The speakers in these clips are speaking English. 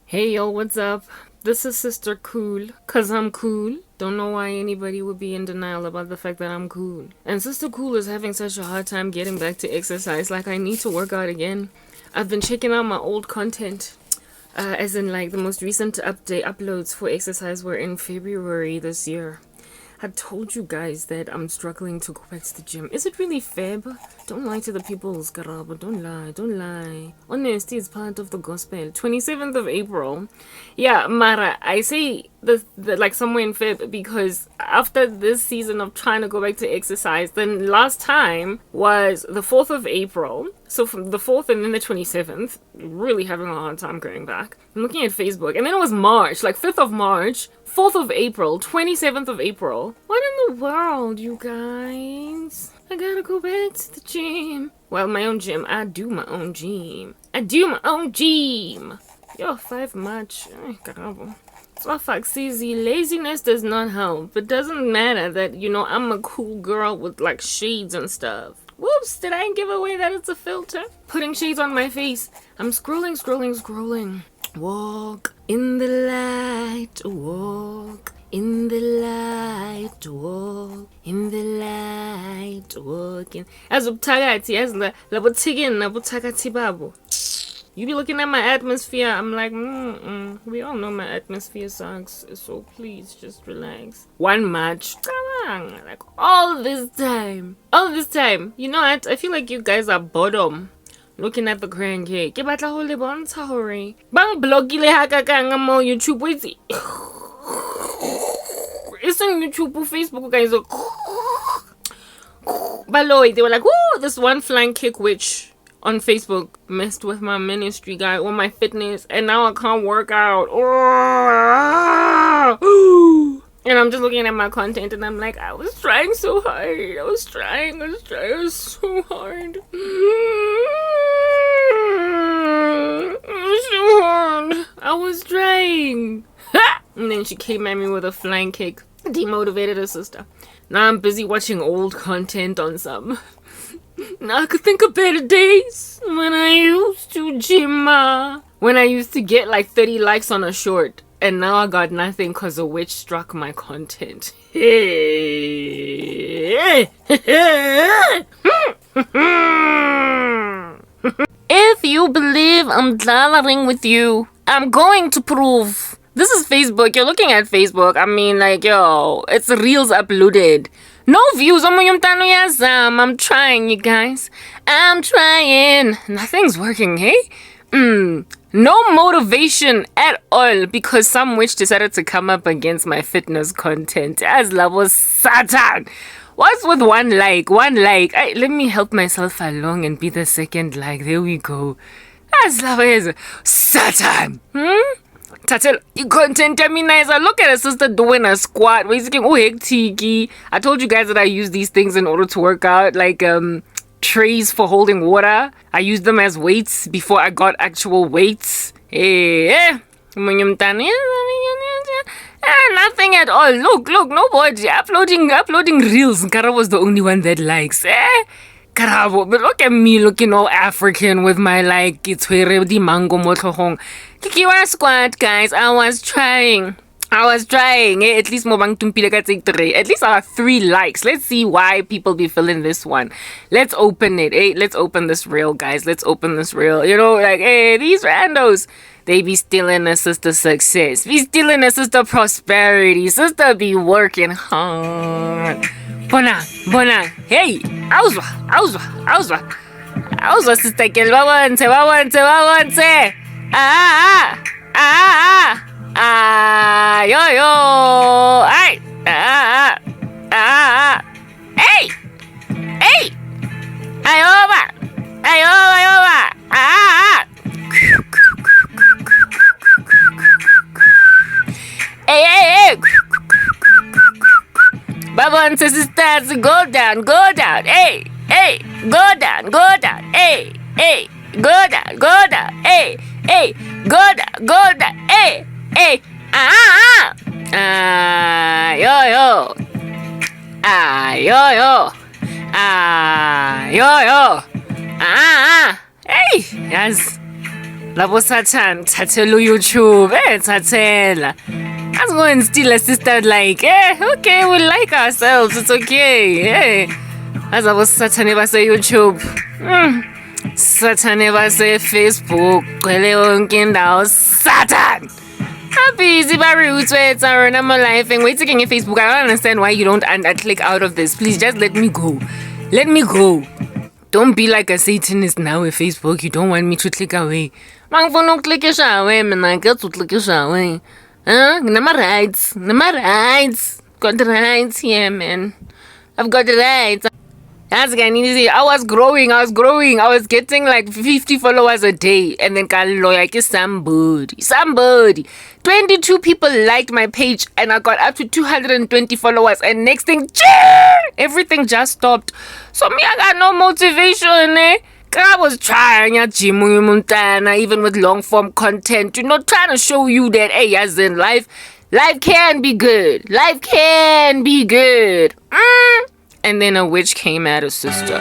Hey yo, what's up? This is Sister Cool, cause I'm cool. Don't know why anybody would be in denial about the fact that I'm cool. And Sister Cool is having such a hard time getting back to exercise, like I need to work out again. I've been checking out my old content. As in like the most recent uploads for exercise were in February this year. I told you guys that I'm struggling to go back to the gym. Is it really Feb? Don't lie to the people, Skaraba. Don't lie. Don't lie. Honesty is part of the gospel. 27th of April. Yeah, Mara, I say the like somewhere in Feb because after this season of trying to go back to exercise, then last time was the 4th of April. So from the 4th and then the 27th, really having a hard time going back. I'm looking at Facebook. And then it was March, like 5th of March, 4th of April, 27th of April. What in the world, you guys? I gotta go back to the gym. Well, my own gym. I do my own gym. Yo, 5 March. Ay, caramba. So fuck, CZ, laziness does not help. It doesn't matter that, I'm a cool girl with like shades and stuff. Whoops, did I give away that it's a filter? Putting shades on my face. I'm scrolling. Walk in the light, walk in the light, walk in the light, walking. As ubthakathi, as labo tikin, labo thakathi babo. You be looking at my atmosphere, I'm like, we all know my atmosphere sucks, so please just relax. 1 March, like all this time. You know what? I feel like you guys are bottom. Looking at the grandkid. Ke batla ho le bontsha hore bang blogile ha ka ka mo YouTube wait. It's on YouTube, Facebook guys. Baloy, they were like, "Woo, this one flying kick witch on Facebook messed with my ministry guy or my fitness and now I can't work out." And I'm just looking at my content and I'm like, I was trying so hard. I was trying so hard. I was trying. And then she came at me with a flying kick. Demotivated her sister. Now I'm busy watching old content on some. Now I could think of better days when I used to gym. When I used to get like 30 likes on a short. And now I got nothing because a witch struck my content. If you believe I'm glaring with you, I'm going to prove. This is Facebook. You're looking at Facebook. I mean, like, yo, it's reels uploaded. No views. I'm trying, you guys. I'm trying. Nothing's working, hey? No motivation at all because some witch decided to come up against my fitness content. As love was Satan. What's with one like? Let me help myself along and be the second like. There we go. As love is Satan. Tatel, content terminizer. Look at a sister doing a squat. Basically, hectic. I told you guys that I use these things in order to work out. Like, trays for holding water. I used them as weights before I got actual weights. Nothing at all. Look, nobody uploading reels. Kara was the only one that likes. Karabo, but look at me looking all African with my like it's di mango motlhogong. Kikiwa squat, guys. I was trying. At least mo bang tumpile ka tse 3. At least I have 3 likes. Let's see why people be feeling this one. Let's open it. Let's open this reel, guys. Let's open this reel. Like, these randos. They be stealing a sister success. Be stealing a sister prosperity. Sister be working hard. Bona. Hey, awuzwa, sister girl. Bawanse. Yo, ay, hey, ayoba, hey, Baba and sisters, go down, hey, go down, hey, go down, hey, go down, hey, yo, hey, yes. Labo Satan, Tatelo YouTube, Tatela. I was going to steal a sister like, okay, we like ourselves, it's okay, As I was Satan never say YouTube. Satan never say Facebook. Satan! Happy Zibari Utwe, I'm alive and wait taking a Facebook. I don't understand why you don't click out of this. Please just let me go. Let me go. Don't be like a Satanist now with Facebook. You don't want me to click away. Man, for no click away, man. I got to click away. Nama rights. Got the rights here, man. I've got the rights. That's again easy. I was growing. I was getting like 50 followers a day. And then somebody. 22 people liked my page and I got up to 220 followers. And next thing, everything just stopped. So me, I got no motivation, I was trying even with long form content, trying to show you that, hey, as in life can be good. And then a witch came at her sister.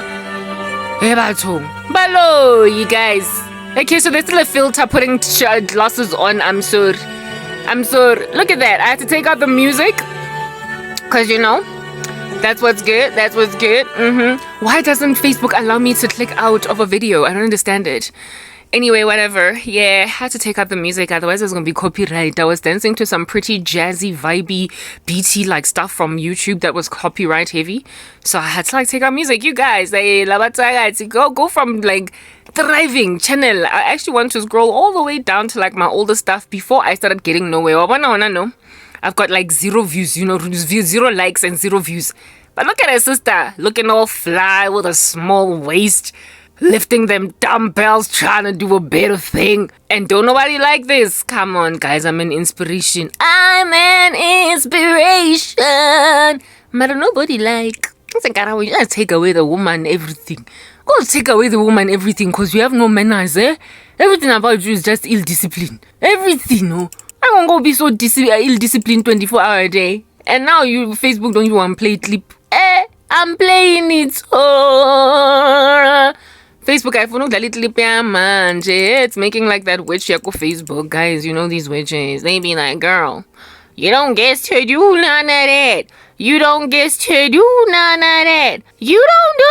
Balo, you guys. Okay, so there's still a filter putting glasses on. I'm sorry. Look at that. I had to take out the music. Because, that's what's good. Why doesn't Facebook allow me to click out of a video? I don't understand it. Anyway, whatever. Yeah, I had to take out the music, otherwise it was gonna be copyright. I was dancing to some pretty jazzy, vibey, beaty like stuff from YouTube that was copyright heavy. So I had to take out music. You guys, go from like thriving channel. I actually want to scroll all the way down to like my older stuff before I started getting nowhere. No. I've got like 0 views, 0 likes and 0 views. But look at her sister, looking all fly with a small waist. Lifting them dumbbells, trying to do a better thing. And don't nobody like this. Come on, guys, I'm an inspiration. I'm an inspiration. But nobody like. I think I will just take away the woman everything. Go take away the woman everything because you have no manners, Everything about you is just ill-discipline. Everything, no. I won't go be so ill-disciplined 24-hour a day. And now you, Facebook, don't even want to play clip. I'm playing it. Facebook, I follow the little man. It's making like that witch yako Facebook, guys. These witches. They be like, girl, you don't get to do none of that. You don't get to do none of that. You don't do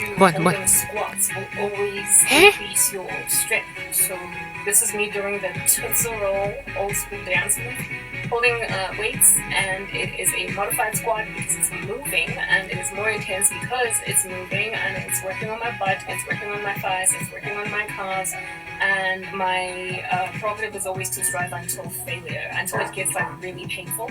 it. What? Squats will always increase your strength. So this is me doing the Tootsie Roll old school dance move, holding weights, and it is a modified squat because it's moving, and it is more intense because it's moving, and it's working on my butt, it's working on my thighs, it's working on my calves, and my problem is always to strive until failure, until it gets like really painful.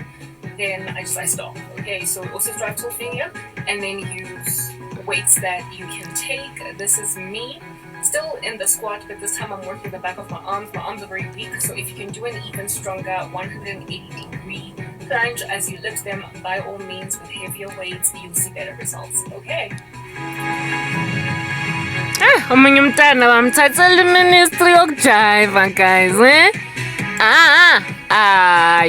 Then I stop. Okay, so also strive till failure, and then use weights that you can take. This is me. Still in the squat, but this time I'm working the back of my arms. My arms are very weak, so if you can do an even stronger 180-degree plunge as you lift them, by all means, with heavier weights, you'll see better results. Okay? Omunye umntana wamthathela iministry yokujiva, guys,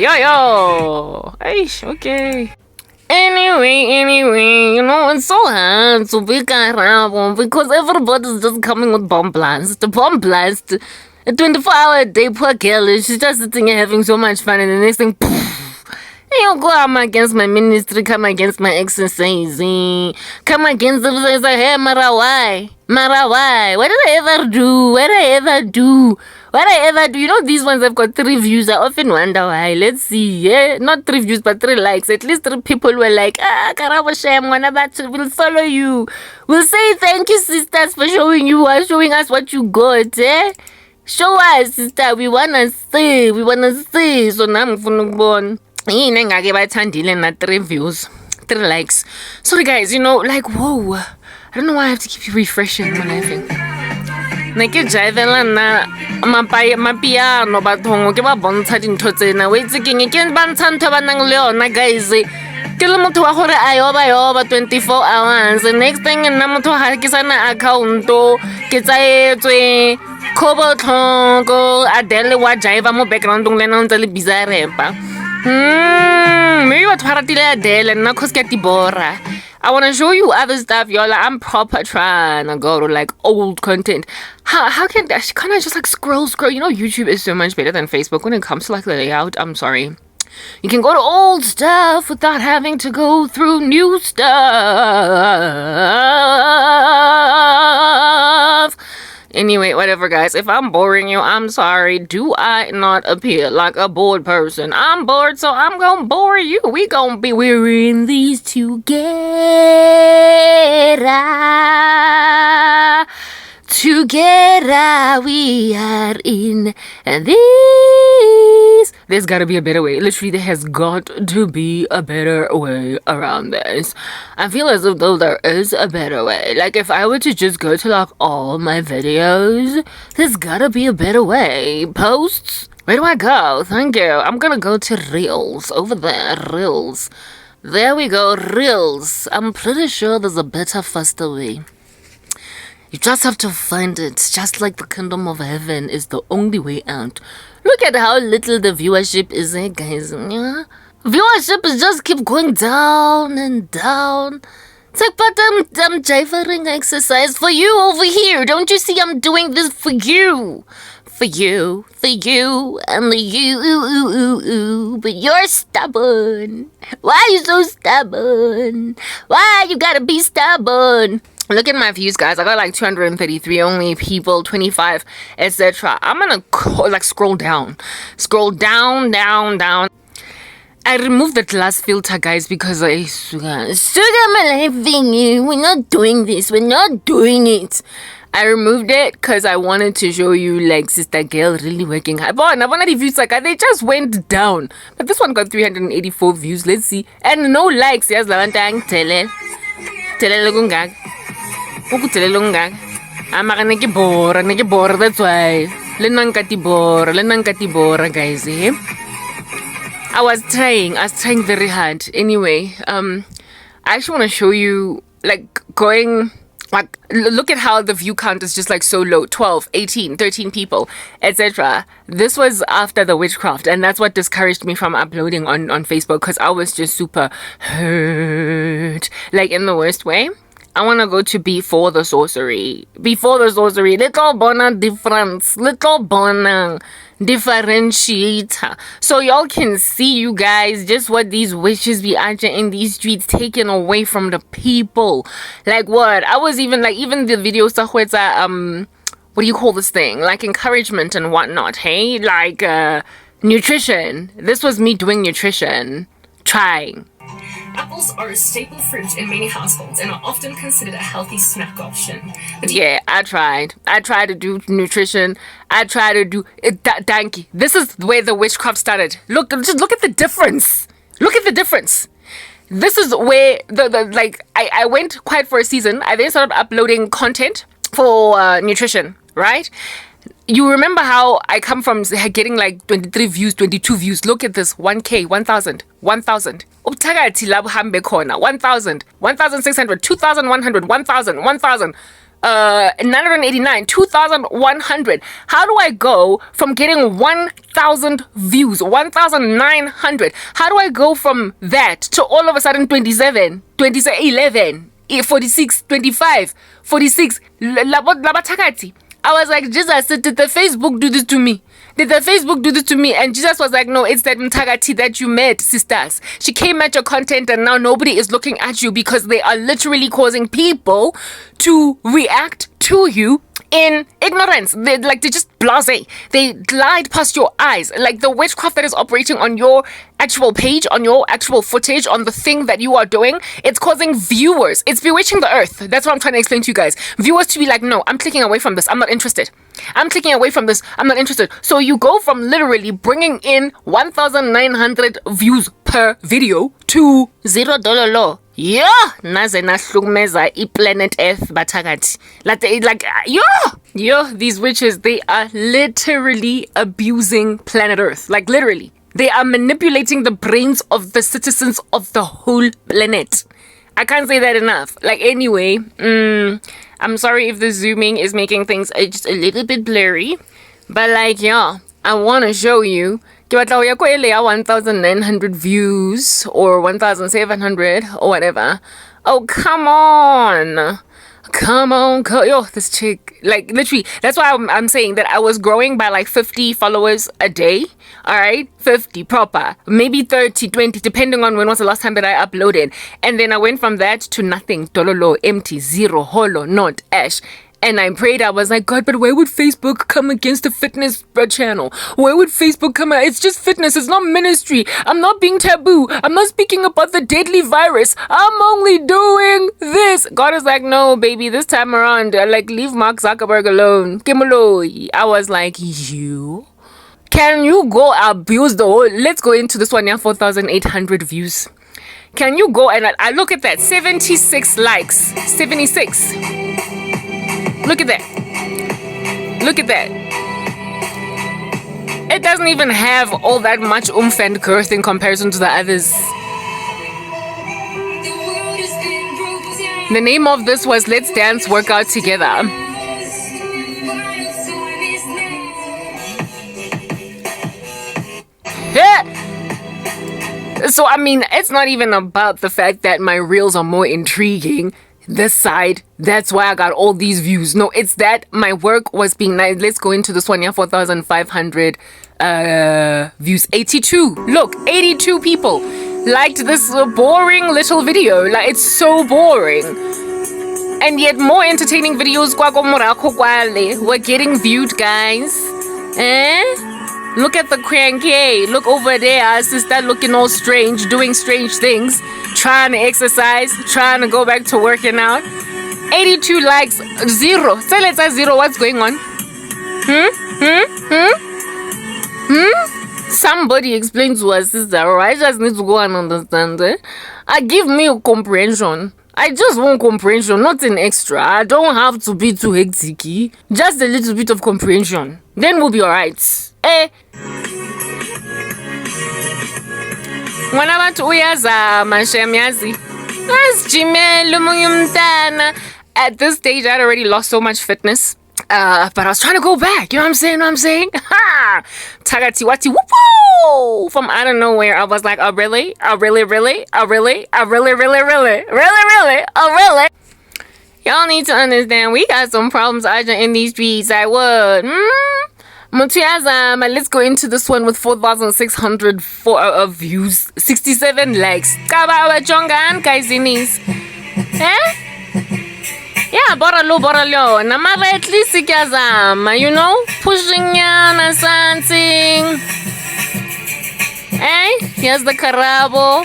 yo. Eish, okay. Anyway, it's so hard to be careful because everybody's just coming with bomb blasts. The bomb blast, a 24-hour day, poor girl, she's just sitting here having so much fun, and the next thing, poof. You go, I'm against my ministry, come against my exercising, come against the say, hey, Mara, why? What did I ever do? These ones have got 3 views. I often wonder why. Let's see. Not 3 views, but 3 likes. At least 3 people were like, Karabo Shem, we'll follow you. We'll say thank you, sisters, for showing us what you got, Show us, sister. We wanna see. So now I'm gonna go on. Na 3 views, 3 likes. Sorry, guys, whoa. I don't know why I have to keep refreshing my life. Nake jaivela na mapiano bathongo ke ba bontsha dintho tsena we itse keng ke ba ntsha ntho ba nang le yona guys ke le motho wa gore a yoba 24 hours. Next thing nna motho ha ke sana account ke tsaetswe khobo tlhongo Adele wa jaiva mo background-ong le nna ntse le bizarre pa maybe batho ba ratile Adele nna cause ke a tibora. I want to show you other stuff, y'all. Like, I'm proper trying to go to like old content. How can that? Can't I just like scroll? You know, YouTube is so much better than Facebook when it comes to like the layout. I'm sorry. You can go to old stuff without having to go through new stuff. Anyway, whatever, guys. If I'm boring you, I'm sorry. Do I not appear like a bored person? I'm bored, so I'm gonna bore you. We're in these together. Together we are in this. There's gotta be a better way. Literally, there has got to be a better way around this. I feel as though there is a better way. Like, if I were to just go to like all my videos, there's gotta be a better way. Posts? Where do I go? Thank you. I'm gonna go to Reels. Over there. Reels. There we go. Reels. I'm pretty sure there's a better, faster way. You just have to find it. Just like the kingdom of heaven is the only way out. Look at how little the viewership is, guys. Yeah? Viewership is just keep going down and down. It's like, but I'm jivering exercise for you over here. Don't you see I'm doing this for you? For you, and you. But you're stubborn. Why are you so stubborn? Why you gotta be stubborn? Look at my views, guys. I got like 233 only people, 25, etc. I'm gonna like scroll down. I removed the glass filter, guys, because Sugar, my life thingy. We're not doing this. We're not doing it. I removed it because I wanted to show you like Sister Girl really working hard. But one of the views like they just went down. But this one got 384 views. Let's see. And no likes. Yes, Lavantang tele lugungag. I'm bore, that's why. Guys. Eh? I was trying very hard. Anyway, I actually want to show you like going like look at how the view count is just like so low. 12, 18, 13 people, etc. This was after the witchcraft, and that's what discouraged me from uploading on Facebook, because I was just super hurt, like in the worst way. I want to go to before the sorcery. Little bona difference. Little bona differentiator. So y'all can see, you guys, just what these witches be out in these streets taking away from the people. Like what? I was even like, even the video stuff where it's what do you call this thing? Like encouragement and whatnot, hey? Like nutrition. This was me doing nutrition. Trying. Apples are a staple fruit in many households and are often considered a healthy snack option. Yeah, I tried to do nutrition. I tried to do it. Thank you. This is where the witchcraft started. Just look at the difference. This is where the like I went quiet for a season. I then started uploading content for nutrition, right? You remember how I come from getting like 23 views, 22 views. Look at this. 1K, 1,000, 1,000. 1,000, 1,600, 2,100, 1,000, 1,000. 989, 2,100. How do I go from getting 1,000 views, 1,900? How do I go from that to all of a sudden 27, 11, 46, 25, 46? I was like, Jesus, did the Facebook do this to me? And Jesus was like, no, it's that mtagati that you met, sisters. She came at your content and now nobody is looking at you because they are literally causing people to react to you in ignorance. They just blasé. They glide past your eyes. Like the witchcraft that is operating on your actual page, on your actual footage, on the thing that you are doing, it's causing viewers. It's bewitching the earth. That's what I'm trying to explain to you guys. Viewers to be like, no, I'm clicking away from this. I'm not interested. So you go from literally bringing in 1,900 views per video to $0 law. Yeah, naze nahlumeza iplanet Earth bathakathi. These witches, they are literally abusing planet Earth. Like literally. They are manipulating the brains of the citizens of the whole planet. I can't say that enough. Like anyway, I'm sorry if the zooming is making things just a little bit blurry. But like, yeah, I want to show you. 1,900 views or 1,700 or whatever Oh, come on. Come on, yo, this chick, like, literally, that's why I'm saying that I was growing by like 50 followers a day. All right, 50 proper, maybe 30, 20, depending on when was the last time that I uploaded. And then I went from that to nothing, dololo, empty, zero, holo, not ash. And I prayed, I was like, God, but where would Facebook come against a fitness channel? Where would Facebook come out? It's just fitness, it's not ministry. I'm not being taboo. I'm not speaking about the deadly virus. I'm only doing this. God is like, no, baby, this time around, like, leave Mark Zuckerberg alone. Kimolo. I was like, you? Can you go abuse the whole... Let's go into this one now, 4,800 views. Can you go and I look at that, 76 likes, 76. Look at that. Look at that. It doesn't even have all that much oomph and girth in comparison to the others. The name of this was Let's Dance Workout Together. So, I mean, it's not even about the fact that my reels are more intriguing. This side, that's why I got all these views. No, it's that my work was being nice. Let's go into this one. Yeah, 4,500 views. 82. Look, 82 people liked this boring little video. Like, it's so boring. And yet more entertaining videos were getting viewed, guys. Look at the cranky. Look over there, sister, looking all strange, doing strange things, trying to exercise, trying to go back to working out. 82 likes, zero. Say let's say zero. What's going on? Somebody explain to us, sister. I just need to go and understand. Give me a comprehension. I just want comprehension, not an extra. I don't have to be too hectic. Just a little bit of comprehension. Then we'll be alright. When I to uyazama shemyazi. At this stage, I'd already lost so much fitness. But I was trying to go back. You know what I'm saying? Ha! Tagati wati whoop from out of nowhere. I was like, oh really? Oh really? Oh really? Oh really? Oh really? Y'all need to understand, we got some problems in these streets. I would. Let's go into this one with 4,600 views, 67 likes. Yeah, boralo. Namara at least you know, pushing and something. Here's the karabo.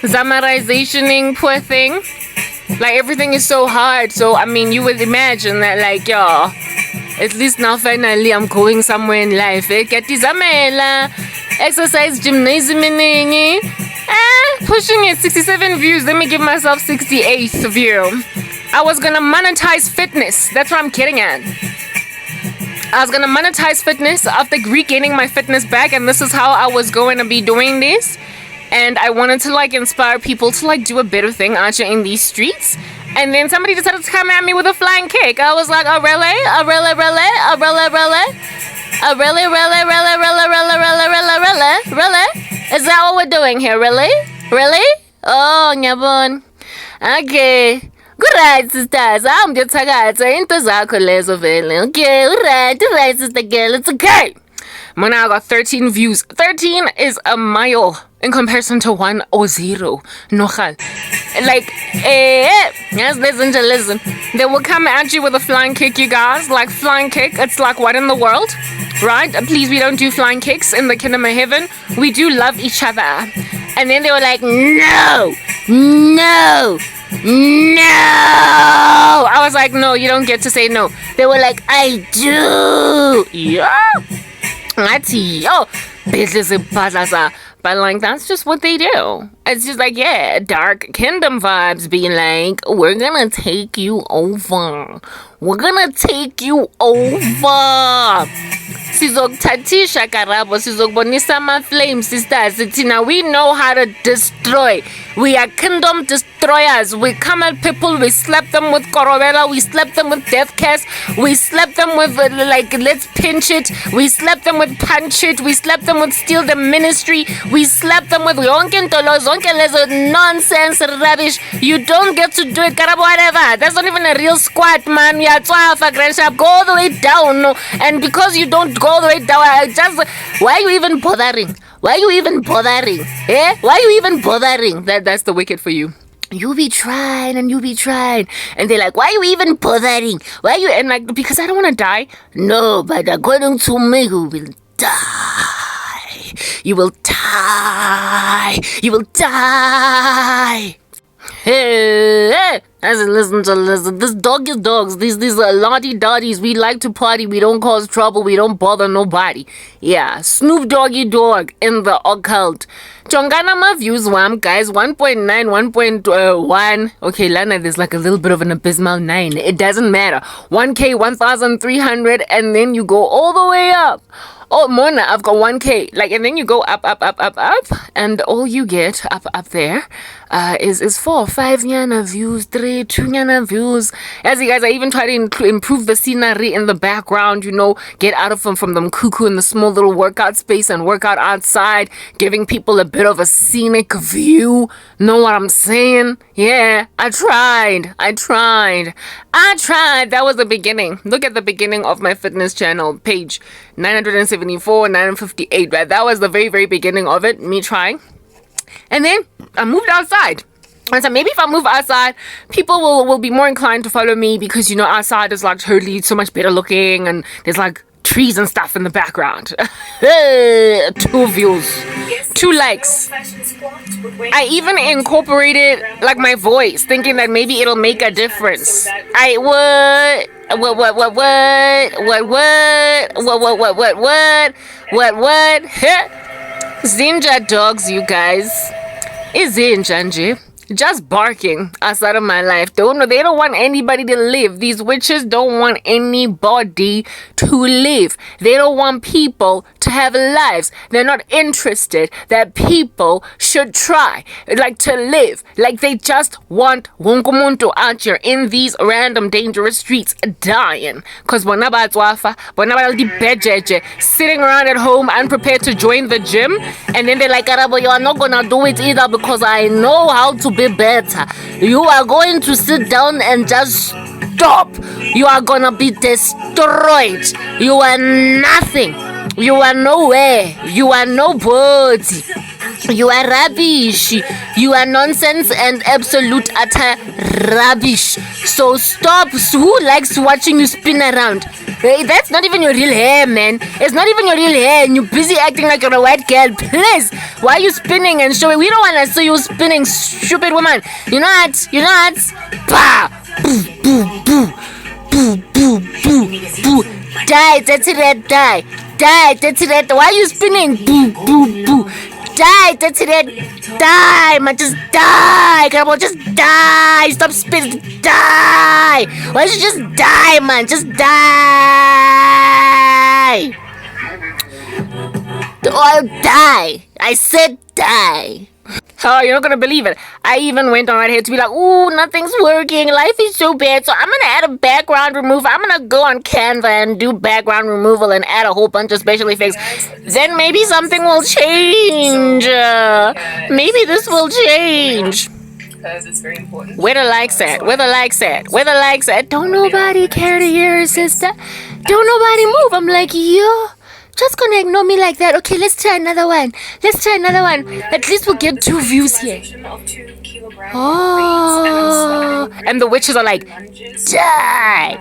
Zamarizationing, poor thing. Like, everything is so hard. So, I mean, you would imagine that, like, yo, at least now finally I'm going somewhere in life. Exercise gymnasium pushing it 67 views. Let me give myself 68th view. I was gonna monetize fitness. That's what I'm getting at. I was gonna monetize fitness after regaining my fitness back, and this is how I was going to be doing this. And I wanted to like inspire people to like do a better thing out here in these streets. And then somebody decided to come at me with a flying kick. I was like, oh really? Oh really? Oh really? Oh really? Really? Is that what we're doing here? Really? Oh, nyabon. Okay. Alright, sisters. I'm just tired. Into zakho lezo vele. Okay, alright, sister girl. It's okay. Mona, I got 13 views. 13 is a mile in comparison to 1 or 0. Nochal. Like, yes, listen. They will come at you with a flying kick, you guys. Like, flying kick, it's like what in the world? Right? Please, we don't do flying kicks in the kingdom of heaven. We do love each other. And then they were like, no. I was like, no, you don't get to say no. They were like, I do. Yeah. But like, that's just what they do. It's just like, yeah, dark kingdom vibes being like, we're gonna take you over. Sizokuthathisha karabo, sizokubonisa ama-flames, sisters. Tina, we know how to destroy. We are kingdom destroyers. We come at people, we slap them with korobela, we slap them with death cast, we slap them with let's pinch it, we slap them with punch it, we slap them with steal the ministry, we slap them with yonke ntolo, zonke lezo nonsense rubbish. You don't get to do it, karabo, whatever. That's not even a real squat, man. Yeah, go all the way down. And because you don't go all the way down, why are you even bothering? Why are you even bothering? Eh? Why are you even bothering? That's the wicked for you. You be trying and you be trying. And they're like, why are you even bothering? Why are you? And like, because I don't want to die. No, but according to me, you will die. You will die. You will die. Hey, listen. This dog is dogs. These are lottie dotties. We like to party. We don't cause trouble. We don't bother nobody. Yeah, Snoop Doggy Dog in the occult. Chongana ma views wam, guys. 1.9, 1.1. Okay, Lana, there's like a little bit of an abysmal 9. It doesn't matter. 1K, 1,300, and then you go all the way up. Oh, Mona, I've got 1K. And then you go up, and all you get up there is 4, 5 nyana views, 3, 2 nyana views. As you guys, I even try to improve the scenery in the background, get out of from them cuckoo in the small little workout space and work out outside, giving people a bit of a scenic view. Know what I'm saying? Yeah, I tried. That was the beginning. Look at the beginning of my fitness channel page. 974, 958, right? That was the very, very beginning of it, me trying. And then I moved outside. And so maybe if I move outside, people will be more inclined to follow me because, outside is like totally so much better looking and there's like trees and stuff in the background. 2 views, 2 likes. I even incorporated like my voice, thinking that maybe it'll make a difference. What? Zinja dogs, you guys. Izinja nje. Just barking outside of my life. They don't want anybody to live. These witches don't want anybody to live. They don't want people to have lives. They're not interested that people should try to live. They just want wonkumuntu out here in these random dangerous streets dying. Cause sitting around at home unprepared to join the gym, and then they're like, Arabo, you are not gonna do it either because I know how to be better. You are going to sit down and just stop. You are gonna be destroyed. You are nothing. You are nowhere. You are nobody. You are rubbish. You are nonsense and absolute utter rubbish. So stop. Who likes watching you spin around? Hey, that's not even your real hair, man. It's not even your real hair, and you're busy acting like you're a white girl. Please, why are you spinning and showing? We don't want to see you spinning, stupid woman. You know what? Bah! Boo, boo, boo, boo, boo, boo, boo. Die, that's it, die. Die, that's it. Why are you spinning? Boo, boo, boo. Die, that's it. Die, man, just die. Come on, just die. Stop spinning. Die. Why don't you just die, man? Just die. Oh, die. I said die. Oh, you're not gonna believe it. I even went on right here to be like, ooh, nothing's working. Life is so bad. So I'm gonna add a background removal. I'm gonna go on Canva and do background removal and add a whole bunch of special effects. Then maybe something will change. Maybe this will change. Because it's very important. Where the likes at? Don't nobody care to hear her, sister. Don't nobody move. I'm like, yo. Just gonna ignore me like that. Okay, let's try another one. At least we'll get 2 views here. Oh, and the witches are like, die!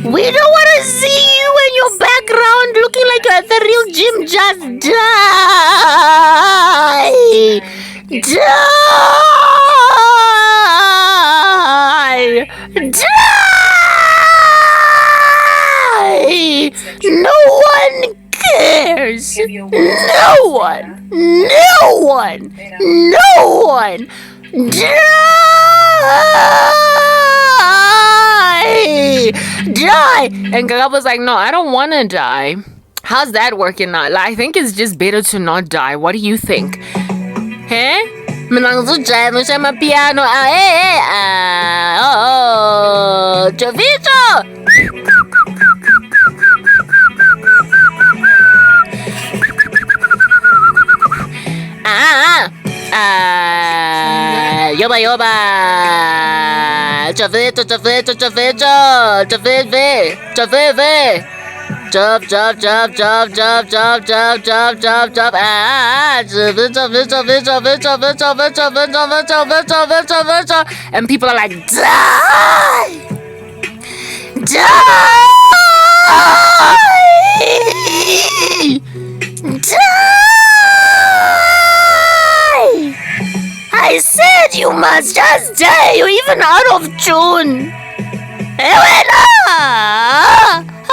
We don't want to see you in your background looking like you're at the real gym. Just die! No one cares. No one. Die! Die! And Gaga was like, no, I don't want to die. How's that working out? Like, I think it's just better to not die. What do you think? Hey? Mina ngizojaya ngisho amapiano. Oh, Chavito! Yoba yoba. Chavito. Jump. And people are like, die! I said you must just die. You're even out of tune.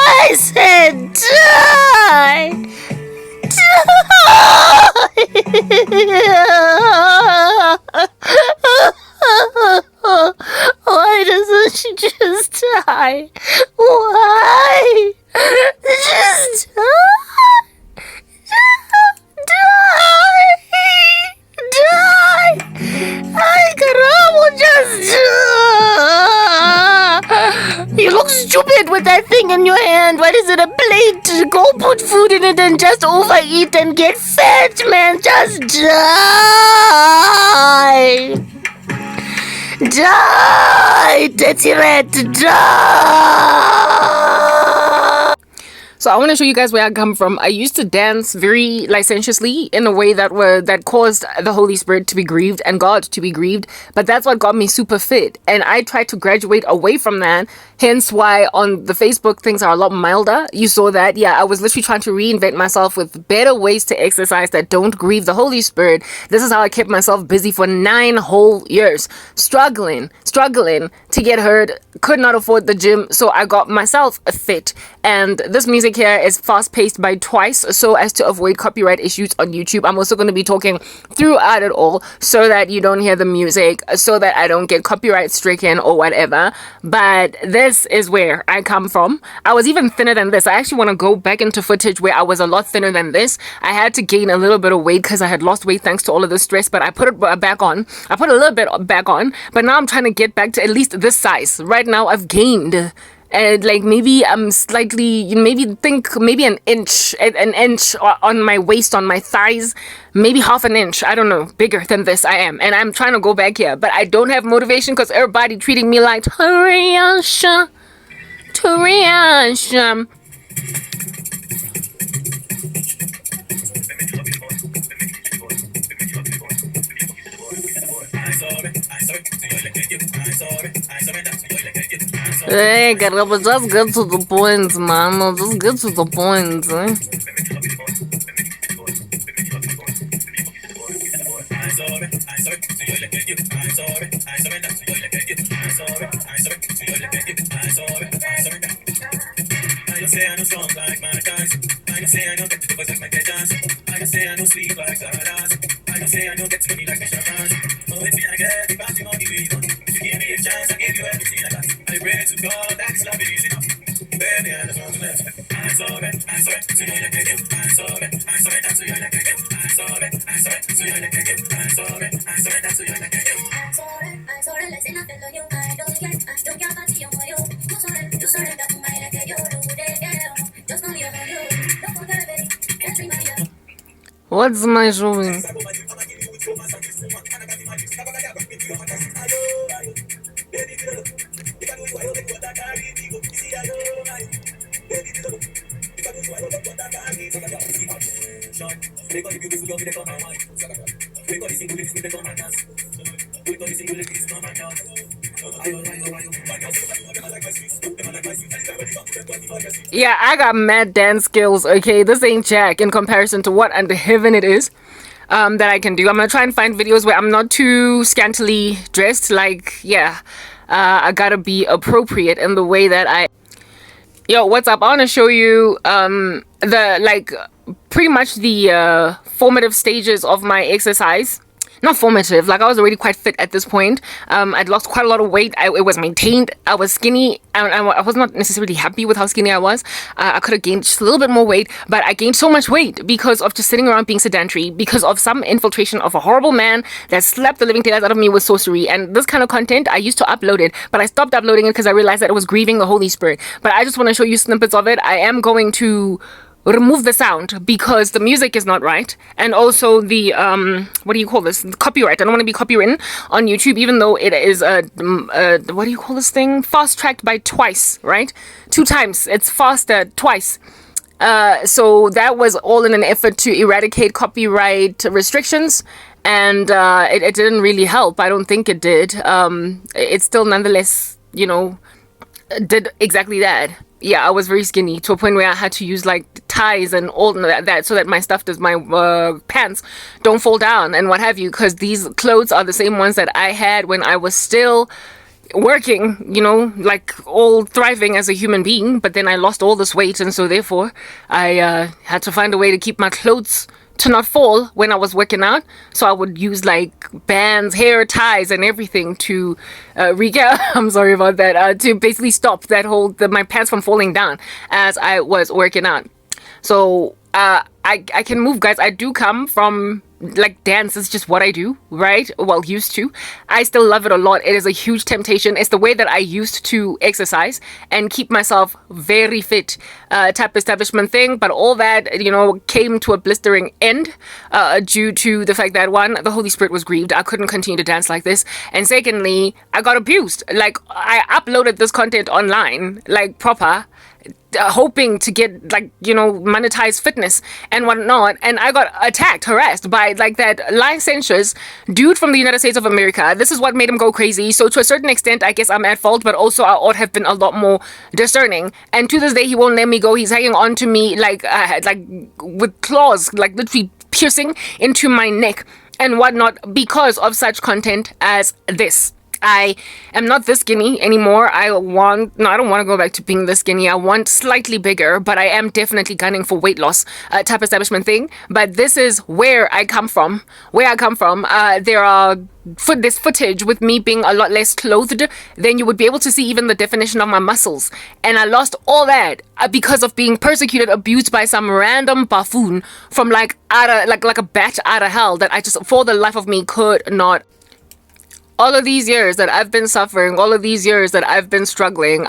I said die. Why doesn't she just die? Why? Just die. Die. Ay, caramba, just die. You look stupid with that thing in your hand. What is it, a plate? Go put food in it and just overeat and get fat, man. Just die. Die, dirty rat, die. So I want to show you guys where I come from. I used to dance very licentiously in a way that caused the Holy Spirit to be grieved and God to be grieved. But that's what got me super fit. And I tried to graduate away from that. Hence why on the Facebook things are a lot milder. You saw that. Yeah, I was literally trying to reinvent myself with better ways to exercise that don't grieve the Holy Spirit. This is how I kept myself busy for 9 whole years. Struggling to get heard. Could not afford the gym. So I got myself fit. And this music here is fast-paced by twice so as to avoid copyright issues on YouTube. I'm also going to be talking throughout it all so that you don't hear the music, so that I don't get copyright stricken or whatever. But this is where I come from. I was even thinner than this. I actually want to go back into footage where I was a lot thinner than this. I had to gain a little bit of weight because I had lost weight thanks to all of the stress, but I put it back on. I put a little bit back on, but now I'm trying to get back to at least this size. Right now I've gained like maybe I'm slightly, maybe an inch on my waist, on my thighs, maybe half an inch, I don't know, bigger than this I am, and I'm trying to go back here, but I don't have motivation because everybody treating me like Tariasha. Hey, but just get to the point, man. Just get to the point, eh? What's my showing? Yeah, I got mad dance skills, okay? This ain't jack in comparison to what under heaven it is that I can do. I'm gonna try and find videos where I'm not too scantily dressed. Like, yeah, I gotta be appropriate in the way that I... Yo, what's up? I want to show you pretty much the formative stages of my exercise. not formative. Like I was already quite fit at this point. I'd lost quite a lot of weight. It was maintained. I was skinny. I was not necessarily happy with how skinny I was. I could have gained just a little bit more weight, but I gained so much weight because of just sitting around being sedentary, because of some infiltration of a horrible man that slapped the living daylights out of me with sorcery. And this kind of content, I used to upload it, but I stopped uploading it because I realized that it was grieving the Holy Spirit. But I just want to show you snippets of it. I am going to remove the sound because the music is not right, and also the what do you call this, copyright. I don't want to be copywritten on YouTube, even though it is what do you call this thing, fast tracked by twice, right? 2 times. It's faster twice. So that was all in an effort to eradicate copyright restrictions, and it didn't really help. I don't think it did. It still nonetheless, did exactly that. Yeah, I was very skinny to a point where I had to use like ties and all that so that my stuff does, my pants don't fall down and what have you, because these clothes are the same ones that I had when I was still working, like all thriving as a human being. But then I lost all this weight, and so therefore I had to find a way to keep my clothes to not fall when I was working out. So I would use like bands, hair ties, and everything to I'm sorry about that. To basically stop that my pants from falling down as I was working out. So I can move, guys. I do come from, like, dance is just what I do, right? Well, used to. I still love it a lot. It is a huge temptation. It's the way that I used to exercise and keep myself very fit, type establishment thing. But all that, came to a blistering end due to the fact that, one, the Holy Spirit was grieved. I couldn't continue to dance like this. And secondly, I got abused. Like, I uploaded this content online, like, proper, hoping to get, like, monetize fitness and whatnot, and I got attacked, harassed by like that licentious dude from the United States of America. This is what made him go crazy. So to a certain extent, I guess I'm at fault, but also I ought have been a lot more discerning. And to this day, he won't let me go. He's hanging on to me like with claws, like literally piercing into my neck and whatnot because of such content as this. I am not this skinny anymore. I don't want to go back to being this skinny. I want slightly bigger, but I am definitely gunning for weight loss type establishment thing. But this is where I come from. There are this footage with me being a lot less clothed, then you would be able to see even the definition of my muscles. And I lost all that because of being persecuted, abused by some random buffoon from like a bat out of hell that I just, for the life of me, could not. All of these years that I've been suffering, all of these years that I've been struggling,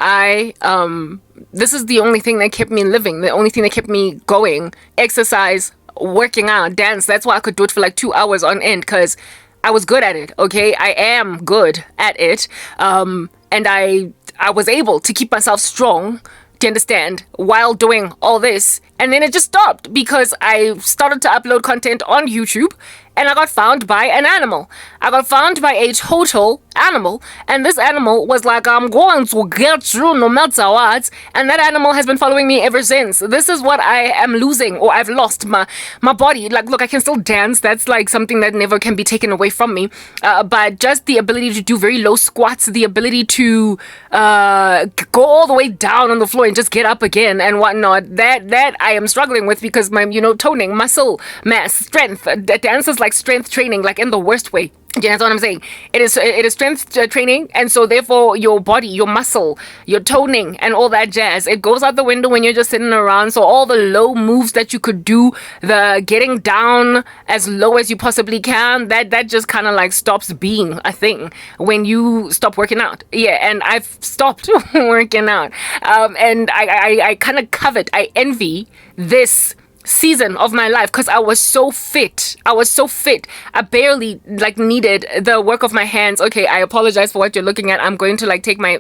this is the only thing that kept me living, the only thing that kept me going. Exercise, working out, dance. That's why I could do it for like 2 hours on end, because I was good at it, okay? I am good at it. And I was able to keep myself strong, do you understand, while doing all this. And then it just stopped because I started to upload content on YouTube, and I got found by an animal. I got found by a total animal, and this animal was like, I'm going to get you no matter what, and that animal has been following me ever since. This is what I am losing, or I've lost my body. Like, look, I can still dance. That's like something that never can be taken away from me, but just the ability to do very low squats, the ability to go all the way down on the floor and just get up again and whatnot, that I am struggling with because my, toning, muscle mass, strength. Dance is like strength training, like in the worst way. Yeah, that's what I'm saying. It is strength training, and so therefore your body, your muscle, your toning, and all that jazz, it goes out the window when you're just sitting around. So all the low moves that you could do, the getting down as low as you possibly can, that just kind of like stops being a thing when you stop working out. Yeah, and I've stopped working out, and I kind of covet, I envy this season of my life because I was so fit. I barely needed the work of my hands. Okay, I apologize for what you're looking at. I'm going to take my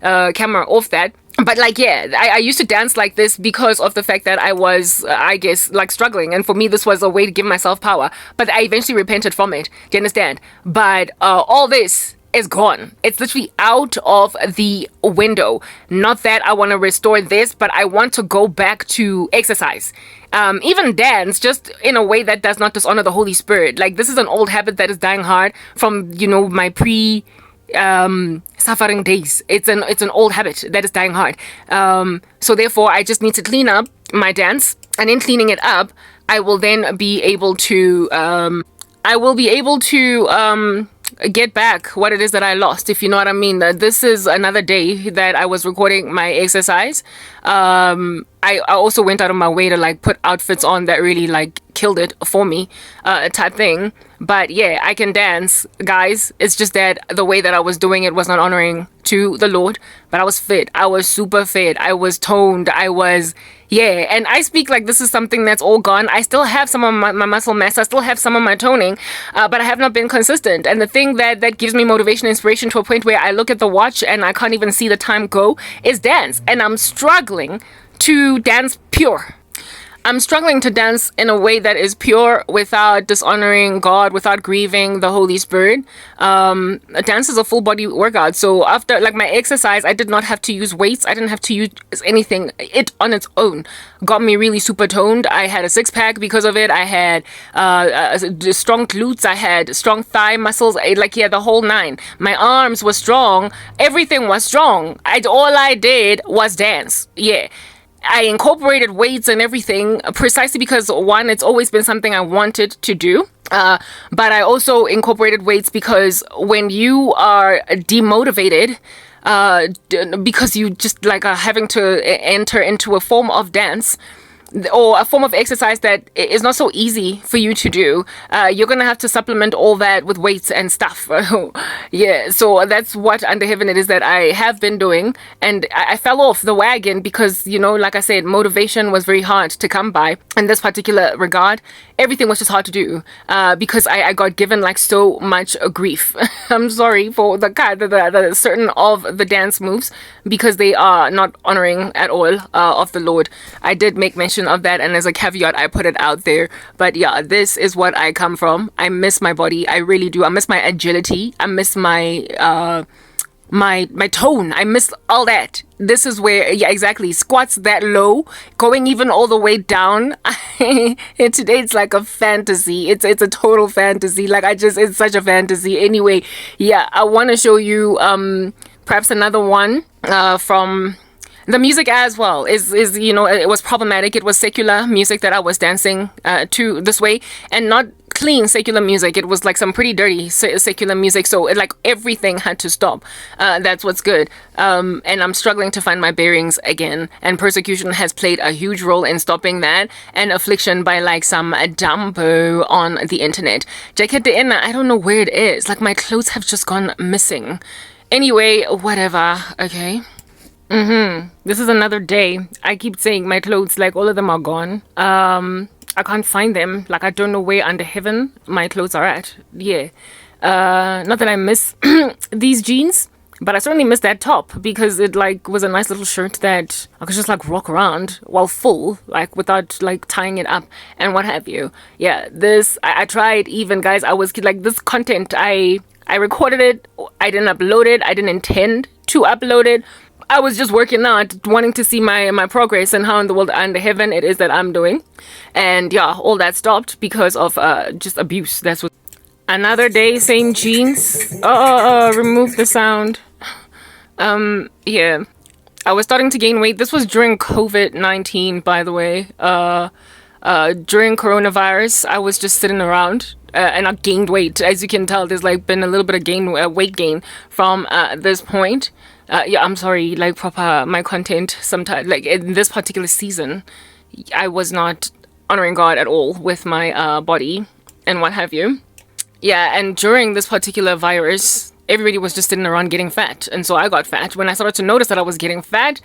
camera off that. But I used to dance like this because of the fact that I was, I guess, struggling. And for me, this was a way to give myself power. But I eventually repented from it. Do you understand? But all this is gone. It's literally out of the window. Not that I want to restore this, but I want to go back to exercise. Even dance, just in a way that does not dishonor the Holy Spirit. This is an old habit that is dying hard from, my suffering days. It's an old habit that is dying hard. So therefore, I just need to clean up my dance, and in cleaning it up, I will then be able to I will be able to get back what it is that I lost, if you know what I mean. This is another day that I was recording my exercise. I also went out of my way to like put outfits on that really like killed it for me, type thing. But yeah, I can dance, guys. It's just that the way that I was doing it was not honoring to the Lord. But I was fit. I was super fit. I was toned. I was, yeah. And I speak like this is something that's all gone. I still have some of my muscle mass. I still have some of my toning, but I have not been consistent. And the thing that gives me motivation, inspiration to a point where I look at the watch and I can't even see the time go is dance. And I'm struggling to dance pure. I'm struggling to dance in a way that is pure without dishonoring God, without grieving the Holy Spirit. Dance is a full body workout. So after like my exercise, I did not have to use weights. I didn't have to use anything. It on its own got me really super toned. I had a 6-pack because of it. I had strong glutes. I had strong thigh muscles. Like, yeah, the whole nine. My arms were strong. Everything was strong. All I did was dance. Yeah. I incorporated weights and everything precisely because, one, it's always been something I wanted to do. But I also incorporated weights because when you are demotivated, because you just like are having to enter into a form of dance or a form of exercise that is not so easy for you to do, you're gonna have to supplement all that with weights and stuff. Yeah, so that's what under heaven it is that I have been doing, and I fell off the wagon because, you know, like I said, motivation was very hard to come by in this particular regard. Everything was just hard to do because I got given like so much grief. I'm sorry for the certain of the dance moves because they are not honoring at all of the Lord. I did make mention of that, and as a caveat I put it out there. But yeah, this is what I come from. I miss my body. I really do. I miss my agility. I miss my my tone. I miss all that. This is where, yeah, exactly, squats that low, going even all the way down. Today it's like a fantasy. It's a total fantasy. Like it's such a fantasy. Anyway, yeah, I want to show you perhaps another one from the music as well. Is you know, it was problematic. It was secular music that I was dancing to this way, and not clean secular music. It was like some pretty dirty secular music, so like everything had to stop. That's what's good. And I'm struggling to find my bearings again, and persecution has played a huge role in stopping that, and affliction by like some dumbo on the internet. Jacket de Ena, I don't know where it is. Like my clothes have just gone missing. Anyway, whatever. Okay. This is another day. I keep saying my clothes, like all of them are gone. I can't find them. Like I don't know where under heaven my clothes are at. Yeah. Not that I miss these jeans, but I certainly miss that top because it like was a nice little shirt that I could just like rock around while full, like without like tying it up and what have you. Yeah, this I tried even, guys. I was like, this content I recorded it. I didn't upload it. I didn't intend to upload it. I was just working out, wanting to see my progress and how in the world under heaven it is that I'm doing. And yeah, all that stopped because of just abuse. That's what. Another day, same jeans. Remove the sound. Yeah. I was starting to gain weight. This was during COVID-19, by the way. During coronavirus, I was just sitting around. And I gained weight. As you can tell, there's like been a little bit of weight gain from this point. Yeah, I'm sorry, like proper my content sometimes, like in this particular season, I was not honoring God at all with my body and what have you. Yeah, and during this particular virus, everybody was just sitting around getting fat, and so I got fat. When I started to notice that I was getting fat,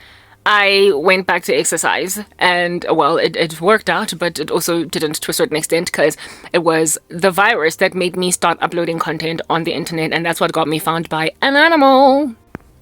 I went back to exercise, and well, it worked out, but it also didn't to a certain extent because it was the virus that made me start uploading content on the internet, and that's what got me found by an animal.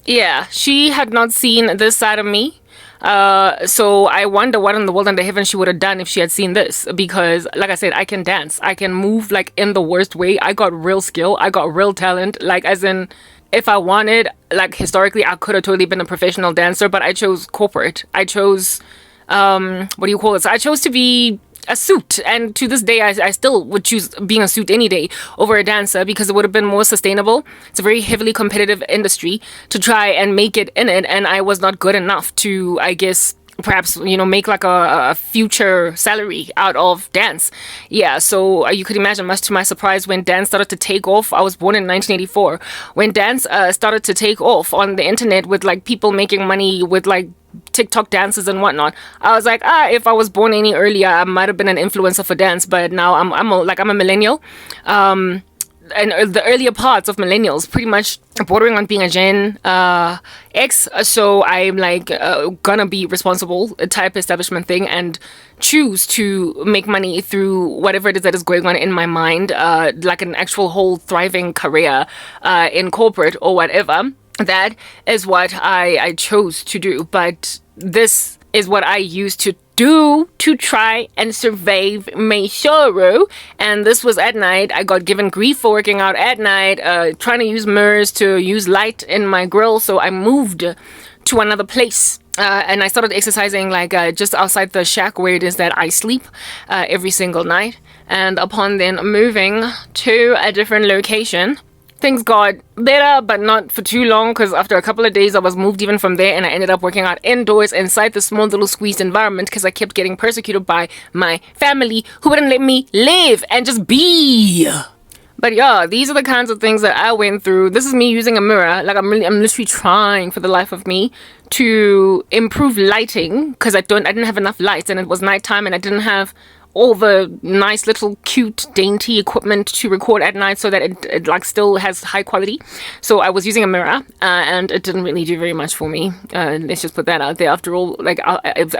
Yeah, she had not seen this side of me. So I wonder what in the world under heaven she would have done if she had seen this, because like I said, I can dance. I can move like in the worst way. I got real skill. I got real talent. Like as in, if I wanted, like historically, I could have totally been a professional dancer, but I chose corporate. I chose, what do you call it? So I chose to be a suit, and to this day I still would choose being a suit any day over a dancer because it would have been more sustainable. It's a very heavily competitive industry to try and make it in it, and I was not good enough to, I guess, perhaps, make like a future salary out of dance. Yeah, so you could imagine, much to my surprise, when dance started to take off. I was born in 1984. When dance started to take off on the internet with like people making money with like TikTok dances and whatnot, I was like, if I was born any earlier, I might have been an influencer for dance. But now I'm a millennial. And the earlier parts of millennials, pretty much bordering on being a Gen X. So I'm like gonna be responsible type establishment thing and choose to make money through whatever it is that is going on in my mind, like an actual whole thriving career in corporate or whatever. That is what I chose to do. But this is what I used to do to try and survive my sorrow. And this was at night. I got given grief for working out at night, trying to use mirrors to use light in my grill. So I moved to another place. And I started exercising like just outside the shack where it is that I sleep every single night. And upon then moving to a different location, things got better, but not for too long, because after a couple of days I was moved even from there, and I ended up working out indoors inside the small little squeezed environment because I kept getting persecuted by my family who wouldn't let me live and just be. But yeah, these are the kinds of things that I went through. This is me using a mirror. Like I'm literally trying for the life of me to improve lighting because I didn't have enough lights, and it was nighttime, and I didn't have all the nice little cute dainty equipment to record at night so that it like still has high quality. So I was using a mirror and it didn't really do very much for me. Let's just put that out there. After all, like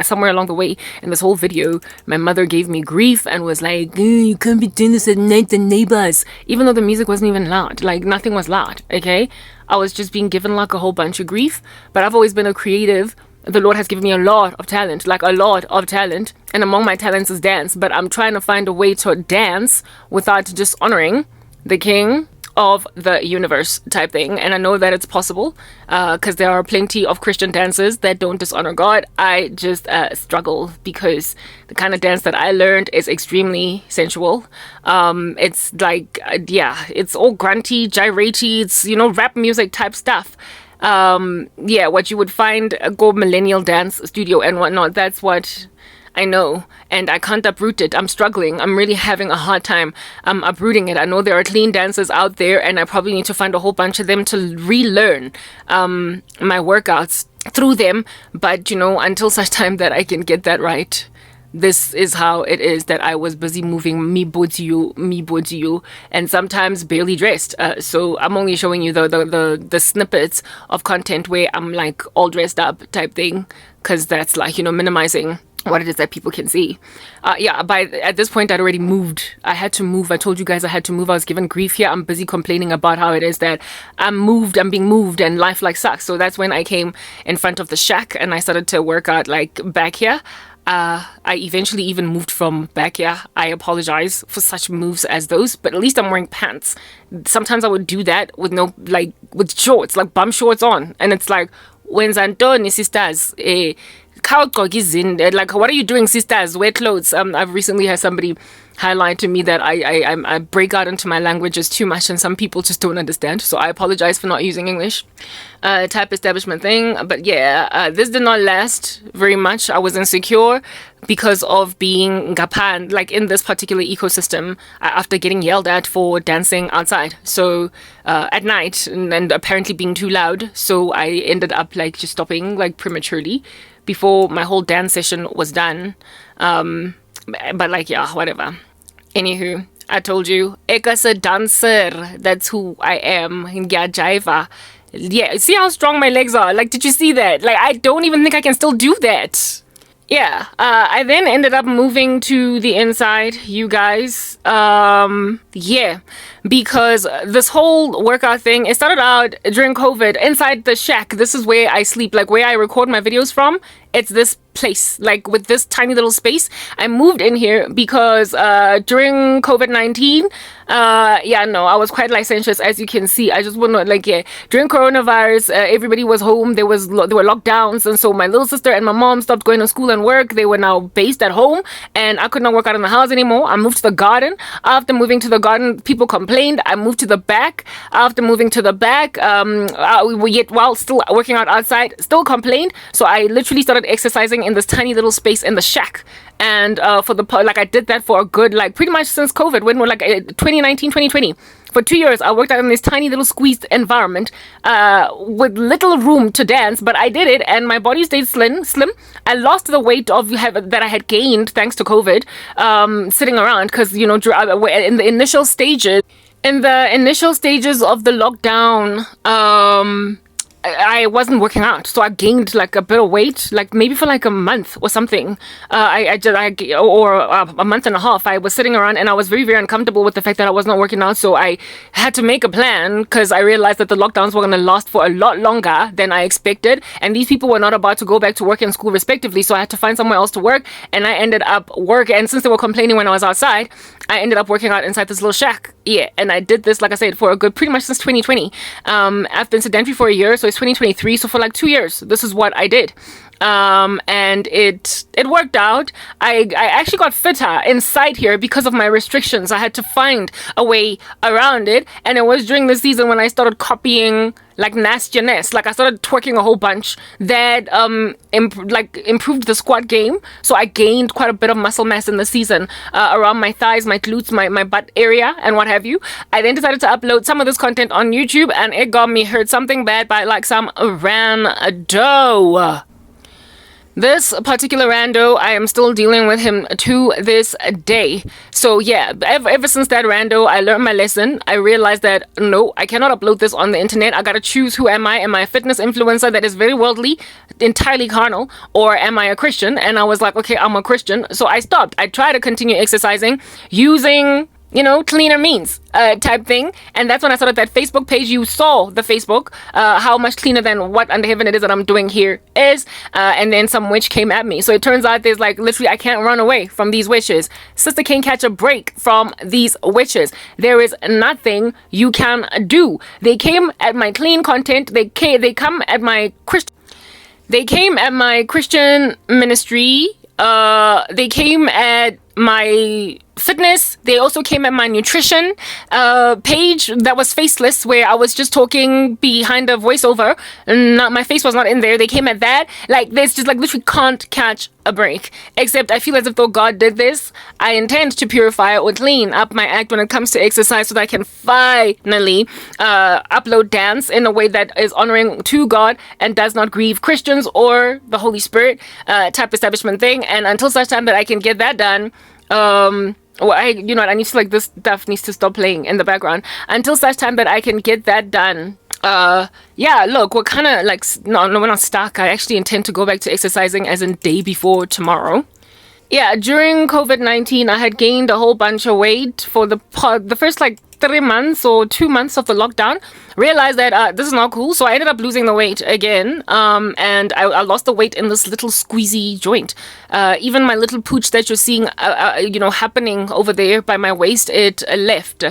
somewhere along the way in this whole video, my mother gave me grief and was like, you can't be doing this at night, the neighbors, even though the music wasn't even loud. Like nothing was loud. Okay, I was just being given like a whole bunch of grief. But I've always been a creative. The Lord has given me a lot of talent, like a lot of talent. And among my talents is dance. But I'm trying to find a way to dance without dishonoring the King of the universe type thing. And I know that it's possible because there are plenty of Christian dancers that don't dishonor God. I just struggle because the kind of dance that I learned is extremely sensual. It's like, it's all grunty, gyratey, it's, rap music type stuff. What you would find a go millennial dance studio and whatnot. That's what I know, and I can't uproot it. I'm struggling. I'm really having a hard time uprooting it. I know there are clean dancers out there, and I probably need to find a whole bunch of them to relearn my workouts through them. But until such time that I can get that right, this is how it is that I was busy moving me bodio, and sometimes barely dressed. So I'm only showing you the snippets of content where I'm like all dressed up type thing, because that's like minimizing what it is that people can see. At this point I'd already moved. I had to move. I told you guys I had to move. I was given grief here. I'm busy complaining about how it is that I'm being moved and life like sucks. So that's when I came in front of the shack and I started to work out like back here. I eventually even moved from back here. I apologize for such moves as those, but at least I'm wearing pants. Sometimes I would do that with with shorts, like bum shorts on, and it's like, when's Antoni sisters? Like, what are you doing, sisters? Wear clothes. I've recently had somebody highlight to me that I break out into my languages too much, and some people just don't understand. So I apologize for not using English type establishment thing. But this did not last very much. I was insecure because of being Gapan, like in this particular ecosystem, after getting yelled at for dancing outside. So at night, and apparently being too loud. So I ended up like just stopping like prematurely before my whole dance session was done. But whatever. Anywho, I told you, Eka's a dancer. That's who I am. Jiva. Yeah, see how strong my legs are? Like, did you see that? Like, I don't even think I can still do that. I then ended up moving to the inside, you guys. Because this whole workout thing, it started out during COVID inside the shack. This is where I sleep, like where I record my videos from. It's this place, like with this tiny little space. I moved in here because during COVID-19, I was quite licentious, as you can see. I just would not during coronavirus, everybody was home. There were lockdowns, and so my little sister and my mom stopped going to school and work. They were now based at home, and I could not work out in the house anymore. I moved to the garden. After moving to the garden, people complained. I moved to the back. After moving to the back, while still working out outside, still complained. So I literally started started exercising in this tiny little space in the shack. And I did that for a good, like, pretty much since COVID, when we're like 2019, 2020. For 2 years, I worked out in this tiny little squeezed environment with little room to dance, but I did it, and my body stayed slim. I lost the weight that I had gained thanks to COVID, sitting around, because, you know, in the initial stages. In the initial stages of the lockdown, I wasn't working out, so I gained like a bit of weight, like maybe for like a month or something. Or a month and a half. I was sitting around and I was very, very uncomfortable with the fact that I was not working out. So I had to make a plan, because I realized that the lockdowns were going to last for a lot longer than I expected, and these people were not about to go back to work and school respectively. So I had to find somewhere else to work, and I ended up and since they were complaining when I was outside, I ended up working out inside this little shack. Yeah, and I did this, like I said, for a good, pretty much since 2020. I've been sedentary for a year, so it's 2023. So for like 2 years, this is what I did. And it worked out. I actually got fitter inside here because of my restrictions. I had to find a way around it, and it was during the season when I started copying like nastiness. Like I started twerking a whole bunch that improved the squat game. So I gained quite a bit of muscle mass in the season around my thighs, my glutes, my butt area, and what have you. I then decided to upload some of this content on YouTube, and it got me hurt something bad by like some rando. This particular rando, I am still dealing with him to this day. So yeah, ever since that rando, I learned my lesson. I realized that no, I cannot upload this on the internet. I gotta choose, who am I? Am I a fitness influencer that is very worldly, entirely carnal, or am I a Christian? And I was like, okay, I'm a Christian. So I stopped. I tried to continue exercising using, you know, cleaner means type thing. And that's when I started that Facebook page. You saw the Facebook, how much cleaner than what under heaven it is that I'm doing here is. And then some witch came at me. So it turns out there's like, literally, I can't run away from these witches. Sister can't catch a break from these witches. There is nothing you can do. They came at my clean content. They come at my Christian ministry. They came at my fitness. They also came at my nutrition page that was faceless, where I was just talking behind a voiceover, and my face was not in there. They came at that. Like, there's just like literally can't catch a break. Except I feel as if though God did this, I intend to purify or clean up my act when it comes to exercise, so that I can finally upload dance in a way that is honoring to God and does not grieve Christians or the Holy Spirit type establishment thing. And until such time that I can get that done, I need to, like, this stuff needs to stop playing in the background until such time that I can get that done. Yeah, look, we're kind of like, no, we're not stuck. I actually intend to go back to exercising as in day before tomorrow. Yeah, during COVID-19, I had gained a whole bunch of weight for the first like 3 months or 2 months of the lockdown. Realized that this is not cool, so I ended up losing the weight again, and I lost the weight in this little squeezy joint. Even my little pooch that you're seeing happening over there by my waist, it left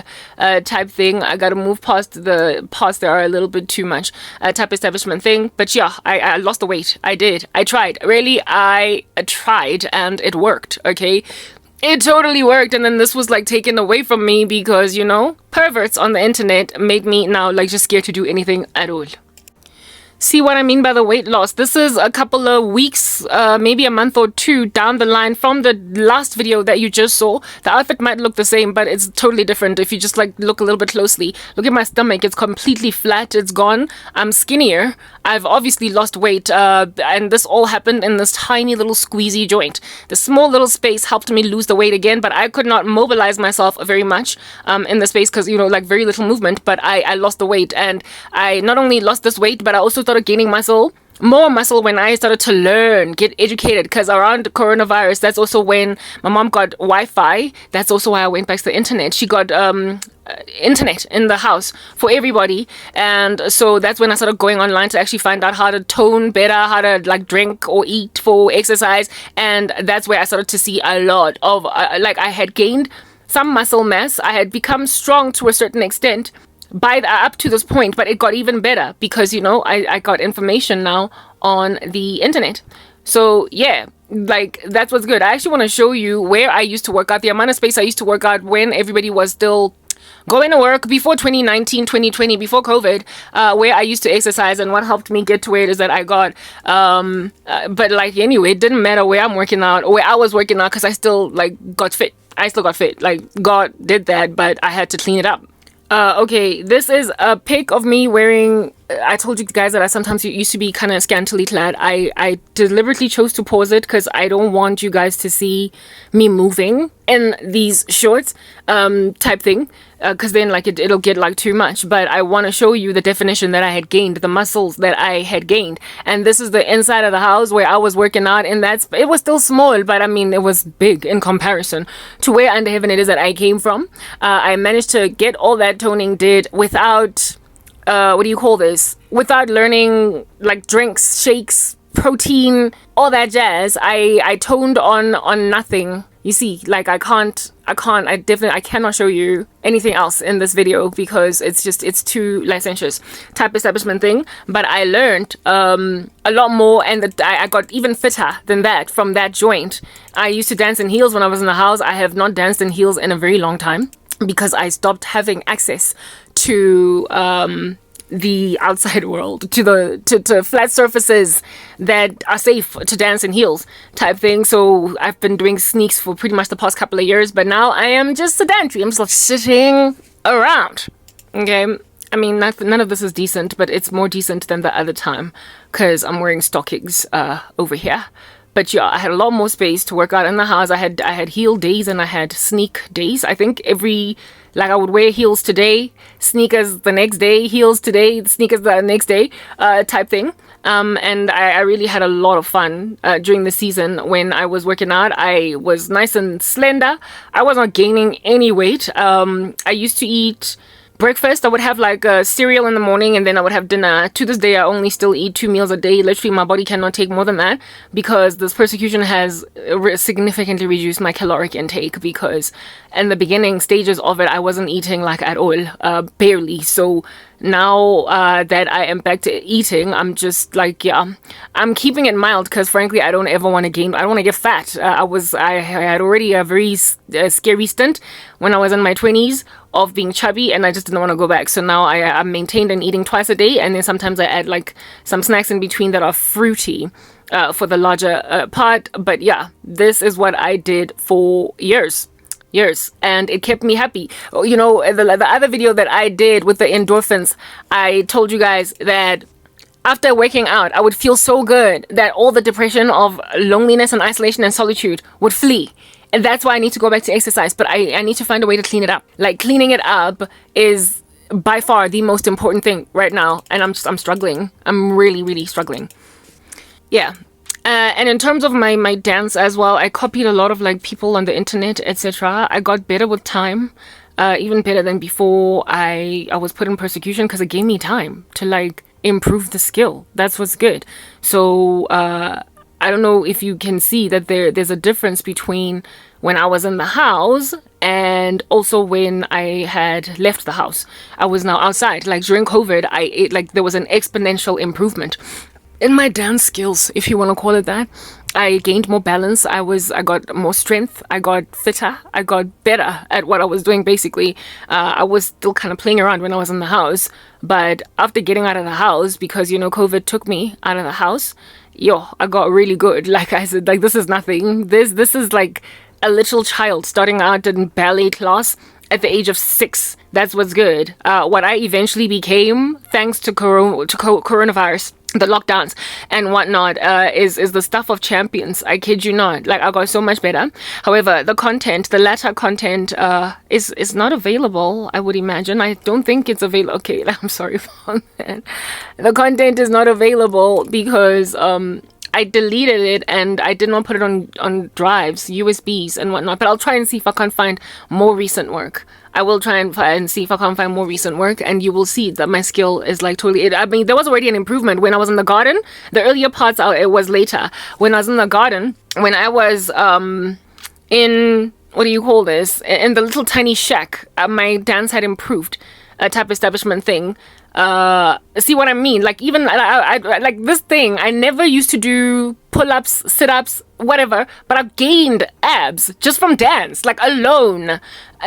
type thing. I gotta move past the parts that are a little bit too much type establishment thing. But yeah, I lost the weight. I did. I tried. Really, I tried, and it worked. Okay, it totally worked. And then this was like taken away from me because, you know, perverts on the internet made me now like just scared to do anything at all. See what I mean by the weight loss? This is a couple of weeks, maybe a month or two down the line from the last video that you just saw. The outfit might look the same, but it's totally different if you just like look a little bit closely. Look at my stomach. It's completely flat. It's gone. I'm skinnier. I've obviously lost weight, and this all happened in this tiny little squeezy joint. The small little space helped me lose the weight again, but I could not mobilize myself very much in the space because, you know, like very little movement. But I lost the weight, and I not only lost this weight, but I also started gaining more muscle when I started to learn, get educated, because around coronavirus, that's also when my mom got Wi-Fi. That's also why I went back to the internet. She got internet in the house for everybody, and so that's when I started going online to actually find out how to tone better, how to like drink or eat for exercise. And that's where I started to see a lot of like I had gained some muscle mass. I had become strong to a certain extent up to this point, but it got even better because, you know, I got information now on the internet. So yeah, like that's what's good. I actually want to show you where I used to work out, the amount of space I used to work out when everybody was still going to work before 2019, 2020, before COVID, where I used to exercise, and what helped me get to where it is that I got. But like anyway, it didn't matter where I'm working out or where I was working out because I still like got fit. I still got fit. Like God did that, but I had to clean it up. Okay, this is a pic of me wearing. I told you guys that I sometimes used to be kind of scantily clad. I deliberately chose to pause it because I don't want you guys to see me moving in these shorts, type thing. Because then like it'll get like too much. But I want to show you the definition that I had gained, the muscles that I had gained. And this is the inside of the house where I was working out, and it was still small, but I mean it was big in comparison to where under heaven it is that I came from. I managed to get all that toning did without what do you call this? Without learning like drinks, shakes, protein, all that jazz. I toned on nothing. You see, like I cannot show you anything else in this video because it's too licentious type establishment thing. But I learned a lot more, and I got even fitter than that from that joint. I used to dance in heels when I was in the house. I have not danced in heels in a very long time because I stopped having access to the outside world, to flat surfaces that are safe to dance in heels type thing. So I've been doing sneaks for pretty much the past couple of years, but now I am just sedentary. I'm just like sitting around. Okay, I mean none of this is decent, but it's more decent than the other time because I'm wearing stockings over here. But yeah, I had a lot more space to work out in the house. I had heel days and I had sneak days. I think I would wear heels today, sneakers the next day, heels today, sneakers the next day, type thing. And I really had a lot of fun during the season when I was working out. I was nice and slender. I was not gaining any weight. I used to eat breakfast. I would have like a cereal in the morning, and then I would have dinner. To this day, I only still eat 2 meals a day. Literally, my body cannot take more than that because this persecution has significantly reduced my caloric intake, because in the beginning stages of it, I wasn't eating like at all, barely. So now that I am back to eating, I'm just like, yeah, I'm keeping it mild because frankly, I don't ever want to gain. I don't want to get fat. I had already a very scary stint when I was in my 20s of being chubby, and I just didn't want to go back. So now I'm maintained in eating twice a day, and then sometimes I add like some snacks in between that are fruity for the larger part. But yeah, this is what I did for years, and it kept me happy. You know, the other video that I did with the endorphins, I told you guys that after working out, I would feel so good that all the depression of loneliness and isolation and solitude would flee. And that's why I need to go back to exercise. But I need to find a way to clean it up. Like, cleaning it up is by far the most important thing right now. And I'm struggling. I'm really, really struggling. Yeah. And in terms of my dance as well, I copied a lot of like people on the internet, etc. I got better with time. Even better than before I was put in persecution, because it gave me time to like improve the skill. That's what's good. So I don't know if you can see that there's a difference between when I was in the house and also when I had left the house. I was now outside. Like during COVID, there was an exponential improvement in my dance skills, if you want to call it that. I gained more balance. I got more strength. I got fitter. I got better at what I was doing, basically. I was still kind of playing around when I was in the house. But after getting out of the house, because, you know, COVID took me out of the house, I got really good. Like I said, like, this is nothing. This is like a little child starting out in ballet class at the age of 6. That's what's good. What I eventually became, thanks to coronavirus, the lockdowns and whatnot, is the stuff of champions. I kid you not. Like, I got so much better. However, the latter content is not available, I would imagine. I don't think it's available. Okay, I'm sorry about that. The content is not available because I deleted it and I did not put it on drives, USBs and whatnot. But I'll try and see if I can find more recent work. I will try and see if I can find more recent work, and you will see that my skill is like totally. I mean, there was already an improvement when I was in the garden. The earlier parts, it was later. When I was in the garden, when I was in, what do you call this? In the little tiny shack, my dance had improved, a type establishment thing. See what I mean? Like even like this thing, I never used to do pull-ups, sit-ups, whatever, but I've gained abs just from dance, like alone,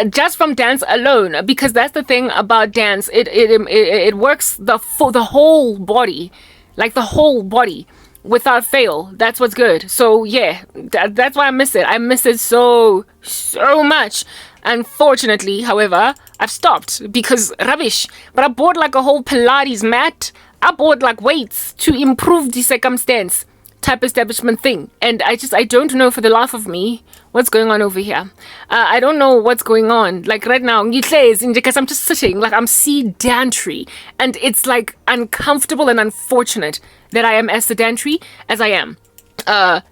just from dance alone. Because that's the thing about dance, it works the whole body, like the whole body, without fail. That's what's good. So yeah, that's why I miss it. I miss it so much. Unfortunately, however, I've stopped because rubbish. But I bought like a whole Pilates mat. I bought like weights to improve the circumstance type establishment thing. And I don't know for the life of me what's going on over here. I don't know what's going on. Like right now, because I'm just sitting, like I'm sedentary. And it's like uncomfortable and unfortunate that I am as sedentary as I am.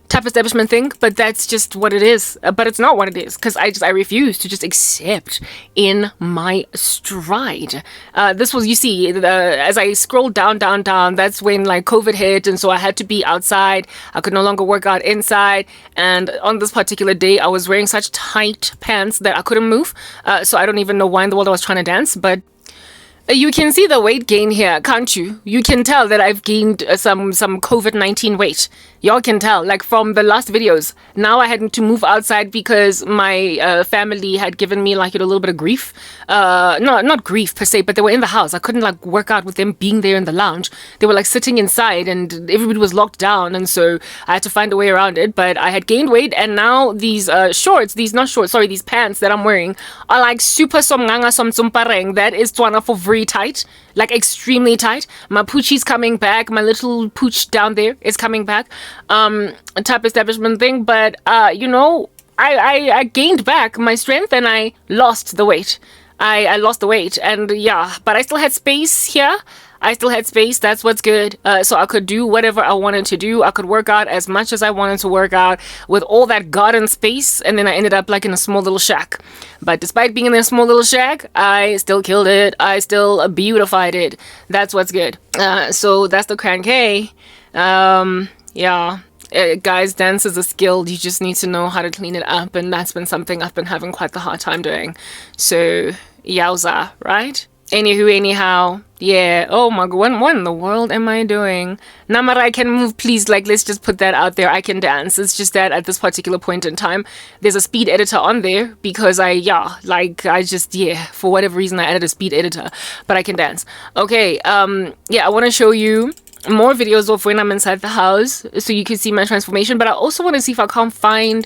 Type establishment thing, but that's just what it is. But it's not what it is, because I refuse to just accept in my stride. This was, you see, as I scrolled down, that's when like COVID hit, and so I had to be outside. I could no longer work out inside, and on this particular day, I was wearing such tight pants that I couldn't move. So I don't even know why in the world I was trying to dance, but you can see the weight gain here, can't you? You can tell that I've gained some COVID-19 weight. Y'all can tell, like from the last videos. Now I had to move outside because my family had given me like a little bit of grief. No, not grief per se, but they were in the house. I couldn't like work out with them being there in the lounge. They were like sitting inside and everybody was locked down, and so I had to find a way around it. But I had gained weight, and now these these pants that I'm wearing are like super somnganga somtsumpareng. That is Tswana for very tight, like extremely tight. My poochie's coming back. My little pooch down there is coming back. Type establishment thing, but I gained back my strength and I lost the weight. I lost the weight, and yeah, but I still had space here. I still had space. That's what's good. So I could do whatever I wanted to do. I could work out as much as I wanted to work out with all that garden space. And then I ended up like in a small little shack. But despite being in a small little shack, I still killed it. I still beautified it. That's what's good. So that's the crank. Yeah. Guys, dance is a skill. You just need to know how to clean it up. And that's been something I've been having quite the hard time doing. So, yowza, right? Anyhow, yeah. Oh my god, what in the world am I doing? Namara, I can move, please. Like, let's just put that out there. I can dance. It's just that at this particular point in time, there's a speed editor on there because for whatever reason, I added a speed editor, but I can dance. Okay, yeah, I want to show you more videos of when I'm inside the house so you can see my transformation, but I also want to see if I can't find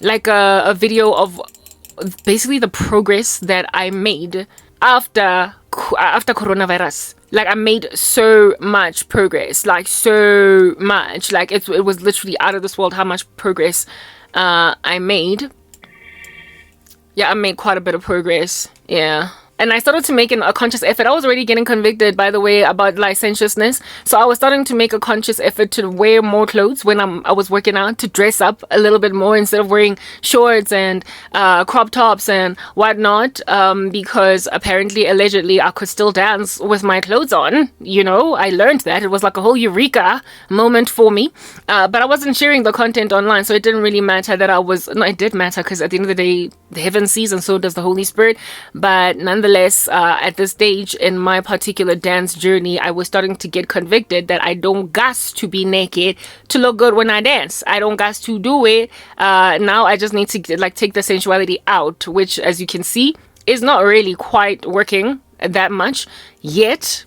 like a video of basically the progress that I made after coronavirus. Like I made so much progress, like so much, like it was literally out of this world how much progress I made. Yeah, I made quite a bit of progress. Yeah. And I started to make a conscious effort. I was already getting convicted, by the way, about licentiousness. So I was starting to make a conscious effort to wear more clothes when I was working out, to dress up a little bit more instead of wearing shorts and crop tops and whatnot. Because apparently, allegedly, I could still dance with my clothes on. You know, I learned that. It was like a whole eureka moment for me. But I wasn't sharing the content online, so it didn't really matter that it did matter because at the end of the day, the heaven sees and so does the Holy Spirit. But nonetheless, at this stage in my particular dance journey, I was starting to get convicted that I don't got to be naked to look good when I dance. I don't got to do it. Now I just need to take the sensuality out, which, as you can see, is not really quite working that much yet.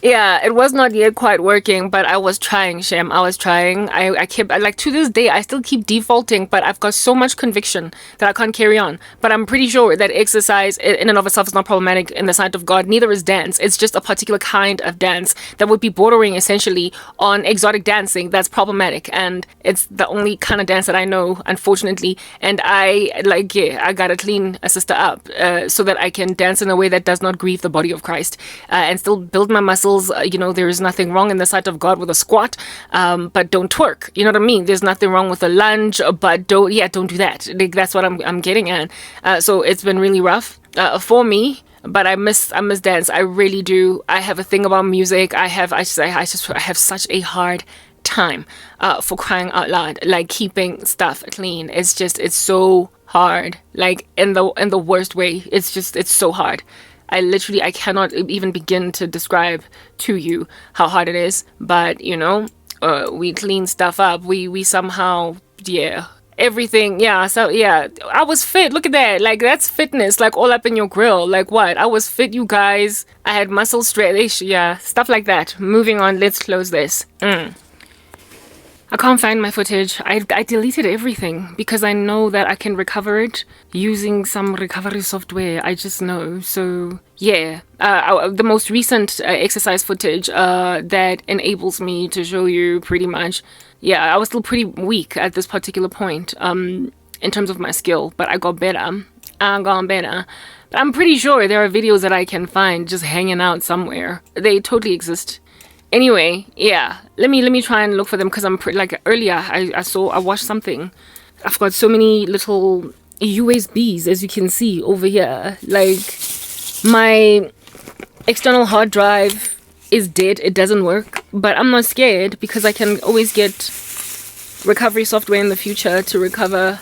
Yeah, it was not yet quite working, but I was trying, Shem. I was trying. I kept, to this day, I still keep defaulting, but I've got so much conviction that I can't carry on. But I'm pretty sure that exercise in and of itself is not problematic in the sight of God. Neither is dance. It's just a particular kind of dance that would be bordering essentially on exotic dancing that's problematic. And it's the only kind of dance that I know, unfortunately. And I gotta clean a sister up so that I can dance in a way that does not grieve the body of Christ and still build my muscles. There is nothing wrong in the sight of God with a squat, but don't twerk. You know what I mean? There's nothing wrong with a lunge, but don't do that. That's what I'm getting at. So it's been really rough for me. But I miss dance. I really do. I have a thing about music. I have such a hard time for crying out loud, like keeping stuff clean. It's so hard, like in the worst way. It's so hard. I cannot even begin to describe to you how hard it is. But, we clean stuff up. We somehow, yeah, everything. Yeah. So, yeah, I was fit. Look at that. Like, that's fitness, like all up in your grill. Like, what? I was fit, you guys. I had muscle stretch. Yeah, stuff like that. Moving on. Let's close this. I can't find my footage. I deleted everything because I know that I can recover it using some recovery software. I just know. So, yeah. The most recent exercise footage that enables me to show you pretty much. Yeah, I was still pretty weak at this particular point in terms of my skill, but I got better. But I'm pretty sure there are videos that I can find just hanging out somewhere. They totally exist. Anyway, yeah, let me try and look for them because I'm like earlier I watched something. I've got so many little USBs, as you can see over here. Like, my external hard drive is dead. It doesn't work, but I'm not scared because I can always get recovery software in the future to recover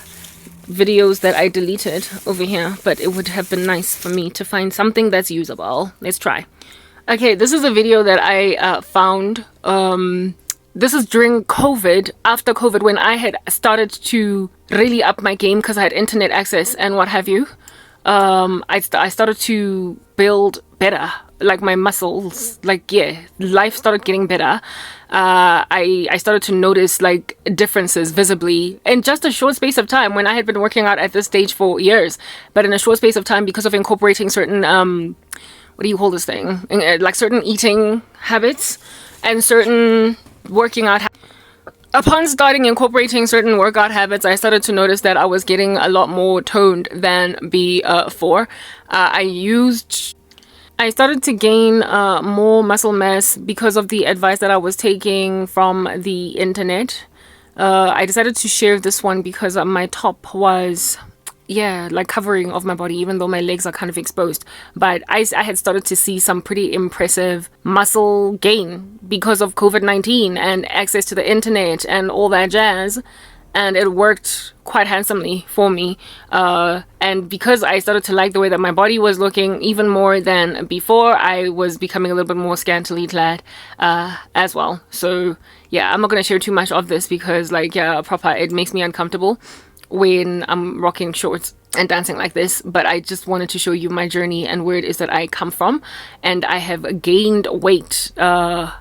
videos that I deleted over here. But it would have been nice for me to find something that's usable. Let's try. Okay, this is a video that I found. This is during COVID, after COVID, when I had started to really up my game because I had internet access and what have you. I started to build better, like my muscles, like, yeah, life started getting better. I started to notice like differences visibly in just a short space of time when I had been working out at this stage for years. But in a short space of time, because of incorporating certain what do you call this thing? Like certain eating habits and certain working out. Upon starting incorporating certain workout habits, I started to notice that I was getting a lot more toned than before. I started to gain more muscle mass because of the advice that I was taking from the internet. I decided to share this one because my top was, yeah, like covering of my body, even though my legs are kind of exposed. But I had started to see some pretty impressive muscle gain because of COVID-19 and access to the internet and all that jazz. And it worked quite handsomely for me. And because I started to like the way that my body was looking even more than before, I was becoming a little bit more scantily clad as well. So yeah, I'm not going to share too much of this because, like, yeah, proper, it makes me uncomfortable when I'm rocking shorts and dancing like this. But I just wanted to show you my journey and where it is that I come from. And I have gained weight. Well,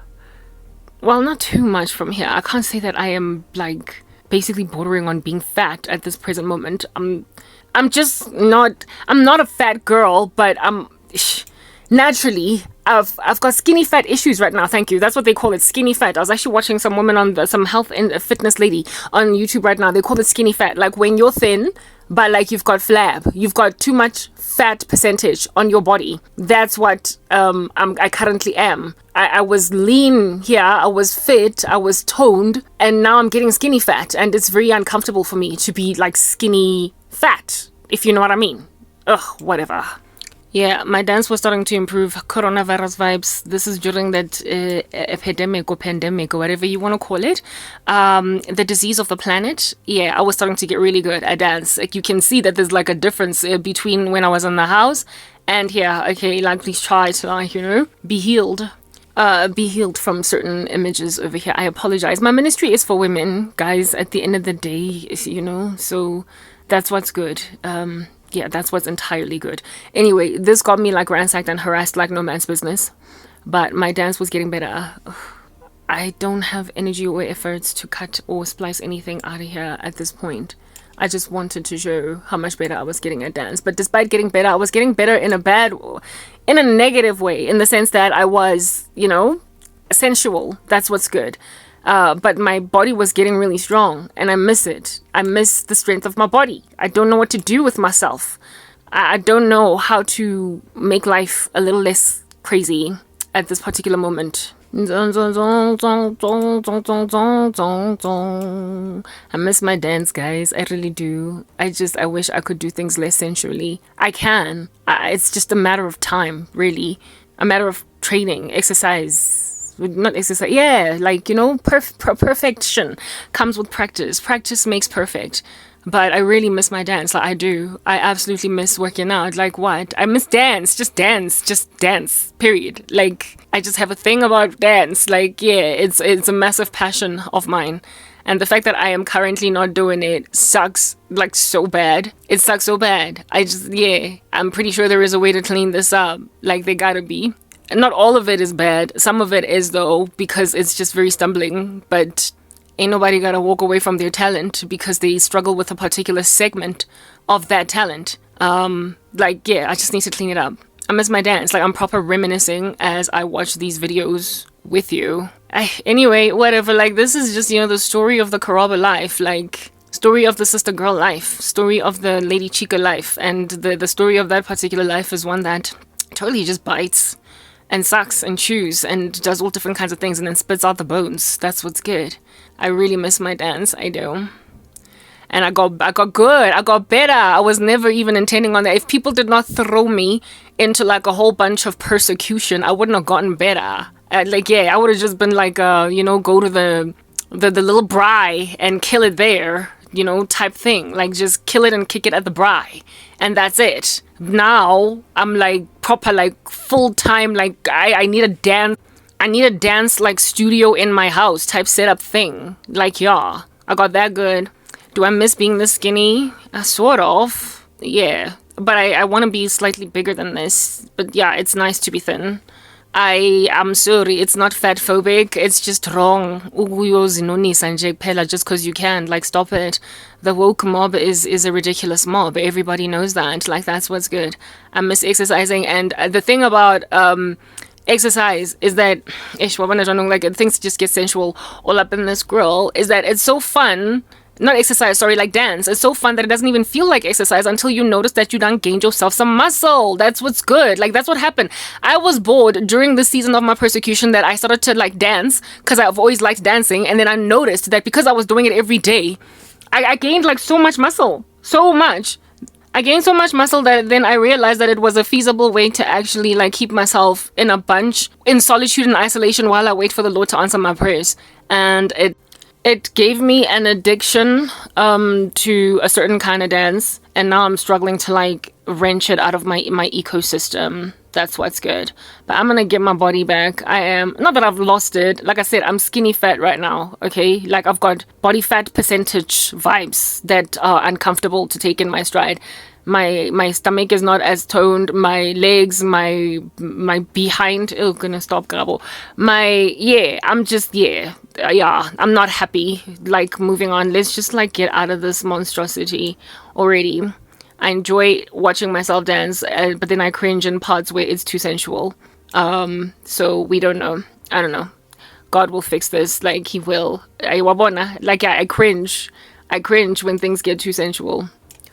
not too much from here. I can't say that I am like basically bordering on being fat at this present moment. I'm not a fat girl, but naturally I've got skinny fat issues right now. Thank you. That's what they call it, skinny fat. I was actually watching some woman on some health and fitness lady on YouTube right now. They call it skinny fat. Like when you're thin, but like you've got flab, you've got too much fat percentage on your body. That's what I currently am. I was lean here, I was fit, I was toned, and now I'm getting skinny fat, and it's very uncomfortable for me to be like skinny fat, if you know what I mean. Ugh, whatever. Yeah, my dance was starting to improve. Coronavirus vibes. This is during that epidemic or pandemic or whatever you want to call it. The disease of the planet. Yeah, I was starting to get really good at dance. Like, you can see that there's like a difference between when I was in the house and here. Okay, like, please try to, like, be healed. Be healed from certain images over here. I apologize. My ministry is for women, guys, at the end of the day, so that's what's good. Yeah, that's what's entirely good. Anyway, this got me like ransacked and harassed like no man's business. But my dance was getting better. I don't have energy or efforts to cut or splice anything out of here at this point. I just wanted to show how much better I was getting at dance. But despite getting better, I was getting better in a negative way. In the sense that I was, sensual. That's what's good. But my body was getting really strong and I miss it. I miss the strength of my body. I don't know what to do with myself. I don't know how to make life a little less crazy at this particular moment. I miss my dance, guys. I really do. I wish I could do things less sensually. I can. It's just a matter of time, really. A matter of training, exercise, not exercise. Yeah, like, you know, perfection comes with practice. Practice makes perfect. But I really miss my dance. Like, I do. I absolutely miss working out. Like, what? I miss dance. Just dance. Just dance. Period. Like, I just have a thing about dance. Like, yeah, it's a massive passion of mine. And the fact that I am currently not doing it sucks, like, so bad. It sucks so bad. Yeah, I'm pretty sure there is a way to clean this up. Like, they gotta be. Not all of it is bad. Some of it is, though, because it's just very stumbling. But ain't nobody gotta walk away from their talent because they struggle with a particular segment of that talent. Like, yeah, I just need to clean it up. I miss my dance. Like, I'm proper reminiscing as I watch these videos with you. Anyway, whatever. Like, this is just, you know, the story of the Karaba life. Like, story of the sister girl life. Story of the Lady Chica life. And the story of that particular life is one that totally just bites and sucks and chews and does all different kinds of things and then spits out the bones. That's what's good. I really miss my dance. I do. And I got good. I got better. I was never even intending on that. If people did not throw me into like a whole bunch of persecution, I wouldn't have gotten better. Like, yeah, I would have just been like, you know, go to the little braai and kill it there, you know, type thing. Like, just kill it and kick it at the braai. And that's it. Now, I'm like proper, like full time, like I need a dance. I need a dance like studio in my house type setup thing. Like, yeah, I got that good. Do I miss being this skinny? Sort of. Yeah. But I want to be slightly bigger than this. But yeah, it's nice to be thin. I'm sorry, it's not fat phobic. It's just wrong. Just because you can. Like, stop it. The woke mob is a ridiculous mob. Everybody knows that. Like, that's what's good. I miss exercising. And the thing about exercise is that like things just get sensual all up in this grill is that it's so fun. Not exercise, sorry, like dance. It's so fun that it doesn't even feel like exercise until you notice that you done gained yourself some muscle. That's what's good. Like, that's what happened. I was bored during the season of my persecution that I started to like dance because I've always liked dancing. And then I noticed that because I was doing it every day, I gained like so much muscle. So much. I gained so much muscle that then I realized that it was a feasible way to actually like keep myself in a bunch, in solitude and isolation while I wait for the Lord to answer my prayers. And it gave me an addiction to a certain kind of dance, and now I'm struggling to like wrench it out of my ecosystem. That's what's good. But I'm gonna get my body back. I am, not that I've lost it. Like I said, I'm skinny fat right now, okay? Like, I've got body fat percentage vibes that are uncomfortable to take in my stride. My stomach is not as toned. My legs, my behind. Oh, gonna stop, Gabo. I'm not happy. Like, moving on. Let's just like get out of this monstrosity already. I enjoy watching myself dance, but then I cringe in parts where it's too sensual. So we don't know. I don't know. God will fix this. Like, He will. Like, yeah, I cringe. I cringe when things get too sensual.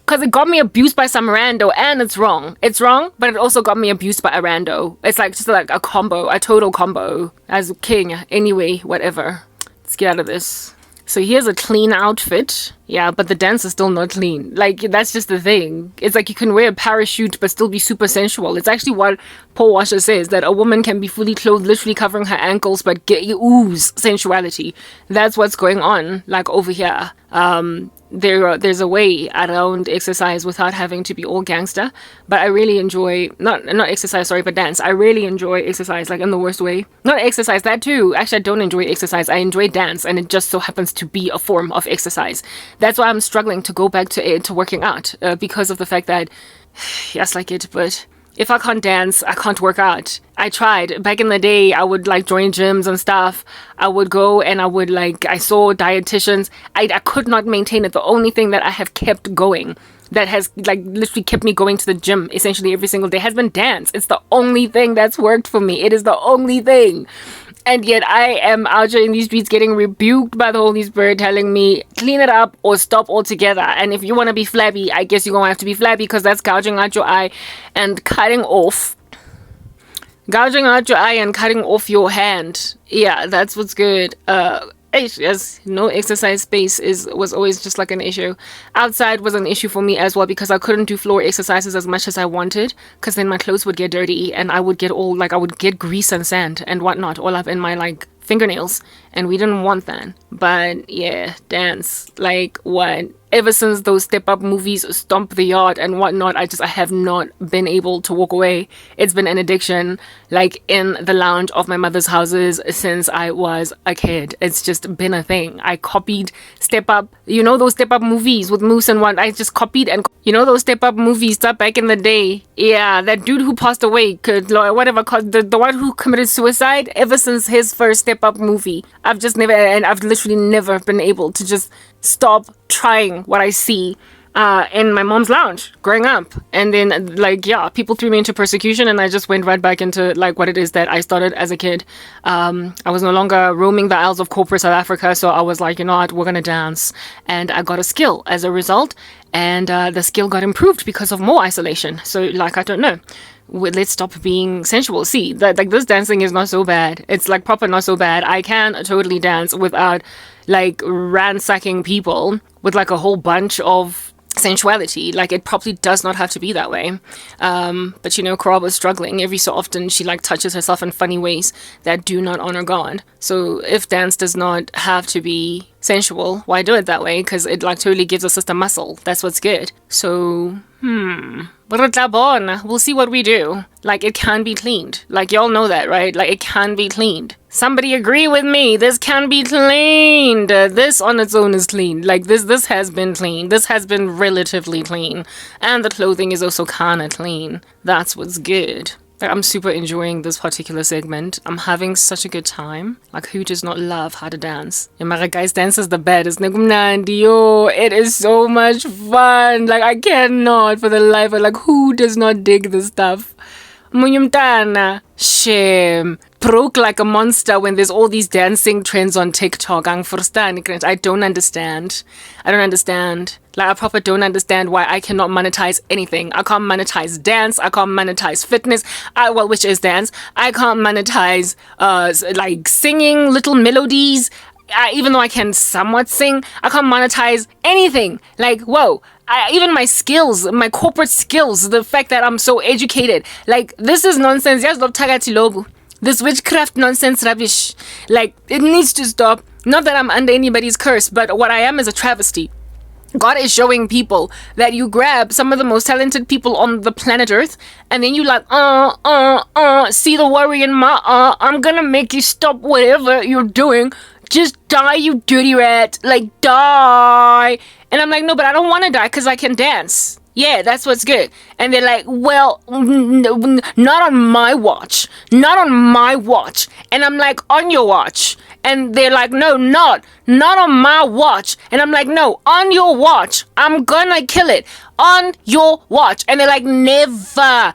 Because it got me abused by some rando, and it's wrong. It's wrong, but it also got me abused by a rando. It's like just like a combo, a total combo. As king, anyway, whatever. Let's get out of this. So here's a clean outfit. Yeah, but the dance is still not clean. Like, that's just the thing. It's like you can wear a parachute but still be super sensual. It's actually what Paul Washer says, that a woman can be fully clothed, literally covering her ankles, but ooze sensuality. That's what's going on, like, over here. There's a way around exercise without having to be all gangster, but I really enjoy not exercise, sorry, but dance. I really enjoy exercise, like in the worst way. Not exercise, that too. Actually, I don't enjoy exercise. I enjoy dance, and it just so happens to be a form of exercise. That's why I'm struggling to go back to working out, because of the fact that yes, like it, but if I can't dance, I can't work out. I tried. Back in the day, I would like join gyms and stuff. I would go and I saw dietitians. I could not maintain it. The only thing that I have kept going, that has like literally kept me going to the gym essentially every single day, has been dance. It's the only thing that's worked for me. It is the only thing. And yet I am out here in these streets getting rebuked by the Holy Spirit telling me, clean it up or stop altogether. And if you want to be flabby, I guess you're going to have to be flabby, because that's gouging out your eye and cutting off your hand. Yeah, that's what's good. Yes, no exercise space was always just like an issue. Outside was an issue for me as well because I couldn't do floor exercises as much as I wanted because then my clothes would get dirty and I would get all like I would get grease and sand and whatnot all up in my like fingernails, and we didn't want that. But yeah, dance, like what? Ever since those Step Up movies, Stomp the Yard and whatnot, I have not been able to walk away. It's been an addiction, like in the lounge of my mother's houses since I was a kid. It's just been a thing. I copied Step Up, you know those Step Up movies with Moose and what? I just copied and you know those Step Up movies stuff back in the day. Yeah, that dude who passed away, whatever, the one who committed suicide. Ever since his first Step Up movie, I've literally never been able to just stop trying what I see in my mom's lounge growing up. And then like yeah, people threw me into persecution and I just went right back into like what it is that I started as a kid. I was no longer roaming the Isles of corporate South Africa, so I was like, you know what, we're gonna dance. And I got a skill as a result, and the skill got improved because of more isolation. So like, I don't know, let's stop being sensual. See that like this dancing is not so bad. It's like proper not so bad. I can totally dance without like ransacking people with like a whole bunch of sensuality. Like it probably does not have to be that way. But you know, Korab is struggling. Every so often she like touches herself in funny ways that do not honor God. So if dance does not have to be sensual, why do it that way? Because it like totally gives a sister muscle. That's what's good. So we'll see what we do. Like it can be cleaned. Like y'all know that, right? Like it can be cleaned. Somebody agree with me. This can be cleaned. This on its own is clean. Like this has been clean. This has been relatively clean. And the clothing is also kinda clean. That's what's good. I'm super enjoying this particular segment. I'm having such a good time. Like, who does not love how to dance? Yeah, guys, dance is the best. It is so much fun. Like, I cannot for the life of, like, who does not dig this stuff? Shame. Broke like a monster when there's all these dancing trends on TikTok. I don't understand. Like, I proper don't understand why I cannot monetize anything. I can't monetize dance. I can't monetize fitness. Which is dance. I can't monetize, like, singing little melodies. Even though I can somewhat sing, I can't monetize anything. Like, whoa. Even my skills, my corporate skills, the fact that I'm so educated. Like, this is nonsense. This witchcraft nonsense rubbish. Like, it needs to stop. Not that I'm under anybody's curse, but what I am is a travesty. God is showing people that you grab some of the most talented people on the planet Earth, and then you like, see the worry in my, I'm gonna make you stop whatever you're doing. Just die, you dirty rat. Like, die. And I'm like, no, but I don't want to die because I can dance. Yeah, that's what's good. And they're like, well, not on my watch. Not on my watch. And I'm like, on your watch. And they're like, no, not on my watch. And I'm like, no, on your watch. I'm gonna kill it. On your watch. And they're like, never.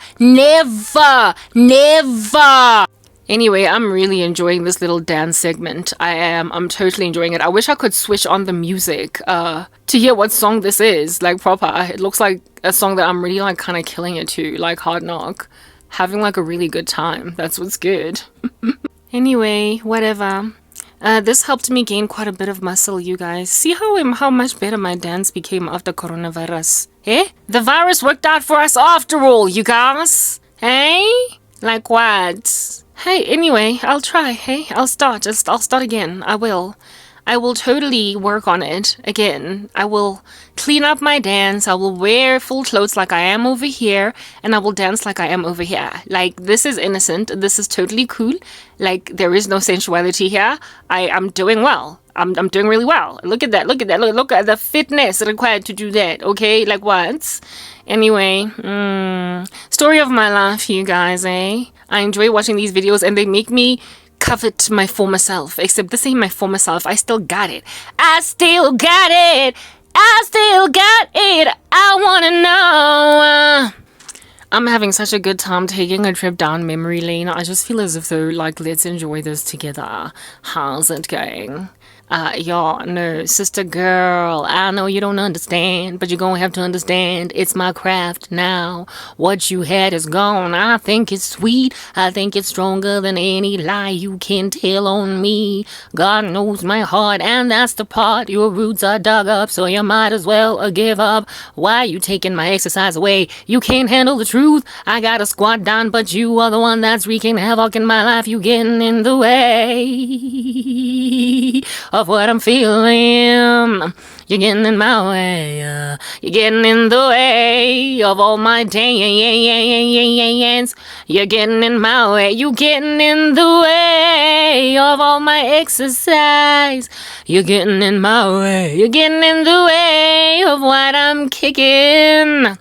Anyway, I'm really enjoying this little dance segment. I'm totally enjoying it. I wish I could switch on the music to hear what song this is. Like, proper. It looks like a song that I'm really, like, kind of killing it to. Like, Hard Knock. Having, like, a really good time. That's what's good. Anyway, whatever. This helped me gain quite a bit of muscle, you guys. See how much better my dance became after coronavirus. Eh? The virus worked out for us after all, you guys. Hey? Like what? Hey, anyway, I'll try, hey? I'll start again. I will totally work on it again. I will clean up my dance. I will wear full clothes like I am over here, and I will dance like I am over here. Like, this is innocent. This is totally cool. Like, there is no sensuality here. I'm doing well. I'm doing really well. Look at that. Look at the fitness required to do that. Okay, like what? Anyway, story of my life, you guys, eh? I enjoy watching these videos, and they make me covet my former self. Except this ain't my former self. I still got it. I wanna know. I'm having such a good time taking a trip down memory lane. I just feel as if though, like, let's enjoy this together. How's it going? Y'all, no, sister girl, I know you don't understand, but you're gonna have to understand. It's my craft now. What you had is gone. I think it's sweet. I think it's stronger than any lie you can tell on me. God knows my heart, and that's the part. Your roots are dug up, so you might as well give up. Why you taking my exercise away? You can't handle the truth. I got a squat down, but you are the one that's wreaking havoc in my life. You getting in the way of what I'm feeling. You're getting in my way. You're getting in the way of all my dance. You're getting in my way. You getting in the way of all my exercise. You're getting in my way. You're getting in the way of what I'm kicking.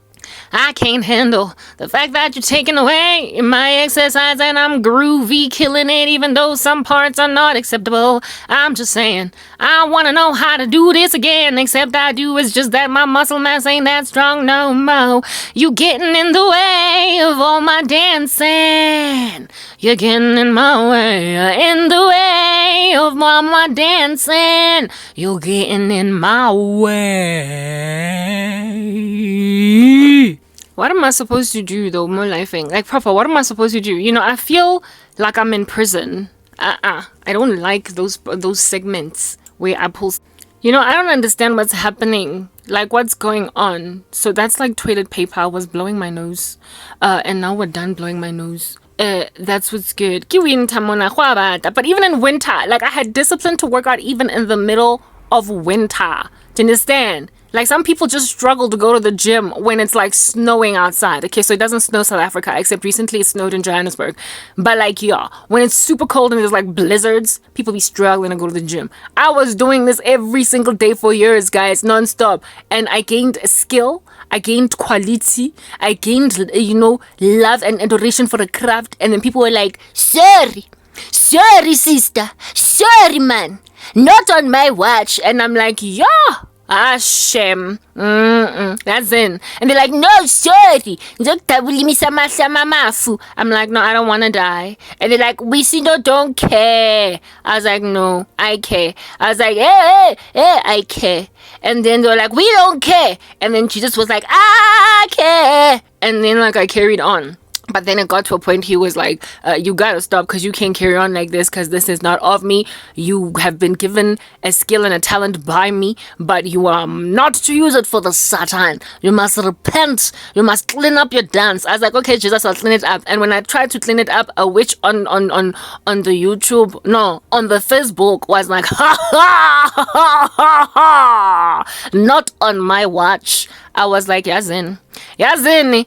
I can't handle the fact that you're taking away my exercise and I'm groovy killing it even though some parts are not acceptable. I'm just saying, I want to know how to do this again, except I do. It's just that my muscle mass ain't that strong no more. You getting in the way of all my dancing. You're getting in my way, in the way of all my dancing. You're getting in my way. What am I supposed to do though? More lifing. Like proper, what am I supposed to do? You know, I feel like I'm in prison. I don't like those segments where I pull. You know, I don't understand what's happening. Like what's going on. So that's like toilet paper. I was blowing my nose. And now we're done blowing my nose. That's what's good. But even in winter, like I had discipline to work out even in the middle of winter. Do you understand? Like some people just struggle to go to the gym when it's like snowing outside. Okay, so it doesn't snow South Africa, except recently it snowed in Johannesburg. But like, yeah, when it's super cold and there's like blizzards, people be struggling to go to the gym. I was doing this every single day for years, guys, non-stop. And I gained skill, I gained quality, I gained, love and adoration for the craft. And then people were like, sorry sister, sorry man, not on my watch. And I'm like, yeah. Shame. That's in. And they're like, no, sorry. I'm like, no, I don't want to die. And they're like, we see no, don't care. I was like, no, I care. I was like, hey, I care. And then they're like, we don't care. And then Jesus was like, I care. And then like I carried on. But then it got to a point he was like, you gotta stop because you can't carry on like this because this is not of me. You have been given a skill and a talent by me, but you are not to use it for the Satan. You must repent. You must clean up your dance. I was like, okay, Jesus, I'll clean it up. And when I tried to clean it up, a witch on the YouTube, no, on the Facebook was like, ha ha ha ha ha, not on my watch. I was like, Yazin,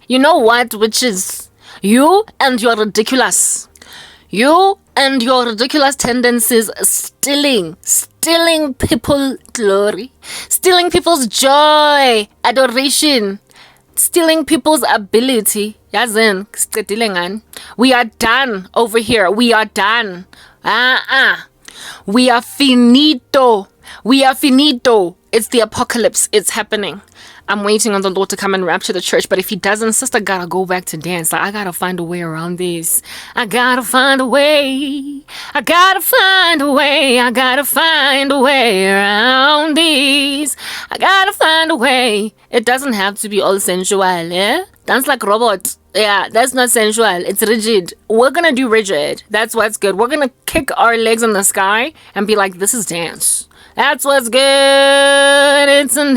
you know what, witches? You and your ridiculous tendencies stealing people glory, stealing people's joy, adoration, stealing people's ability. We are done over here. We are done. We are finito. It's the apocalypse. It's happening. I'm waiting on the Lord to come and rapture the church. But if he doesn't, sister gotta go back to dance. Like, I gotta find a way around this. I gotta find a way around this. I gotta find a way. It doesn't have to be all sensual, eh? Dance like robot. Yeah, that's not sensual. It's rigid. We're gonna do rigid. That's what's good. We're gonna kick our legs in the sky and be like, this is dance. That's what's good. It's a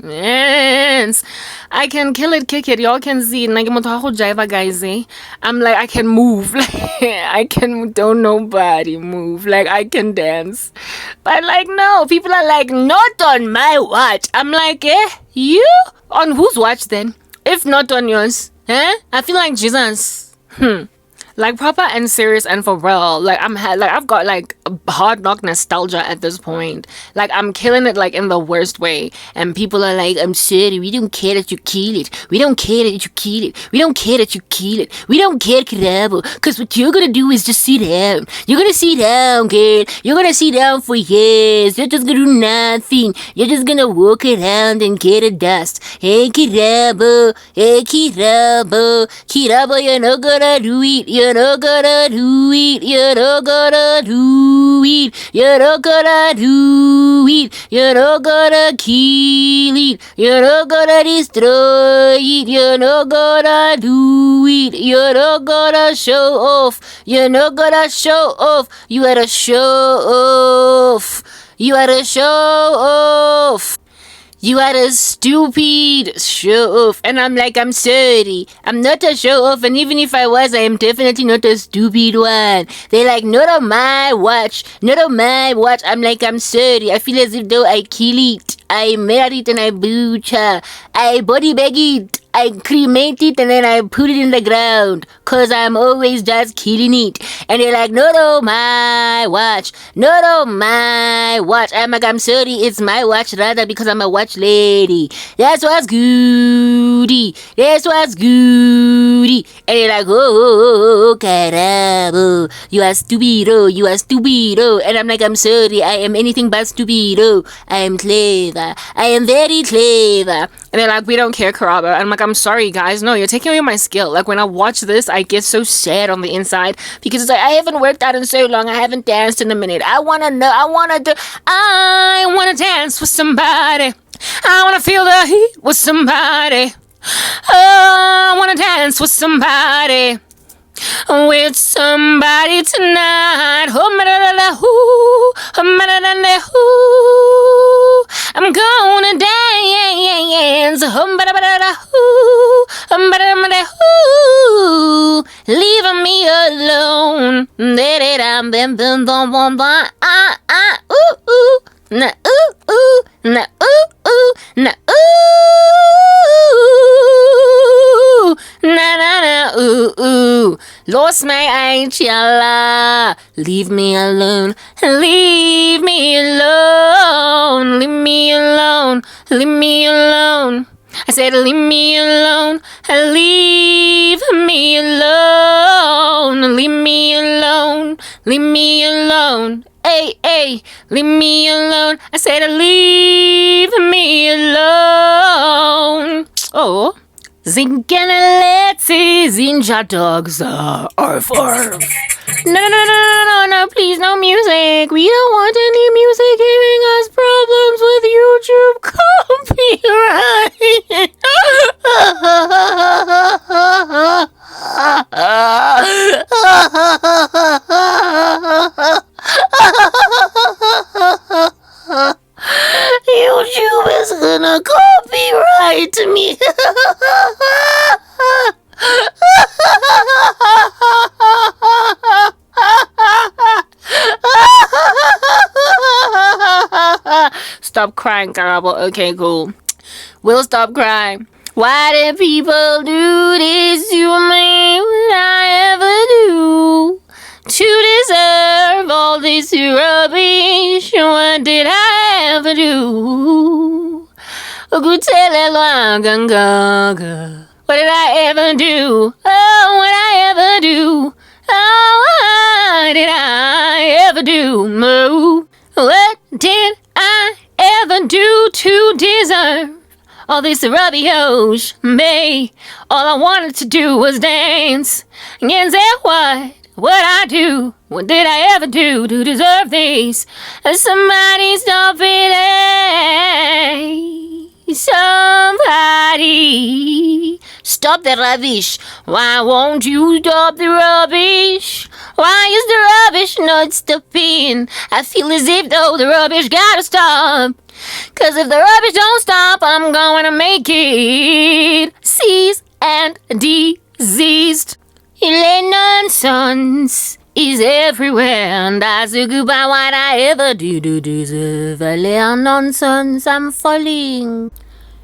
dance. I can kill it, kick it. Y'all can see. Guys, I'm like, I can move. Don't nobody move. Like, I can dance. But like, no. People are like, not on my watch. I'm like, you? On whose watch then? If not on yours? I feel like Jesus. Like proper and serious and for real. Like I've got like hard knock nostalgia at this point. Like I'm killing it like in the worst way. And people are like, I'm sorry, we don't care that you kill it. We don't care that you kill it. We don't care that you kill it. We don't care, Karabo. Cause what you're gonna do is just sit down. You're gonna sit down, girl. You're gonna sit down for years. You're just gonna do nothing. You're just gonna walk around and get a dust. Hey Kirabo, you're not gonna do it. You're not gonna do it. You're not gonna do it. You're not gonna do it. You're not gonna kill it. You're not gonna destroy it. You're not gonna do it. You're not gonna show off. You're not gonna show off. You are a show off. You are a show off. You are a stupid show off. And I'm like, I'm sorry. I'm not a show off. And even if I was, I am definitely not a stupid one. They're like, not on my watch. Not on my watch. I'm like, I'm sorry. I feel as if though I kill it. I marry it and I butcher. I body bag it. I cremate it and then I put it in the ground. Cause I'm always just killing it. And they're like, not on my watch. Not on my watch. I'm like, I'm sorry, it's my watch rather because I'm a watch lady. That's what's goody. That's what's goody. And they're like, oh, caramba. You are stupido. You are stupido. And I'm like, I'm sorry, I am anything but stupido. I am clever. I am very clever. And they're like, we don't care, Karaba. I'm like, I'm sorry, guys. No, you're taking away my skill. Like, when I watch this, I get so sad on the inside because it's like, I haven't worked out in so long. I haven't danced in a minute. I want to dance with somebody. I want to feel the heat with somebody. Oh, I want to dance with somebody. With somebody tonight. I'm gonna dance. Leave me alone. Na ooh ooh, na ooh ooh, na ooh, na na na ooh ooh. Lost my angela. Leave me alone. Leave me alone. Leave me alone. Leave me alone. I said, leave me alone. Leave me alone. Leave me alone. Leave me alone. Hey, hey, leave me alone. I said, leave me alone. Oh, Zinganaleti, Zinja dogs, arf, arf. No, please, no music. We don't want any music giving us problems with YouTube copyright. YouTube is gonna copyright me. Stop crying, Karabo. Okay, cool. We'll stop crying. Why did people do this to me? What I ever do to deserve all this rubbish? What did I ever do? What did I ever do? Oh, what I ever do? Oh, what did I ever do? No. What did I ever do to deserve all this rubbish? Me, all I wanted to do was dance. And say what I do? What did I ever do to deserve this? Somebody stop it, somebody stop the rubbish. Why won't you stop the rubbish? Why is the rubbish not stopping? I feel as if though the rubbish gotta stop. Cause if the rubbish don't stop, I'm gonna make it cease and diseased. Nonsense is everywhere, and I say goodbye. What I ever do to deserve a little nonsense? I'm falling.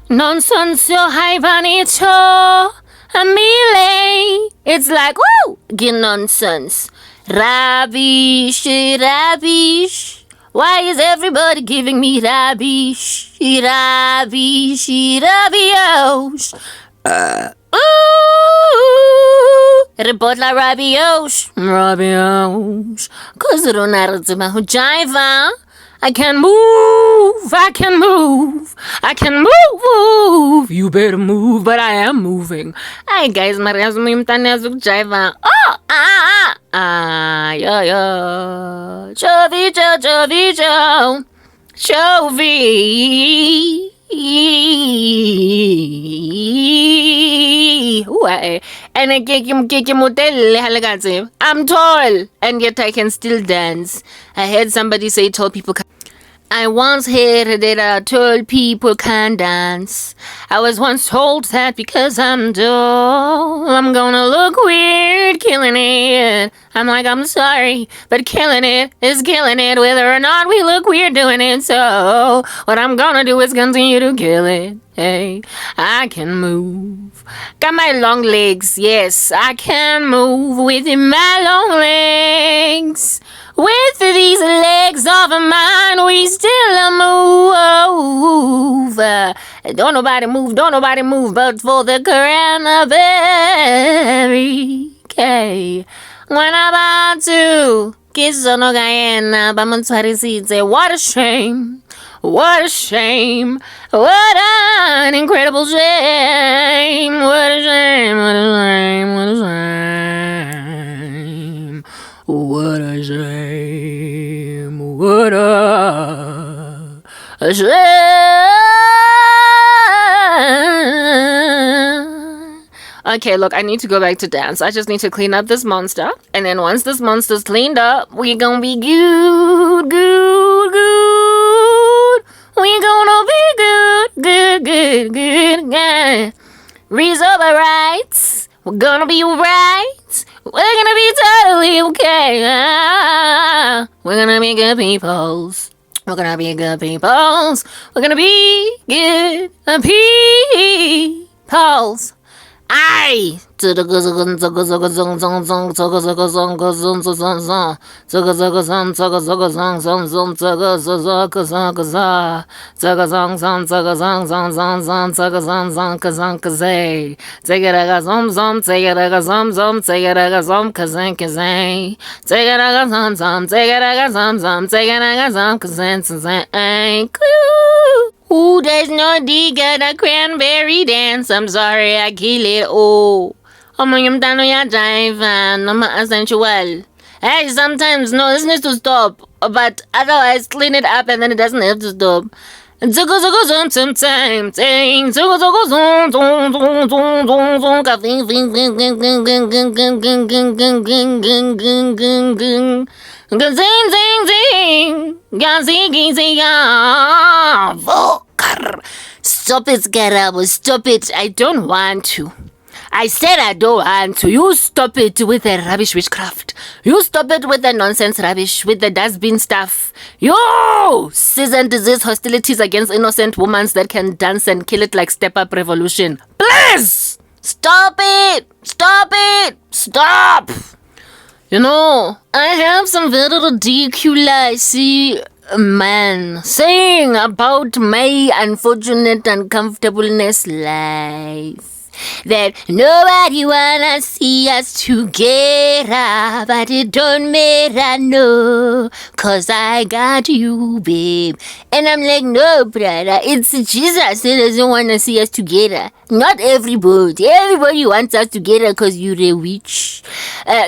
Nonsense, so high, vanito. Amile. It's like, woo, get nonsense. Rubbish, rubbish. Why is everybody giving me rubbish? Rubbish, rubbish. Ooh, report la rabios. Cause don't know how to jive. I can move, I can move, I can move. You better move, but I am moving. Hi guys, mariyazi muyimntanazi ukujiva. Oh, yo. Chovicho. Chovy. And I'm tall, and yet I can still dance. I heard somebody say tall people can. I once heard that tall people can dance. I was once told that because I'm tall, I'm gonna look weird killing it. I'm like, I'm sorry, but killing it is killing it, whether or not we look weird doing it. So what I'm gonna do is continue to kill it. Hey, I can move. Got my long legs, yes, I can move with my long legs. With these legs of mine, we still move. Don't nobody move, but for the cranberry. Okay. When I'm about to kiss on a guy, what a shame. What a shame. What an incredible shame. What a shame. What a shame. What a shame. What a shame. What a shame. Okay, look, I need to go back to dance. I just need to clean up this monster. And then once this monster's cleaned up, we gonna be good. We gonna be good. Reserve our rights. We're gonna be right. We're gonna be totally okay. We're gonna be good peoples. We're gonna be good peoples. We're gonna be good peoples. Aye. Ooh, there's no dig at a cranberry dance. I'm sorry, I kill it. Oh, umntana uyajiva noma sensual. Hey, sometimes no, this needs to stop, but otherwise clean it up and then it doesn't have to stop. Stop it, Garabo. Stop it. I don't want to. I said I don't want to. You stop it with the rubbish witchcraft. You stop it with the nonsense rubbish, with the dustbin stuff. You season disease hostilities against innocent women that can dance and kill it like Step Up Revolution. Please! Stop it! Stop it! Stop! You know, I have some very ridiculous man saying about my unfortunate uncomfortableness life. That nobody wanna see us together, but it don't matter, no, cause I got you, babe. And I'm like, no, brother, it's Jesus who doesn't wanna see us together. Not everybody. Everybody wants us together cause you're a witch.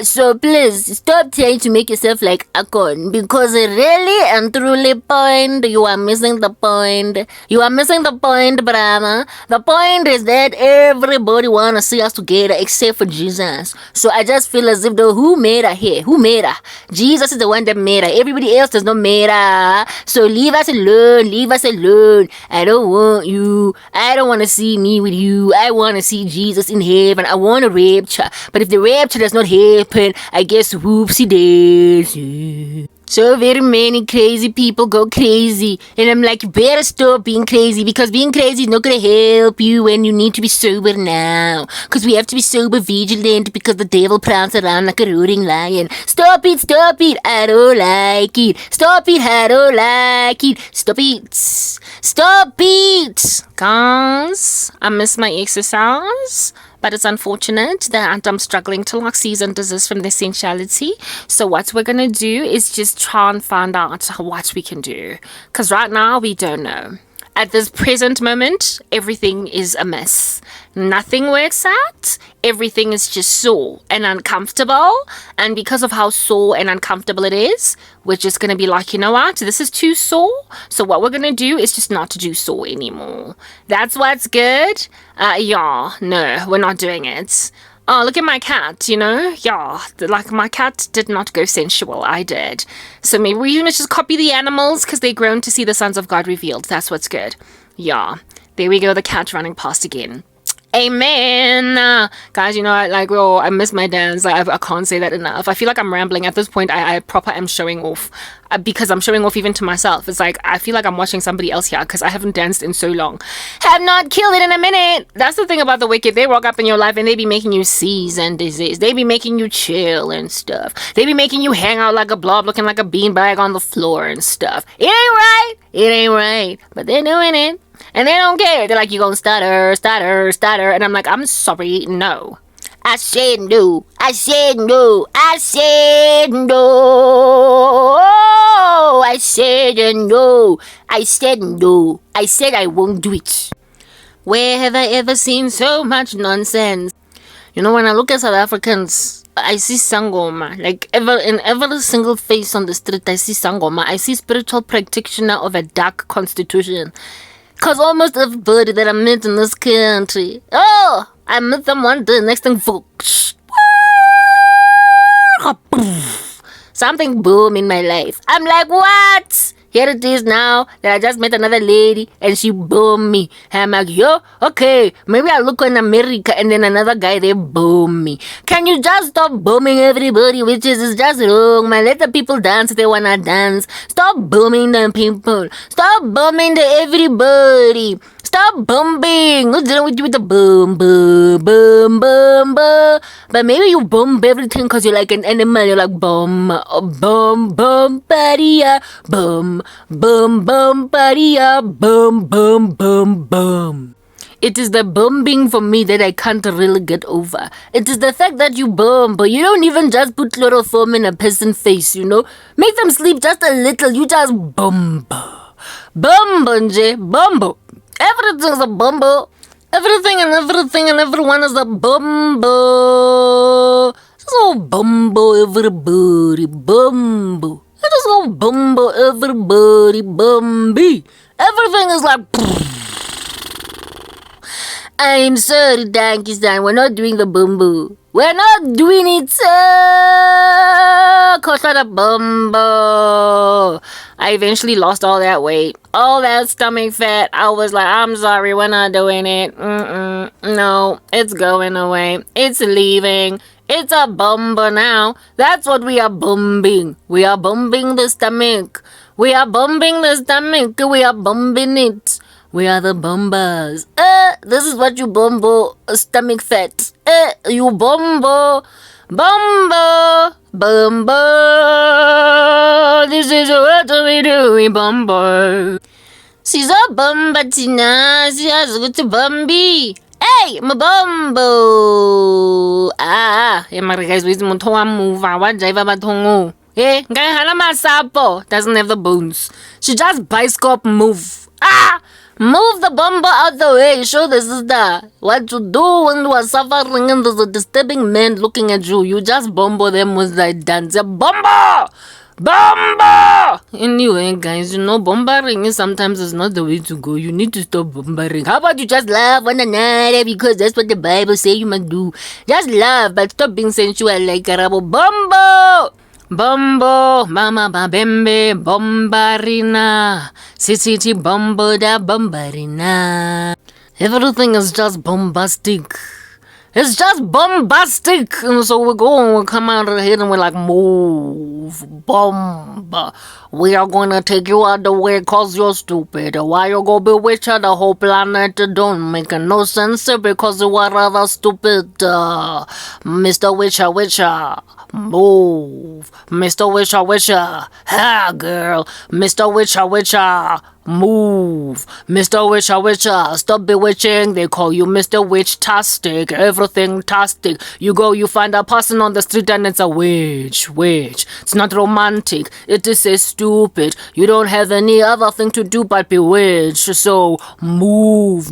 So please, stop trying to make yourself like Akon, because really and truly point, you are missing the point. You are missing the point, brother. The point is that everybody wanna see us together except for Jesus. So I just feel as if though, who made her here? Who made her? Jesus is the one that made her. Everybody else does not matter. So leave us alone. Leave us alone. I don't want you. I don't want to see me with you. I want to see Jesus in heaven. I want a rapture. But if the rapture does not happen, I guess whoopsie daisy. So very many crazy people go crazy. And I'm like, you better stop being crazy, because being crazy is not going to help you when you need to be sober now. Because we have to be sober vigilant because the devil prowls around like a roaring lion. Stop it, I don't like it. Stop it, I don't like it. Stop it. Guys, I miss my exercise. But it's unfortunate that I'm struggling to like cease and desist from the essentiality. So what we're gonna do is just try and find out what we can do. Because right now we don't know. At this present moment, everything is a mess. Nothing works out. Everything is just sore and uncomfortable. And because of how sore and uncomfortable it is, we're just going to be like, you know what? This is too sore. So what we're going to do is just not to do sore anymore. That's what's good. No, we're not doing it. Oh, look at my cat, you know? Yeah, like my cat did not go sensual. I did. So maybe we're going to just copy the animals because they're grown to see the sons of God revealed. That's what's good. Yeah, there we go, the cat running past again. Amen. Guys, you know, I miss my dance. I can't say that enough. I feel like I'm rambling. At this point, I proper am showing off. Because I'm showing off even to myself. It's like, I feel like I'm watching somebody else here because I haven't danced in so long. Have not killed it in a minute. That's the thing about the wicked. They walk up in your life and they be making you seize and desist. They be making you chill and stuff. They be making you hang out like a blob looking like a beanbag on the floor and stuff. It ain't right. It ain't right. But they're doing it. And they don't care. They're like, you gonna stutter, stutter, stutter. And I'm like, I'm sorry, no. I said no. I said no. I said no. I said no. I said no. I said I won't do it. Where have I ever seen so much nonsense? You know, when I look at South Africans, I see Sangoma. Like, in every single face on the street, I see Sangoma. I see spiritual practitioner of a dark constitution. Because almost everybody that I met in this country, I met them one day, next thing, something boom in my life. I'm like, what? Here it is now that I just met another lady and she boomed me. And I'm like, yo, okay, maybe I'll look in America and then another guy, they boom me. Can you just stop booming everybody, witches? It's just wrong, man. Let the people dance if they wanna dance. Stop booming the people. Stop booming to everybody. Stop bombing. What's wrong with you with the boom, boom, boom, boom, boom? But maybe you bomb everything because you're like an animal. You're like boom, boom, boom, paria, boom, boom, boom, paria, boom, boom, boom, boom. It is the bombing for me that I can't really get over. It is the fact that you bomb, but you don't even just put chloroform in a person's face, you know? Make them sleep just a little. You just bomb. Bumbo, nje, bumbo. Everything's a bumbo. Everything and everyone is a bumbo. Just go bumbo everybody, bumbo. Just go bumbo everybody, bumby. Everything is like... I'm sorry, Dankistan. We're not doing the bumbo. We're not doing it, sir. Koshada bumbo. I eventually lost all that weight. All that stomach fat. I was like, I'm sorry, we're not doing it. No, it's going away. It's leaving. It's a bumbo now. That's what we are bumping. We are bumping the stomach. We are bumping the stomach. We are bumping it. We are the bombers. This is what you bumbo, stomach fat. You bumbo, bumbo, bumbo. This is what we do, we bumbo. Sizo bumba tina, siyazi ukuthi bumbi. Hey, mabumbo. Mara guys, where's mutho wa muva, wa driver bathongo. Hey, ngai hala masapo, doesn't have the bones. She just bicycle move. Move the bumper out the way. Show the sister what to do when you are suffering and there's a disturbing man looking at you. You just bumbo them with that dance. Bumbo! Bumbo! Anyway, guys, you know, bombering sometimes is not the way to go. You need to stop bombering. How about you just love one another because that's what the Bible says you must do. Just love, but stop being sensual like Karabo. Bumbo! Bombo, mama babembe, bombarina, city bombo da bombarina. Everything is just bombastic. It's just bombastic. And so we come out of here and we're like, move, bomb. We are gonna take you out the way cause you're stupid. Why you go bewitch the whole planet? Don't make no sense because you are rather stupid. Mr. Witcher. Move. Mr. Witcher. Ha, girl. Mr. Witcher. move. Mr. Witcher, stop bewitching. They call you Mr. Witch-tastic. Everything tastic. You go, you find a person on the street and it's a witch. It's not romantic. It is so stupid. You don't have any other thing to do but bewitch. So move.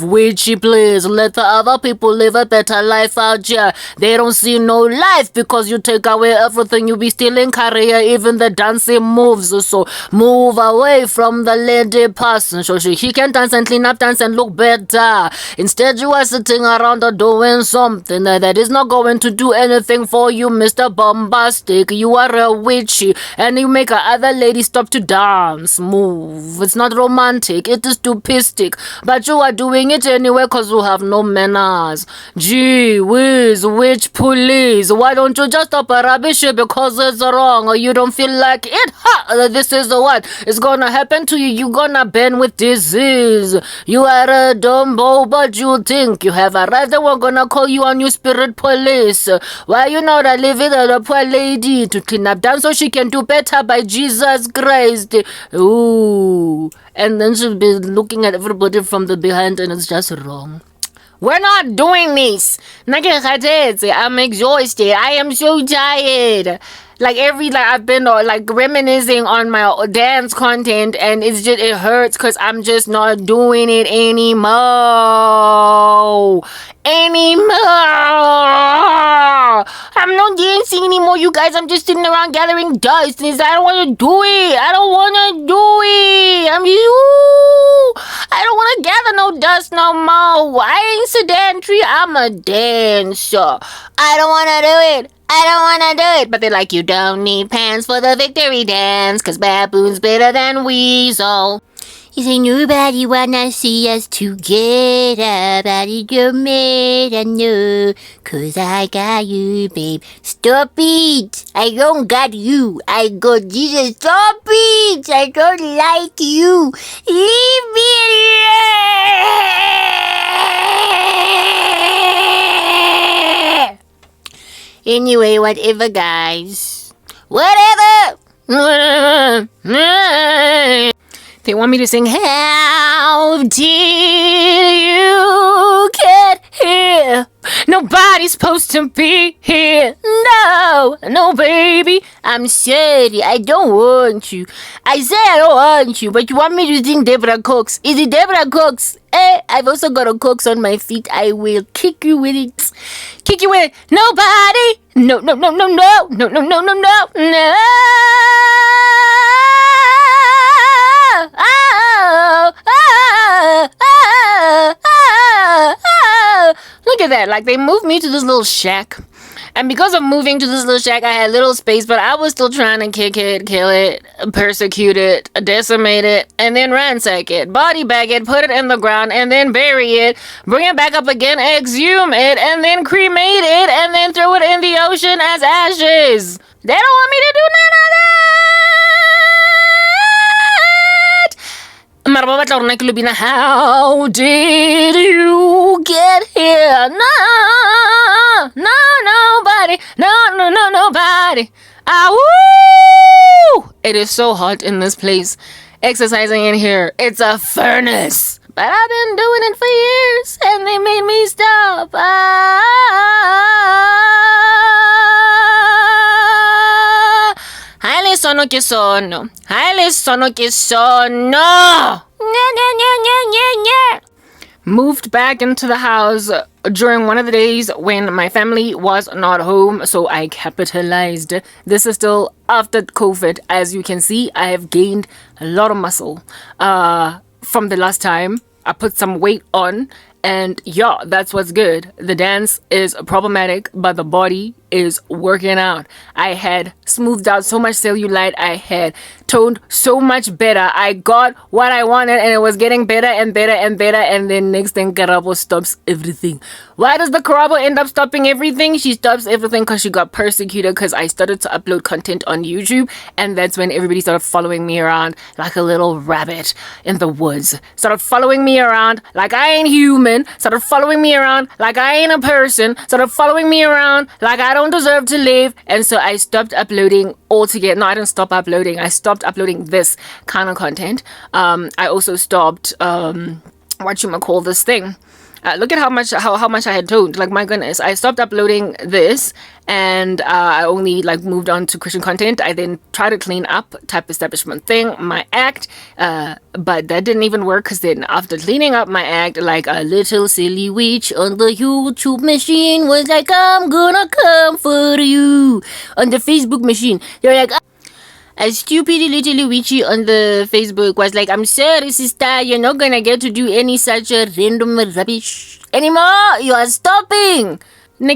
Witchy, please. Let the other people live a better life out here. They don't see no life because you take away everything. You be stealing career, even the dancing moves. So move away from the lady person so he can dance and clean up, dance and look better. Instead, you are sitting around doing something that is not going to do anything for you, Mr. Bombastic. You are a witchy and you make other lady stop to dance. Move. It's not romantic. It is stupistic. But you are doing it anyway because you have no manners. Gee whiz, witch police. Why don't you just stop a rubbish because it's wrong or you don't feel like it? Ha! This is what is gonna happen to you. You're gonna burn with disease. You are a dumbo, but you think you have arrived and we're gonna call you on your spirit police. Why you not leaving the poor lady to clean up down so she can do better by Jesus Christ? Ooh. And then she'll be looking at everybody from the behind and it's just wrong. We're not doing this. I'm exhausted. I am so tired. I've been reminiscing on my dance content and it hurts because I'm just not doing it anymore. I'm not dancing anymore, you guys. I'm just sitting around gathering dust. I don't want to do it. I don't want to gather no dust no more. I ain't sedentary. I'm a dancer. I don't want to do it. But they're like, you don't need pants for the victory dance, cause baboon's better than weasel. You say nobody wanna see us together, but it don't matter, no, cause I got you, babe. Stop it! I don't got you. I got Jesus. Stop it! I don't like you. Leave me alone! Anyway, whatever, guys. Whatever! They want me to sing, how did you get here? Nobody's supposed to be here. No, baby. I'm sorry. I don't want you. I say I don't want you, but you want me to sing Deborah Cox. Is it Deborah Cox? I've also got a Cox on my feet. I will kick you with it. Nobody. No. Look at that. Like, they moved me to this little shack. And because of moving to this little shack, I had little space, but I was still trying to kick it, kill it, persecute it, decimate it, and then ransack it, body bag it, put it in the ground, and then bury it, bring it back up again, exhume it, and then cremate it, and then throw it in the ocean as ashes. They don't want me to do none of that. How did you get here? Nobody. Nobody. Woo! It is so hot in this place. Exercising in here, it's a furnace. But I've been doing it for years, and they made me stop. Haile sono che sono. Moved back into the house during one of the days when my family was not home, so I capitalized. This is still after COVID. As you can see, I have gained a lot of muscle from the last time. I put some weight on, and yeah, that's what's good. The dance is problematic, but the body is working out. I had smoothed out so much cellulite. I had toned so much better. I got what I wanted, and it was getting better and better and better. And then next thing, Karabo stops everything. Why does the Karabo end up stopping everything? She stops everything because she got persecuted because I started to upload content on YouTube, and that's when everybody started following me around like a little rabbit in the woods. Started following me around like I ain't human. human, started following me around like I ain't a person, started following me around like I don't deserve to live. And so I stopped uploading altogether. No, I didn't stop uploading. I stopped uploading this kind of content. I also stopped, this thing. Look at how much I had toned. Like, my goodness, I stopped uploading this, and I only like moved on to Christian content. I then tried to clean up type establishment thing, my act, but that didn't even work, because then after cleaning up my act, like a little silly witch on the YouTube machine was like, I'm gonna come for you. On the Facebook machine, they're like, a stupid little witchy on the Facebook was like, I'm sorry, sister, you're not gonna get to do any such a random rubbish anymore. You are stopping. All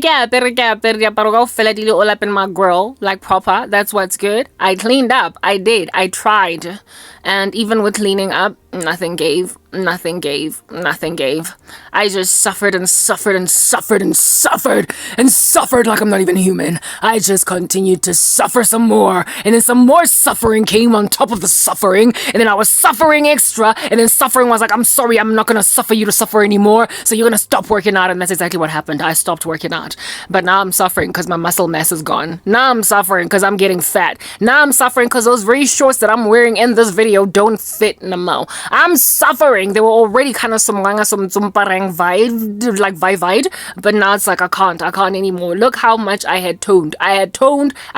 up in my grill, like proper. That's what's good. I cleaned up. I did. I tried. And even with cleaning up, nothing gave. Nothing gave. Nothing gave. I just suffered and suffered and suffered and suffered and suffered like I'm not even human. I just continued to suffer some more. And then some more suffering came on top of the suffering. And then I was suffering extra. And then suffering was like, I'm sorry, I'm not going to suffer you to suffer anymore. So you're going to stop working out. And that's exactly what happened. I stopped working out. But now I'm suffering because my muscle mass is gone. Now I'm suffering because I'm getting fat. Now I'm suffering because those very shorts that I'm wearing in this video don't fit no more. I'm suffering. They were already kind of some parang vibe, like vibe, but now it's like I can't anymore. Look how much I had toned. I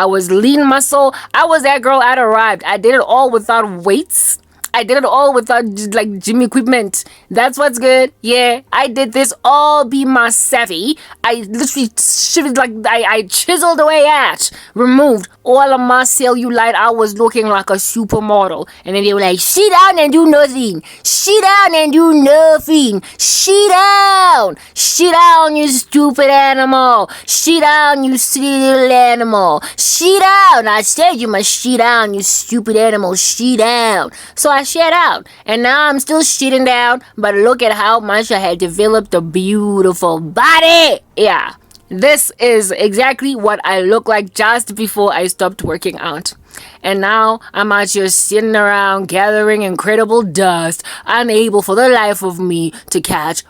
was lean muscle. I was that girl that arrived. I did it all without weights. I did it all without like gym equipment. That's what's good. Yeah, I did this all be my savvy. I literally shifted, like I chiseled away at, removed all of my cellulite. I was looking like a supermodel. And then they were like, sit down and do nothing. Sit down and do nothing. Sit down. Sit down, you stupid animal. Sit down, you silly little animal. Sit down. I said you must sit down, you stupid animal. Sit down. So I shat out, and now I'm still shitting down, but look at how much I had developed a beautiful body. Yeah, this is exactly what I look like just before I stopped working out. And now I'm out here sitting around gathering incredible dust, unable for the life of me to catch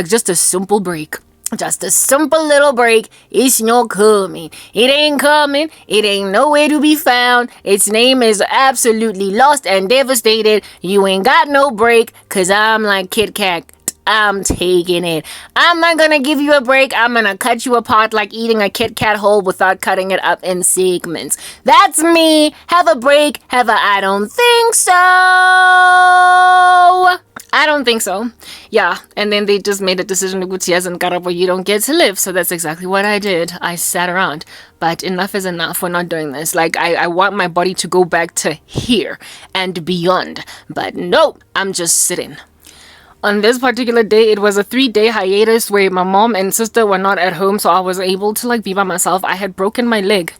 just a simple break. Just a simple little break. It's not coming. It ain't coming. It ain't nowhere to be found. Its name is absolutely lost and devastated. You ain't got no break, cause I'm like Kit Kat. I'm taking it. I'm not gonna give you a break. I'm gonna cut you apart like eating a Kit Kat whole without cutting it up in segments. That's me. Have a break. I don't think so. I don't think so. Yeah, and then they just made a decision to Gutiérrez and Carabo, you don't get to live. So that's exactly what I did. I sat around. But enough is enough. We're not doing this. Like, I want my body to go back to here and beyond. But no, I'm just sitting. On this particular day, it was a 3-day hiatus where my mom and sister were not at home, so I was able to like be by myself. I had broken my leg.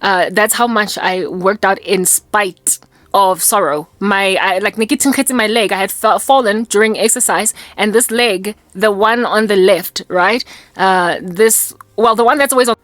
That's how much I worked out in spite of sorrow. I my leg. I had fallen during exercise, and this leg, the one on the left, right? The one that's always on.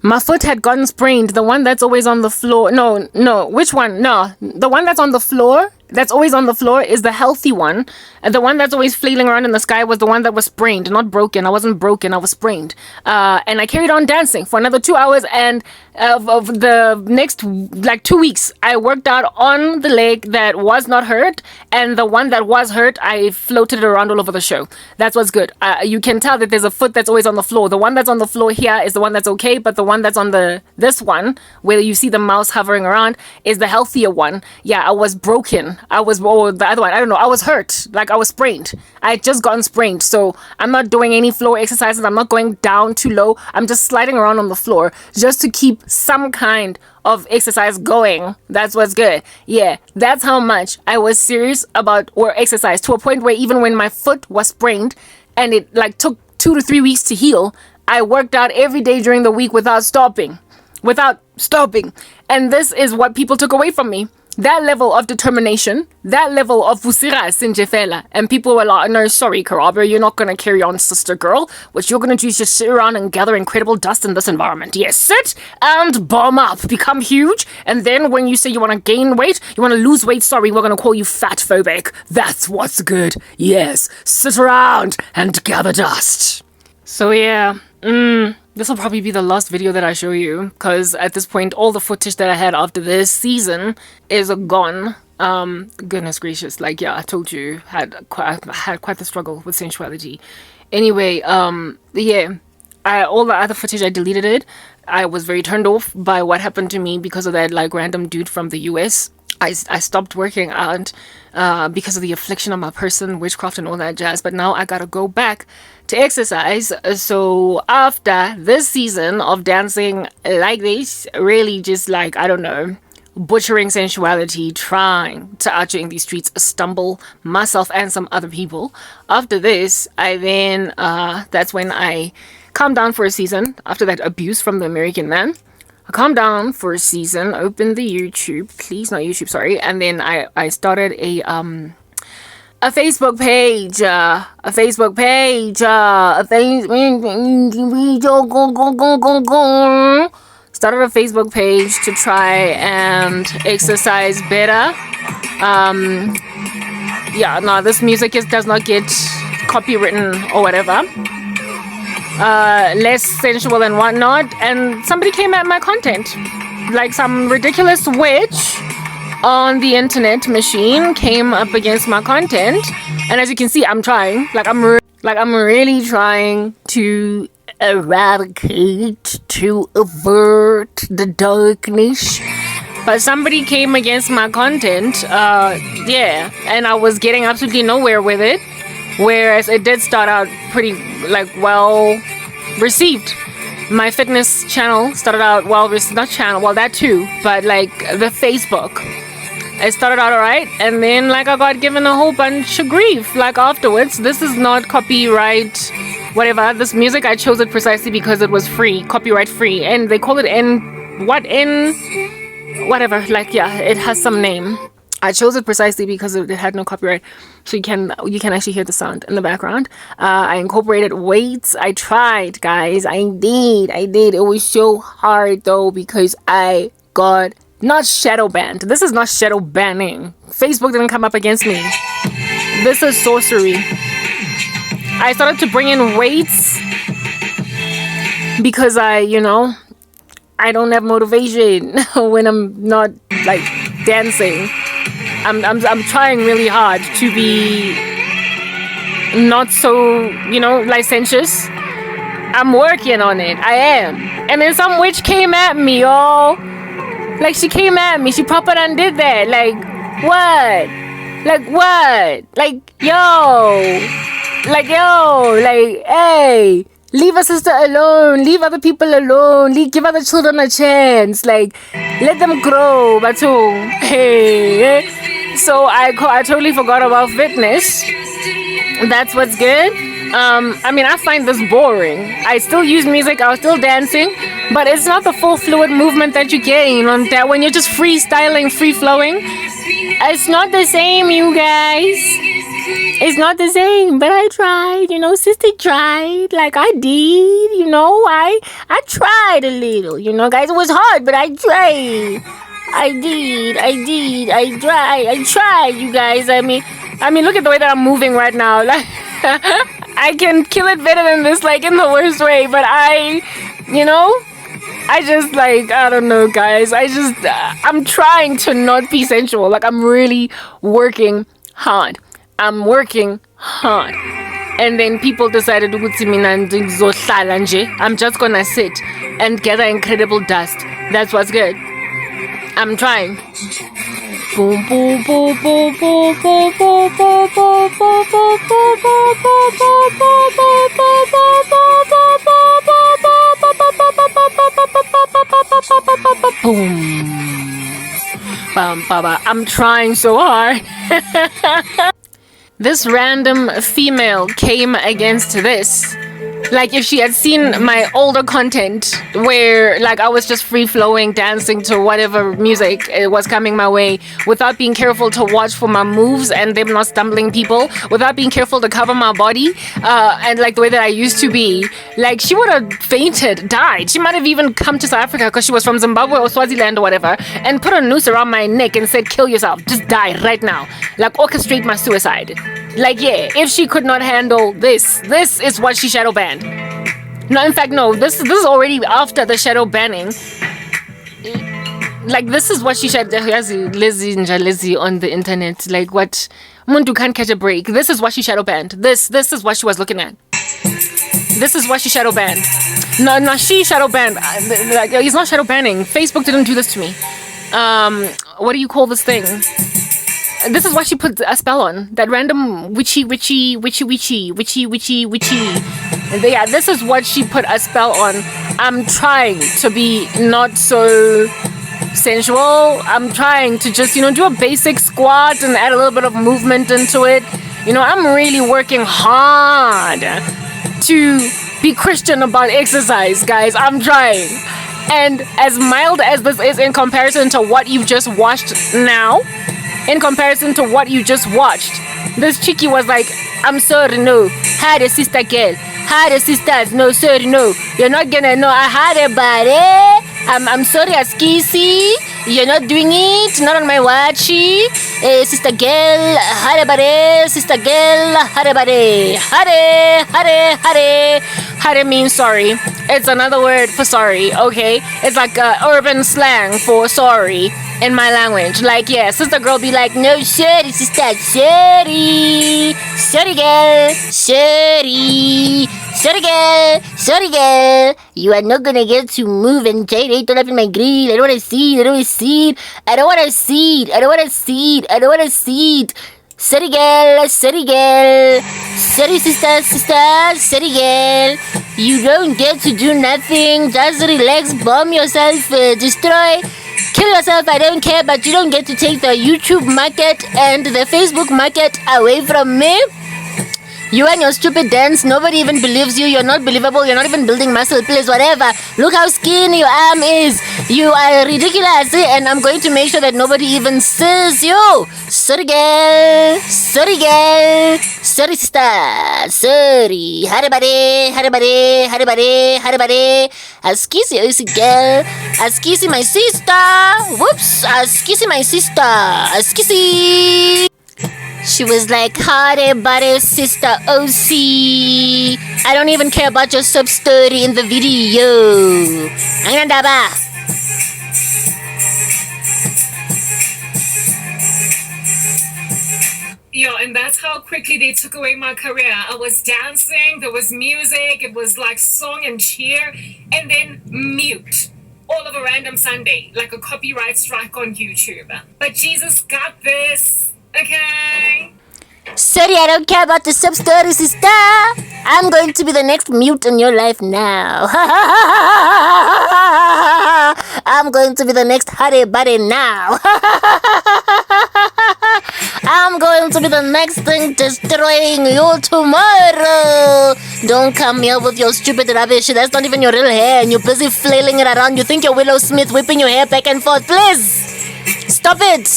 My foot had gotten sprained. The one that's always on the floor. No. Which one? No. The one that's on the floor, that's always on the floor, is the healthy one. And the one that's always flailing around in the sky was the one that was sprained, not broken. I wasn't broken. I was sprained. And I carried on dancing for another 2 hours. And of the next 2 weeks, I worked out on the leg that was not hurt. And the one that was hurt, I floated it around all over the show. That's what's good. You can tell that there's a foot that's always on the floor. The one that's on the floor here is the one that's okay. But the one that's on this one, where you see the mouse hovering around, is the healthier one. Yeah, I was broken. The other one, I don't know. I was hurt. Like, I was sprained. I had just gotten sprained. So I'm not doing any floor exercises. I'm not going down too low. I'm just sliding around on the floor just to keep some kind of exercise going. That's what's good. Yeah, that's how much I was serious about exercise, to a point where even when my foot was sprained and it took 2 to 3 weeks to heal, I worked out every day during the week without stopping. And this is what people took away from me. that level of determination, that level of Vusira Sinjefela. And people were like, no, sorry, Karabe, you're not going to carry on, sister girl. What you're going to do is just sit around and gather incredible dust in this environment. Yes, sit and bomb up, become huge. And then when you say you want to gain weight, you want to lose weight, sorry, we're going to call you fat phobic. That's what's good. Yes, sit around and gather dust. So yeah, this will probably be the last video that I show you, because at this point, all the footage that I had after this season is gone. Goodness gracious, like, yeah, I told you, I had quite the struggle with sensuality. Anyway, yeah, all the other footage, I deleted it. I was very turned off by what happened to me because of that, like, random dude from the US. I stopped working out because of the affliction of my person, witchcraft and all that jazz, but now I gotta go back to exercise. So after this season of dancing like this, really just like, I don't know, butchering sensuality, trying to out in these streets, stumble myself and some other people. After this, I then, that's when I calmed down for a season after that abuse from the American man. I calmed down for a season, opened the YouTube, please, not YouTube, sorry, and then I started a Facebook page, started a Facebook page to try and exercise better. Yeah, no, this music does not get copywritten or whatever. Less sensual and whatnot, and somebody came at my content, like some ridiculous witch on the internet machine came up against my content, and as you can see, I'm trying, I'm really trying to eradicate, to avert the darkness, but somebody came against my content, yeah, and I was getting absolutely nowhere with it. Whereas it did start out pretty, like, well received. My fitness channel started out not channel, well, that too, but like the Facebook. It started out alright, and then like I got given a whole bunch of grief, like afterwards. This is not copyright, whatever. This music, I chose it precisely because it was free, copyright free, and they call it whatever, like, yeah, it has some name. I chose it precisely because it had no copyright, so you can actually hear the sound in the background. I incorporated weights. I tried, guys. I did. It was so hard though because I got not shadow banned. This is not shadow banning. Facebook didn't come up against me. This is sorcery. I started to bring in weights because I don't have motivation when I'm not like dancing. I'm trying really hard to be not so, licentious. I'm working on it. I am. And then some witch came at me, y'all. Like, she came at me. She proper done did that. Like, what? Like, what? Like, yo. Like, hey. Leave a sister alone. Leave other people alone. Give other children a chance. Like, let them grow. Batu. Hey. So I totally forgot about fitness. That's what's good. I find this boring. I still use music. I was still dancing. But it's not the full fluid movement that you gain on that when you're just freestyling, free-flowing. It's not the same, you guys. It's not the same, but I tried, sister tried, like I did, I tried a little, guys, it was hard, but I tried. I tried, you guys. I mean, look at the way that I'm moving right now. Like, I can kill it better than this, like, in the worst way, but I just, like, I don't know, guys. I'm trying to not be sensual. Like, I'm really working hard. I'm working hard. And then people decided to I'm just gonna sit and gather incredible dust. That's what's good. I'm trying. Boom, boom, boom, boom, boom, boom, boom, boom, boom, boom, boom. I'm trying so hard. This random female came against this Like if she had seen my older content where like I was just free flowing dancing to whatever music it was coming my way without being careful to watch for my moves and them not stumbling people, without being careful to cover my body and like the way that I used to be, like she would have fainted, died. She might have even come to South Africa because she was from Zimbabwe or Swaziland or whatever and put a noose around my neck and said, kill yourself, just die right now, like orchestrate my suicide. Like, yeah, if she could not handle this is what she shadow banned. No, in fact, no, this is already after the shadow banning. Like, this is what she shadow... Lizzie on the internet. Like, what... Muntu can't catch a break. This is what she shadow banned. This is what she was looking at. This is what she shadow banned. No, she shadow banned. Like, he's not shadow banning. Facebook didn't do this to me. What do you call this thing? This is what she put a spell on. That random witchy. And yeah, this is what she put a spell on. I'm trying to be not so sensual. I'm trying to just, do a basic squat and add a little bit of movement into it. I'm really working hard to be Christian about exercise, guys. I'm trying. And as mild as this is in comparison to what you've just watched now, in comparison to what you just watched, this chickie was like, I'm sorry, no. Had a sister girl. Had a sisters. No, sorry, no. You're not gonna know. I had a body. I'm sorry, Askisi. You're not doing it. Not on my watchy. Sister girl. Had a body. Sister girl. Had a body. Hare. Hare means sorry. It's another word for sorry, okay? It's like urban slang for sorry in my language. Like, yeah, sister girl be like, no, sorry, sister, sorry. Sorry, girl. Sorry, girl. You are not gonna get to move and gyrate all up in my grill. I don't wanna see it. I don't wanna see it. Sorry, girl. Sorry, sister. Sorry, girl. You don't get to do nothing. Just relax, bomb yourself, destroy, kill yourself. I don't care, but you don't get to take the YouTube market and the Facebook market away from me. You and your stupid dance, nobody even believes you. You're not believable. You're not even building muscle. Please, whatever. Look how skinny your arm is. You are ridiculous, and I'm going to make sure that nobody even sees you. Sorry, girl. Sorry, sister. Sorry. Haribari. Askisi, girl. Askisi, my sister. Whoops. Askisi, my sister. Askisi. She was like, Hare Bare Sister OC. I don't even care about your sub story in the video. Anandaba. Yo, and that's how quickly they took away my career. I was dancing, there was music, it was like song and cheer, and then mute. All of a random Sunday, like a copyright strike on YouTube. But Jesus got this. Okay. Sorry, I don't care about the sub story, sister. I'm going to be the next mute in your life now. I'm going to be the next Hare Bare now. I'm going to be the next thing destroying you tomorrow. Don't come here with your stupid rubbish. That's not even your real hair, and you're busy flailing it around. You think you're Willow Smith whipping your hair back and forth. Please, stop it.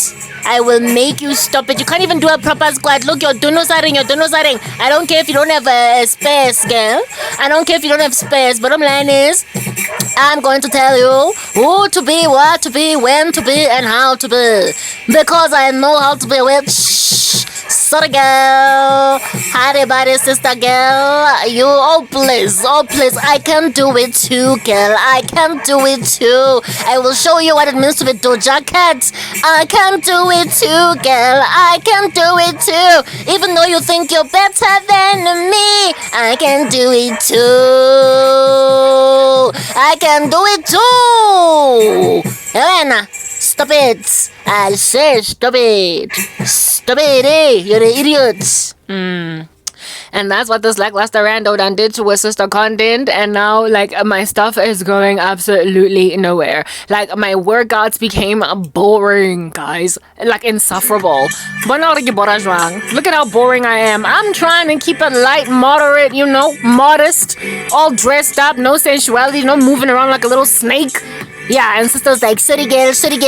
I will make you stop it. You can't even do a proper squat. Look, you're donosaring. I don't care if you don't have a space, girl. I don't care if you don't have space. Bottom line is, I'm going to tell you who to be, what to be, when to be, and how to be. Because I know how to be with. Sorry, girl. Hare Bare sister girl. You, oh please. I can do it too, girl. I can do it too. I will show you what it means to be Doja Cat. I can do it too, girl. I can do it too. Even though you think you're better than me, I can do it too. I can do it too. Helena, stop it. I say stop it. Stop it, eh? You're an idiot. And that's what this lackluster rando done did to his sister content. And now, like, my stuff is going absolutely nowhere. Like, my workouts became boring, guys. Like, insufferable. But now wrong. Look at how boring I am. I'm trying to keep it light, moderate, you know, modest, all dressed up, no sensuality, no moving around like a little snake. Yeah, and sister's like, city girl, city.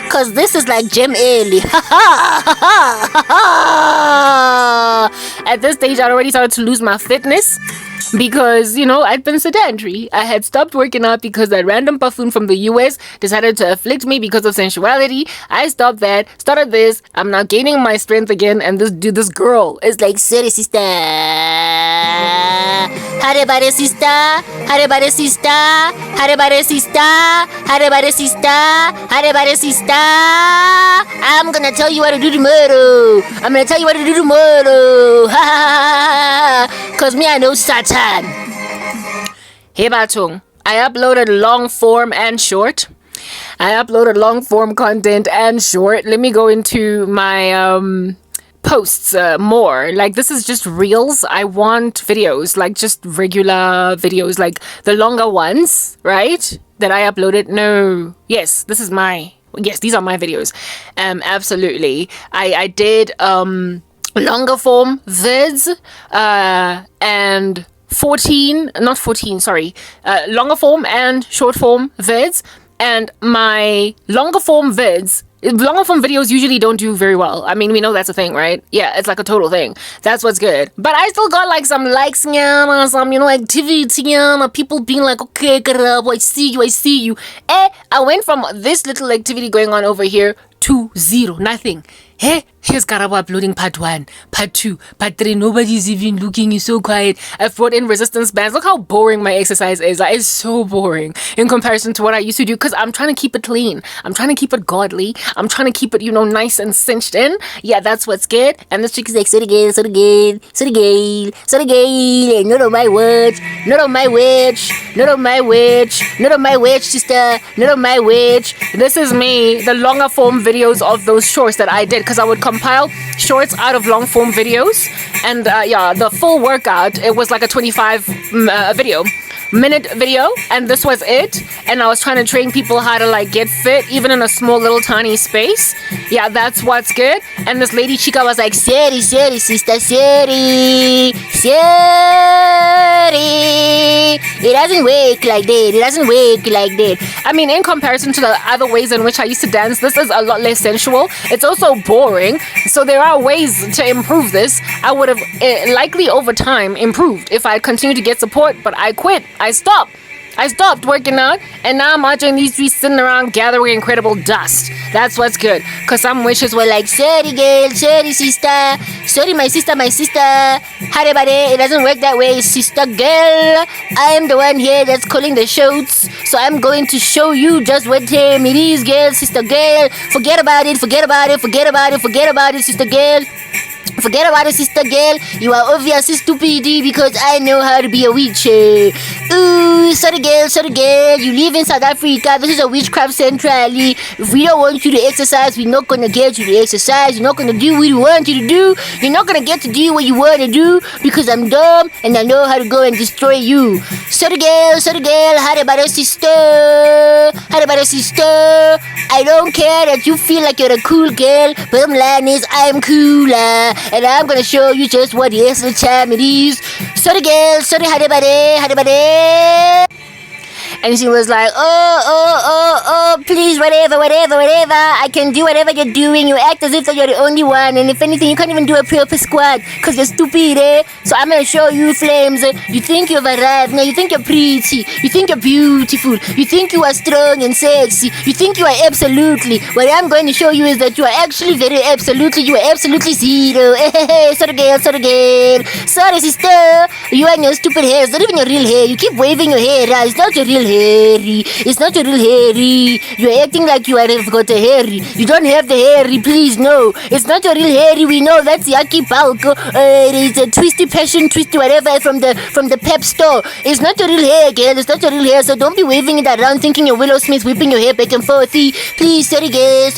Cause this is like Jim Ailey. At this stage, I'd already started to lose my fitness because, you know, I'd been sedentary. I had stopped working out because that random buffoon from the US decided to afflict me because of sensuality. I stopped that, started this. I'm now gaining my strength again, and this girl is like, sorry, sister. Harebare sister, harebare sister, harebare sister, harebare sister, harebare sister. I'm gonna tell you what to do tomorrow. I'm gonna tell you what to do tomorrow. Cause me, I know Satan. Hey Batung, I uploaded long form and short. I uploaded long form content and short. Let me go into my posts more. Like, this is just reels. I want videos, like just regular videos, like the longer ones, right? That I uploaded. No. Yes, these are my videos. Absolutely. I did longer form vids and longer form and short form vids. And my longer form videos usually don't do very well. I mean, we know that's a thing, right? Yeah, it's like a total thing. That's what's good. But I still got like some likes, some, you know, activity, people being like, okay, Karabo, I see you. I went from this little activity going on over here to zero, nothing. Hey, here's Karabo uploading part 1, part 2, part 3. Nobody's even looking. It's so quiet. I've brought in resistance bands. Look how boring my exercise is. Like, it's so boring in comparison to what I used to do, because I'm trying to keep it clean. I'm trying to keep it godly. I'm trying to keep it, you know, nice and cinched in. Yeah, that's what's good. And this chick is like, sorry girl. Not on my witch. Not on my witch. Not on my witch. Not on my witch, sister. Not on my witch. This is me, the longer form videos of those shorts that I did, because I would compile shorts out of long form videos. And the full workout, it was like a 25-minute video, and this was it. And I was trying to train people how to like get fit, even in a small little tiny space. Yeah, that's what's good. And this lady chica was like, Seri, sister, Seri. It doesn't work like that. I mean, in comparison to the other ways in which I used to dance, this is a lot less sensual. It's also boring. So there are ways to improve this. I would have likely over time improved if I continued to get support, but I quit. I stopped working out, and now I'm watching these three sitting around gathering incredible dust. That's what's good. Cause some wishes were like, sorry girl, sorry sister, sorry my sister. Harebare, it doesn't work that way, sister girl. I am the one here that's calling the shots, so I'm going to show you just what time it is, girl, sister girl. Forget about it, sister girl. Forget about it, sister girl. You are obviously stupid because I know how to be a witch. Ooh, sorry girl. You live in South Africa. This is a witchcraft centrally. If we don't want you to exercise, we're not gonna get you to exercise. You're not gonna do what we want you to do. You're not gonna get to do what you want to do because I'm dumb and I know how to go and destroy you. Sorry girl. How about it, sister? I don't care that you feel like you're a cool girl, but bottom line is I'm cooler. And I'm gonna show you just what the time it is. Sorry girl, hadibade. And she was like, oh, please, whatever. I can do whatever you're doing. You act as if you're the only one. And if anything, you can't even do a proper squat because you're stupid, eh? So I'm going to show you, Flames. You think you've arrived. Now you think you're pretty. You think you're beautiful. You think you are strong and sexy. You think you are absolutely. What I'm going to show you is that you are actually very absolutely. You are absolutely zero. Sorry, girl. Sorry, sister. You and your stupid hair. It's not even your real hair. You keep waving your hair around. It's not your real hair. It's not your real hairy. You're acting like you have got a hairy. You don't have the hairy, please, no. It's not your real hairy. We know that's Yaki Palco. It's a twisty passion, twisty whatever from the pep store. It's not your real hair, girl. It's not your real hair. So don't be waving it around thinking you're Willow Smith whipping your hair back and forth. Please, sorry girl.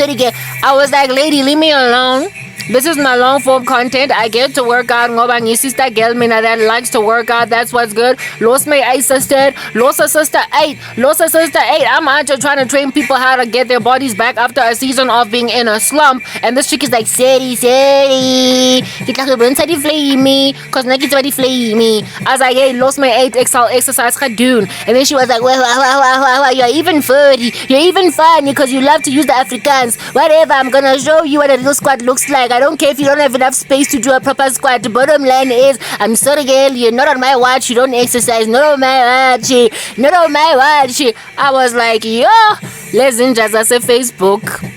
I was like, lady, leave me alone. This is my long form content. I get to work out ngoba ngisista girl mina that likes to work out. That's what's good. Lost my 8 sister. Lost a sister 8. Lost a sister 8. I'm out here trying to train people how to get their bodies back after a season of being in a slump. And this chick is like, Seri. Get like a flame me. Cause Nike's already flame me. I was like, hey, lost my 8 XL exercise doing. And then she was like, well, you're even funny. You're even funny because you love to use the Afrikaans. Whatever, I'm gonna show you what a real squat looks like. I don't care if you don't have enough space to do a proper squat. The bottom line is, I'm sorry girl, you're not on my watch. You don't exercise. Not on my watch. Not on my watch. I was like, yo, let's ninjas as a Facebook.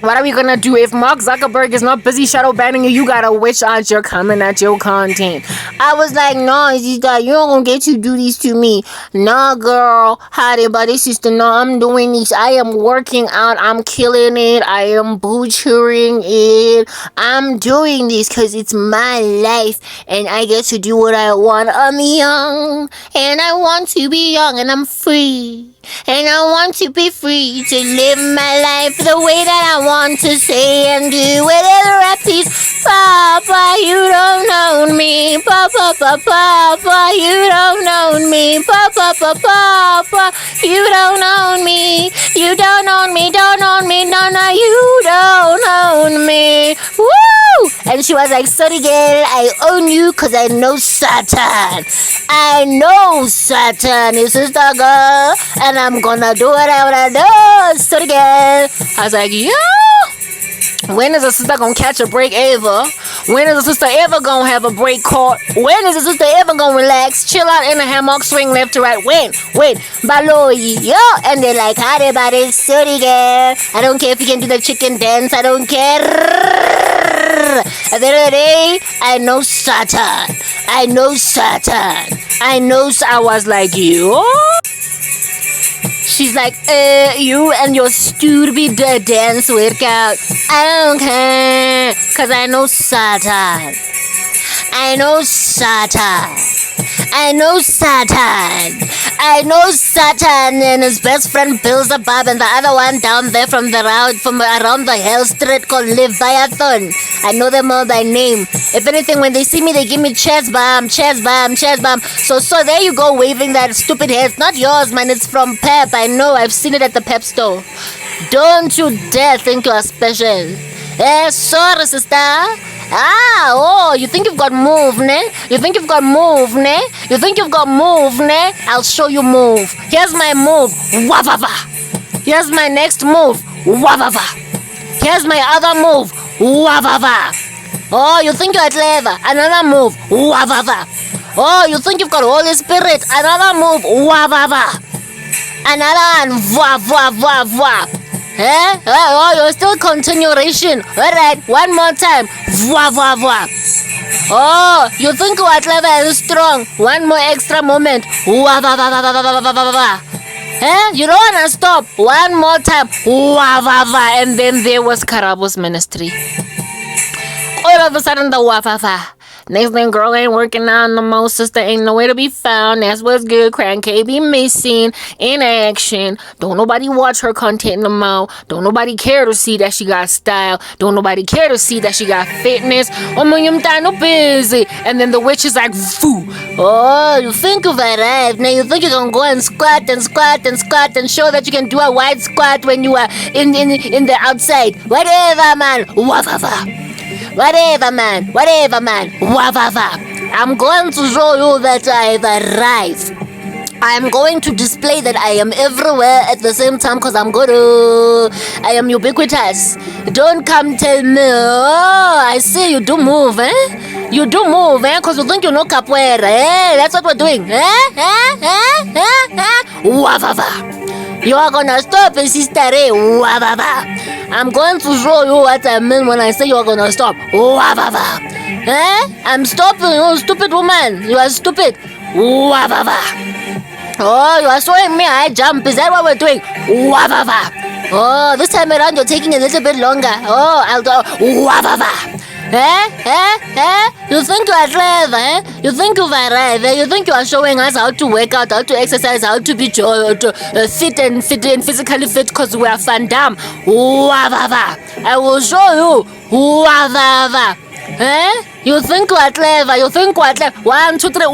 What are we gonna do if Mark Zuckerberg is not busy shadow banning you? You got a witch out here coming at your content. I was like, no, sister, you don't gonna get to do this to me. Nah, girl, howdy, buddy, sister. No, I'm doing this. I am working out. I'm killing it. I am butchering it. I'm doing this because it's my life and I get to do what I want. I'm young and I want to be young and I'm free. And I want to be free to live my life the way that I want to say and do whatever I please. Papa, you don't own me. Papa, you don't own me. Papa, you don't own me. You don't own me, don't own me. No, you don't own me. Woo! And she was like, sorry girl, I own you because I know Satan. I know Satan is sister girl. And I'm gonna do what I wanna do. Sorry girl. I was like, yo. When is a sister gonna catch a break ever? When is a sister ever gonna have a break caught? When is a sister ever gonna relax, chill out in a hammock, swing left to right? When? Baloy, yo. And they're like, hi everybody, sorry girl. I don't care if you can do the chicken dance. I don't care. At the end of the day, I know Satan. I know Satan. I was like, yo. She's like, you and your stupid dance workout. I don't care, cause I know Satan. I know Satan. I know Satan. I know Satan and his best friend Beelzebub and the other one down there from around the hell street called Leviathan. I know them all by name. If anything, when they see me, they give me chest bump. So there you go, waving that stupid hair. It's not yours, man. It's from Pep. I know. I've seen it at the Pep store. Don't you dare think you are special. Sorry, sister. You think you've got move, ne? You think you've got move, ne? I'll show you move. Here's my move. Wavava. Here's my next move. Wavava. Here's my other move. Wavava. Oh, you think you're clever? Another move. Wavava. Oh, you think you've got Holy Spirit? Another move. Wavava. Another one. Wah. Oh, you're still continuation. Alright, one more time. Oh, you think you are clever and strong. One more extra moment. You don't wanna stop. One more time. And then there was Karabo's ministry. All of a sudden, the wafava. Next thing, girl ain't working out no more. Sister ain't nowhere to be found. That's what's good. Crank K be missing in action. Don't nobody watch her content no more. Don't nobody care to see that she got style. Don't nobody care to see that she got fitness. Oh, my, I'm no busy. And then the witch is like, foo. Oh, you think you've arrived. Now you think you can go and squat and show that you can do a wide squat when you are in the outside. Whatever, man. Wafava. Whatever, man. Wavava. I'm going to show you that I've arrived. I'm going to display that I am everywhere at the same time because I'm good. I am ubiquitous. Don't come tell me, oh, I see you do move, eh? You do move, eh? Because you think you know capoeira, eh? That's what we're doing, Wavava. You are gonna stop, sister, eh? Wavava. I'm going to show you what I mean when I say you are gonna stop. Wavava. Eh? I'm stopping you, stupid woman. You are stupid. Wavava. Oh, you are showing me high jump. Is that what we're doing? Wavava. Oh, this time around you're taking a little bit longer. Oh, I'll go. Wavava. You think you are clever, You think you've arrived, You think you are showing us how to work out, how to exercise, how to be fit and physically fit because we are Van Damme. I will show you. You think you are clever, you think you are clever. 1, 2, 3.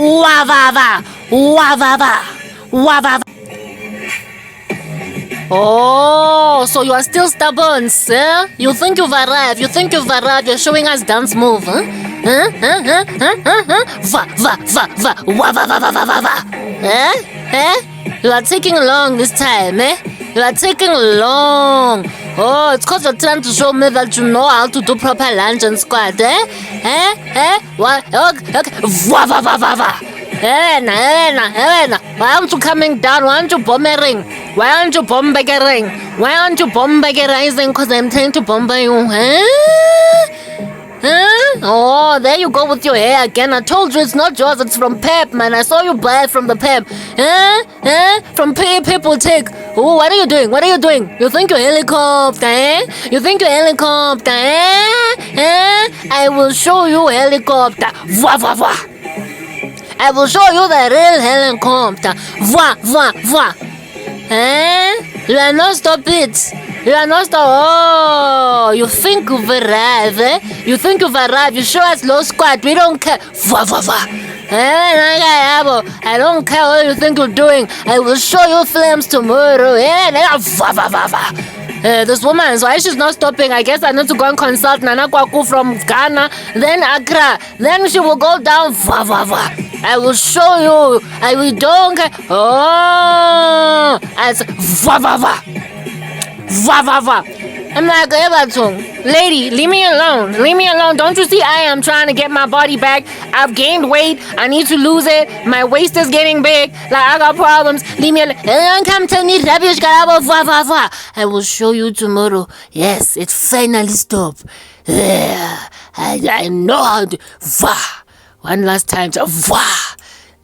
Oh, so you are still stubborn, sir? You think you've arrived, you're showing us dance move, huh? You are taking long this time, You are taking long. Oh, it's because you're trying to show me that you know how to do proper lunge and squat, What? Okay. Why aren't you coming down? Why aren't you bombering? Why aren't you bombering? Why aren't you bomberizing? Because I'm trying to bomber you, Oh, there you go with your hair again. I told you it's not yours, it's from Pep, man. I saw you buy it from the Pep. From People Take. Oh, what are you doing? You think you're helicopter, You think you're helicopter, I will show you helicopter. I will show you the real helicopter. You are not stop it. You are not stop. Oh, you think you've arrived, You think you've arrived. You show us low squat. We don't care. I don't care what you think you're doing. I will show you films tomorrow. This woman, why she's not stopping? I guess I need to go and consult Nana Kwaku from Ghana, then Accra, then she will go down. I will show you. I will don't care. Oh, as I'm like, lady, leave me alone. Don't you see I am trying to get my body back? I've gained weight. I need to lose it. My waist is getting big. Like, I got problems. Leave me alone. Don't come tell me rubbish. I will show you tomorrow. Yes, it finally stopped. I know how to. One last time.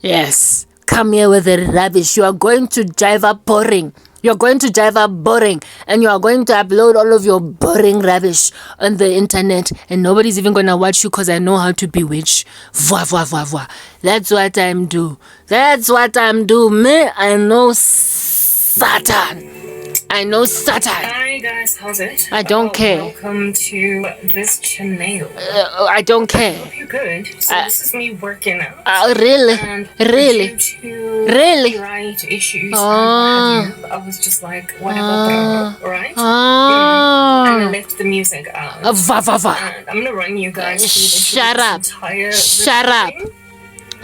Yes. Come here with the rubbish. You are going to drive up boring. You're going to drive up boring, and you are going to upload all of your boring rubbish on the internet, and nobody's even going to watch you because I know how to bewitch. That's what I'm do. Me, I know Satan. Hi guys, how's it? I don't care. Welcome to this channel. I don't care. Hope you're good. So this is me working out. Really? And Really? due to Really? copyright issues, Oh. I was just like, whatever, right? Oh. And I left the music out. And I'm gonna run you guys through this Shut up. entire Shut up. routine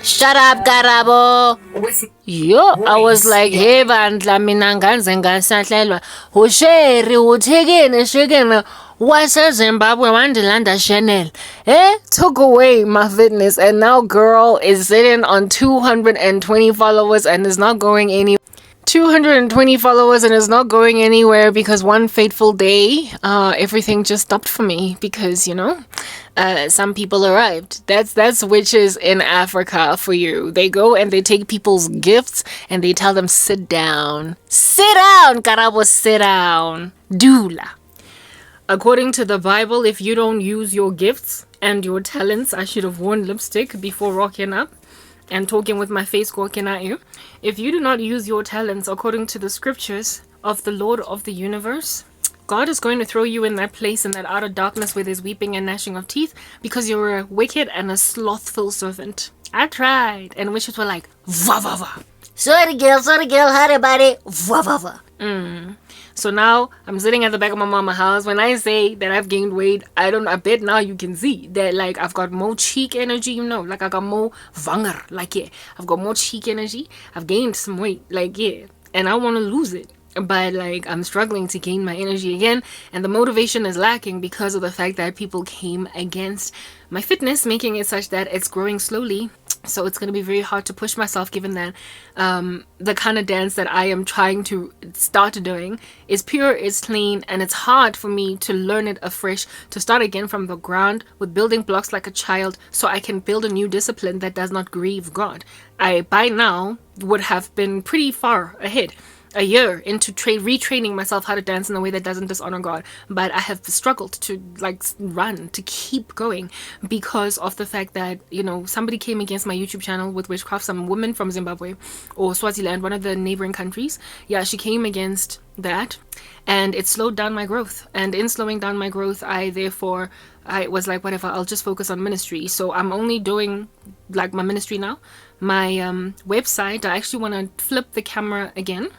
Shut up, Garabo. with Yo, I was like, hey, bandla mina nganze ngasahlelwa. Usheri uthekene shekene waseZimbabwe wandilanda Chanel. Took away my fitness, and now girl is sitting on 220 followers and is not going anywhere. 220 followers and is not going anywhere because one fateful day, everything just stopped for me because, some people arrived. That's witches in Africa for you. They go and they take people's gifts and they tell them, sit down. Sit down, Karabo, sit down. Dula. According to the Bible, if you don't use your gifts and your talents, I should have worn lipstick before rocking up and talking with my face gawking at you. If you do not use your talents according to the scriptures of the Lord of the universe, God is going to throw you in that place, in that outer darkness where there's weeping and gnashing of teeth, because you're a wicked and a slothful servant. I tried, and wishes were like, va. Sorry girl, hurry about it. Va. So now I'm sitting at the back of my mama's house. When I say that I've gained weight, I bet now you can see that, like, I've got more cheek energy, like I got more vanger, like, yeah, I've got more cheek energy. I've gained some weight, like, yeah, and I want to lose it. But, like, I'm struggling to gain my energy again, and the motivation is lacking because of the fact that people came against my fitness, making it such that it's growing slowly. So it's going to be very hard to push myself, given that the kind of dance that I am trying to start doing is pure, it's clean, and it's hard for me to learn it afresh, to start again from the ground with building blocks like a child, so I can build a new discipline that does not grieve God. I, by now, would have been pretty far ahead. a year into retraining myself how to dance in a way that doesn't dishonor God. But I have struggled to like run, to keep going, because of the fact that, you know, somebody came against my YouTube channel with witchcraft, some woman from Zimbabwe or Swaziland, one of the neighboring countries. Yeah, she came against that, and it slowed down my growth. And in slowing down my growth, I was like, whatever, I'll just focus on ministry. So I'm only doing like my ministry now. My website, I actually want to flip the camera again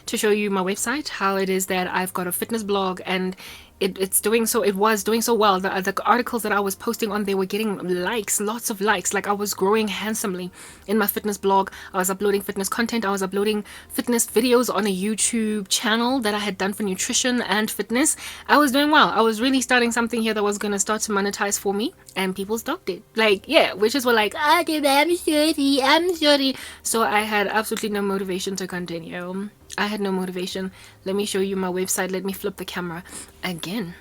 to show you my website, how it is that I've got a fitness blog, and it was doing so well. The articles that I was posting on, they were getting likes, lots of likes. Like, I was growing handsomely in my fitness blog. I was uploading fitness content. I was uploading fitness videos on a YouTube channel that I had done for nutrition and fitness. I was doing well. I was really starting something here that was going to start to monetize for me, and people stopped it. Like, yeah, witches were like, I'm sorry. So I had absolutely no motivation to continue. I had no motivation. Let me show you my website. Let me flip the camera again.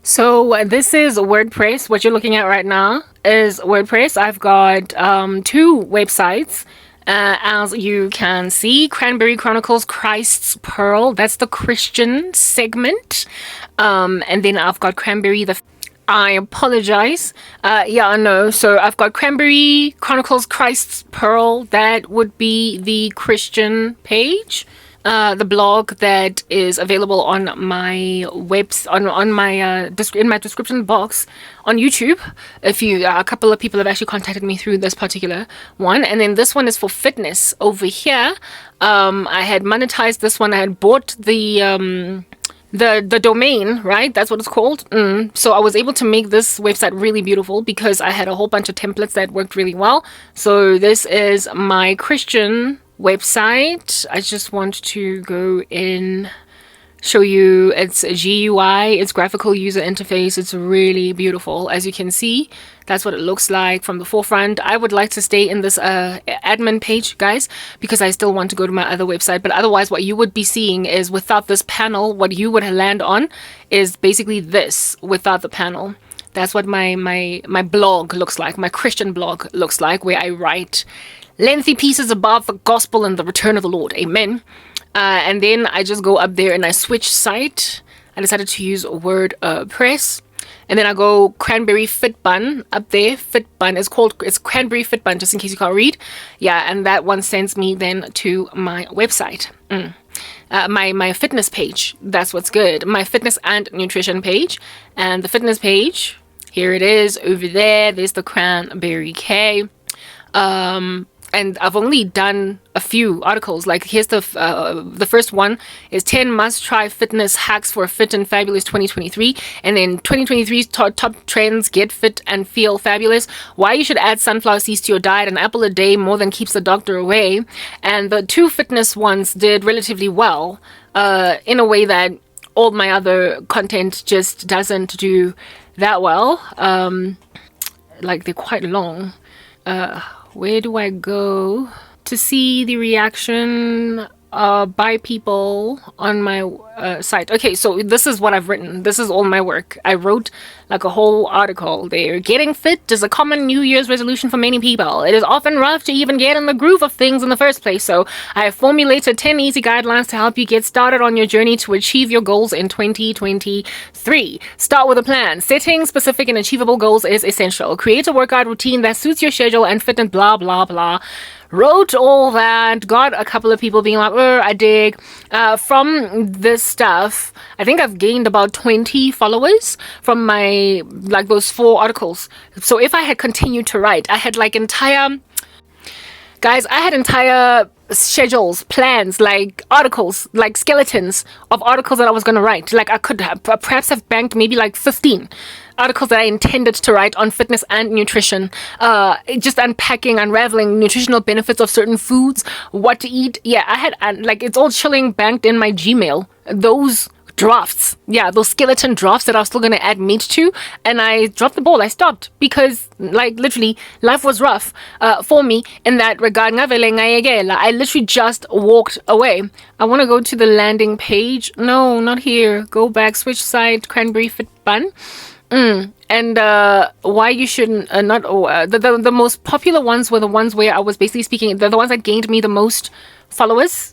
So this is WordPress. What you're looking at right now is WordPress. I've got 2 websites. As you can see, Cranberry Chronicles, Christ's Pearl. That's the Christian segment. And then I've got Cranberry I apologize. Yeah, I know. So I've got Cranberry Chronicles, Christ's Pearl. That would be the Christian page. The blog that is available on my in my description box on YouTube. A couple of people have actually contacted me through this particular one, and then this one is for fitness over here. I had monetized this one. I had bought the domain, right? That's what it's called. So I was able to make this website really beautiful because I had a whole bunch of templates that worked really well. So this is my Christian website. I just want to go in, show you its GUI, its graphical user interface. It's really beautiful. As you can see, that's what it looks like from the forefront. I would like to stay in this admin page, guys, because I still want to go to my other website. But otherwise, what you would be seeing is, without this panel, what you would land on is basically this without the panel. That's what my blog looks like. My Christian blog looks like, where I write lengthy pieces about the gospel and the return of the Lord. Amen. And then I just go up there and I switch site. I decided to use WordPress. And then I go Cranberry Fit Bun up there. Fit Bun is it's Cranberry Fit Bun, just in case you can't read. Yeah, and that one sends me then to my website. My fitness page. That's what's good. My fitness and nutrition page. And the fitness page, here it is over there. There's the Cranberry K. And I've only done a few articles. Like, here's the first one is 10 must-try fitness hacks for a fit and fabulous 2023. And then 2023's top trends: get fit and feel fabulous. Why you should add sunflower seeds to your diet. An apple a day more than keeps the doctor away. And the 2 fitness ones did relatively well, in a way that all my other content just doesn't do that well. Like, they're quite long. Where do I go to see the reaction by people on my site? Okay, so this is what I've written. This is all my work. I wrote like a whole article there. Getting fit is a common New Year's resolution for many people. It is often rough to even get in the groove of things in the first place. So I have formulated 10 easy guidelines to help you get started on your journey to achieve your goals in 2023. Start with a plan. Setting specific and achievable goals is essential. Create a workout routine that suits your schedule and fitness, blah, blah, blah. Wrote all that, got a couple of people being like, I dig. From this stuff, I think I've gained about 20 followers from my, like, those 4 articles. So if I had continued to write, I had like entire schedules, plans, like articles, like skeletons of articles that I was going to write. Like, I could have perhaps have banked maybe like 15 articles that I intended to write on fitness and nutrition, just unraveling nutritional benefits of certain foods, what to eat. Yeah, I had, like, it's all chilling banked in my Gmail. Those drafts, yeah, those skeleton drafts that I was still going to add meat to, and I dropped the ball. I stopped because, like, literally life was rough for me in that regard. I literally just walked away. I want to go to the landing page. No, not here. Go back, switch site, Cranberry Fit Bun. And why you shouldn't not the most popular ones were the ones where I was basically speaking. They're the ones that gained me the most followers.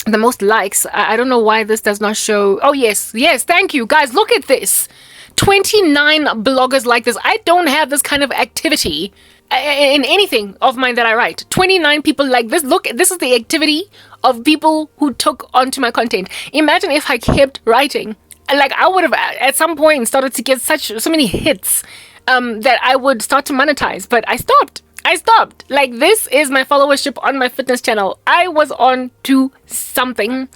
the most likes. I don't know why this does not show. Oh, yes, thank you. Guys, look at this. 29 bloggers like this. I don't have this kind of activity in anything of mine that I write. 29 people like this. Look, this is the activity of people who took onto my content. Imagine if I kept writing. Like, I would have at some point started to get so many hits that I would start to monetize, but I stopped. Like, this is my followership on my fitness channel. I was on to something.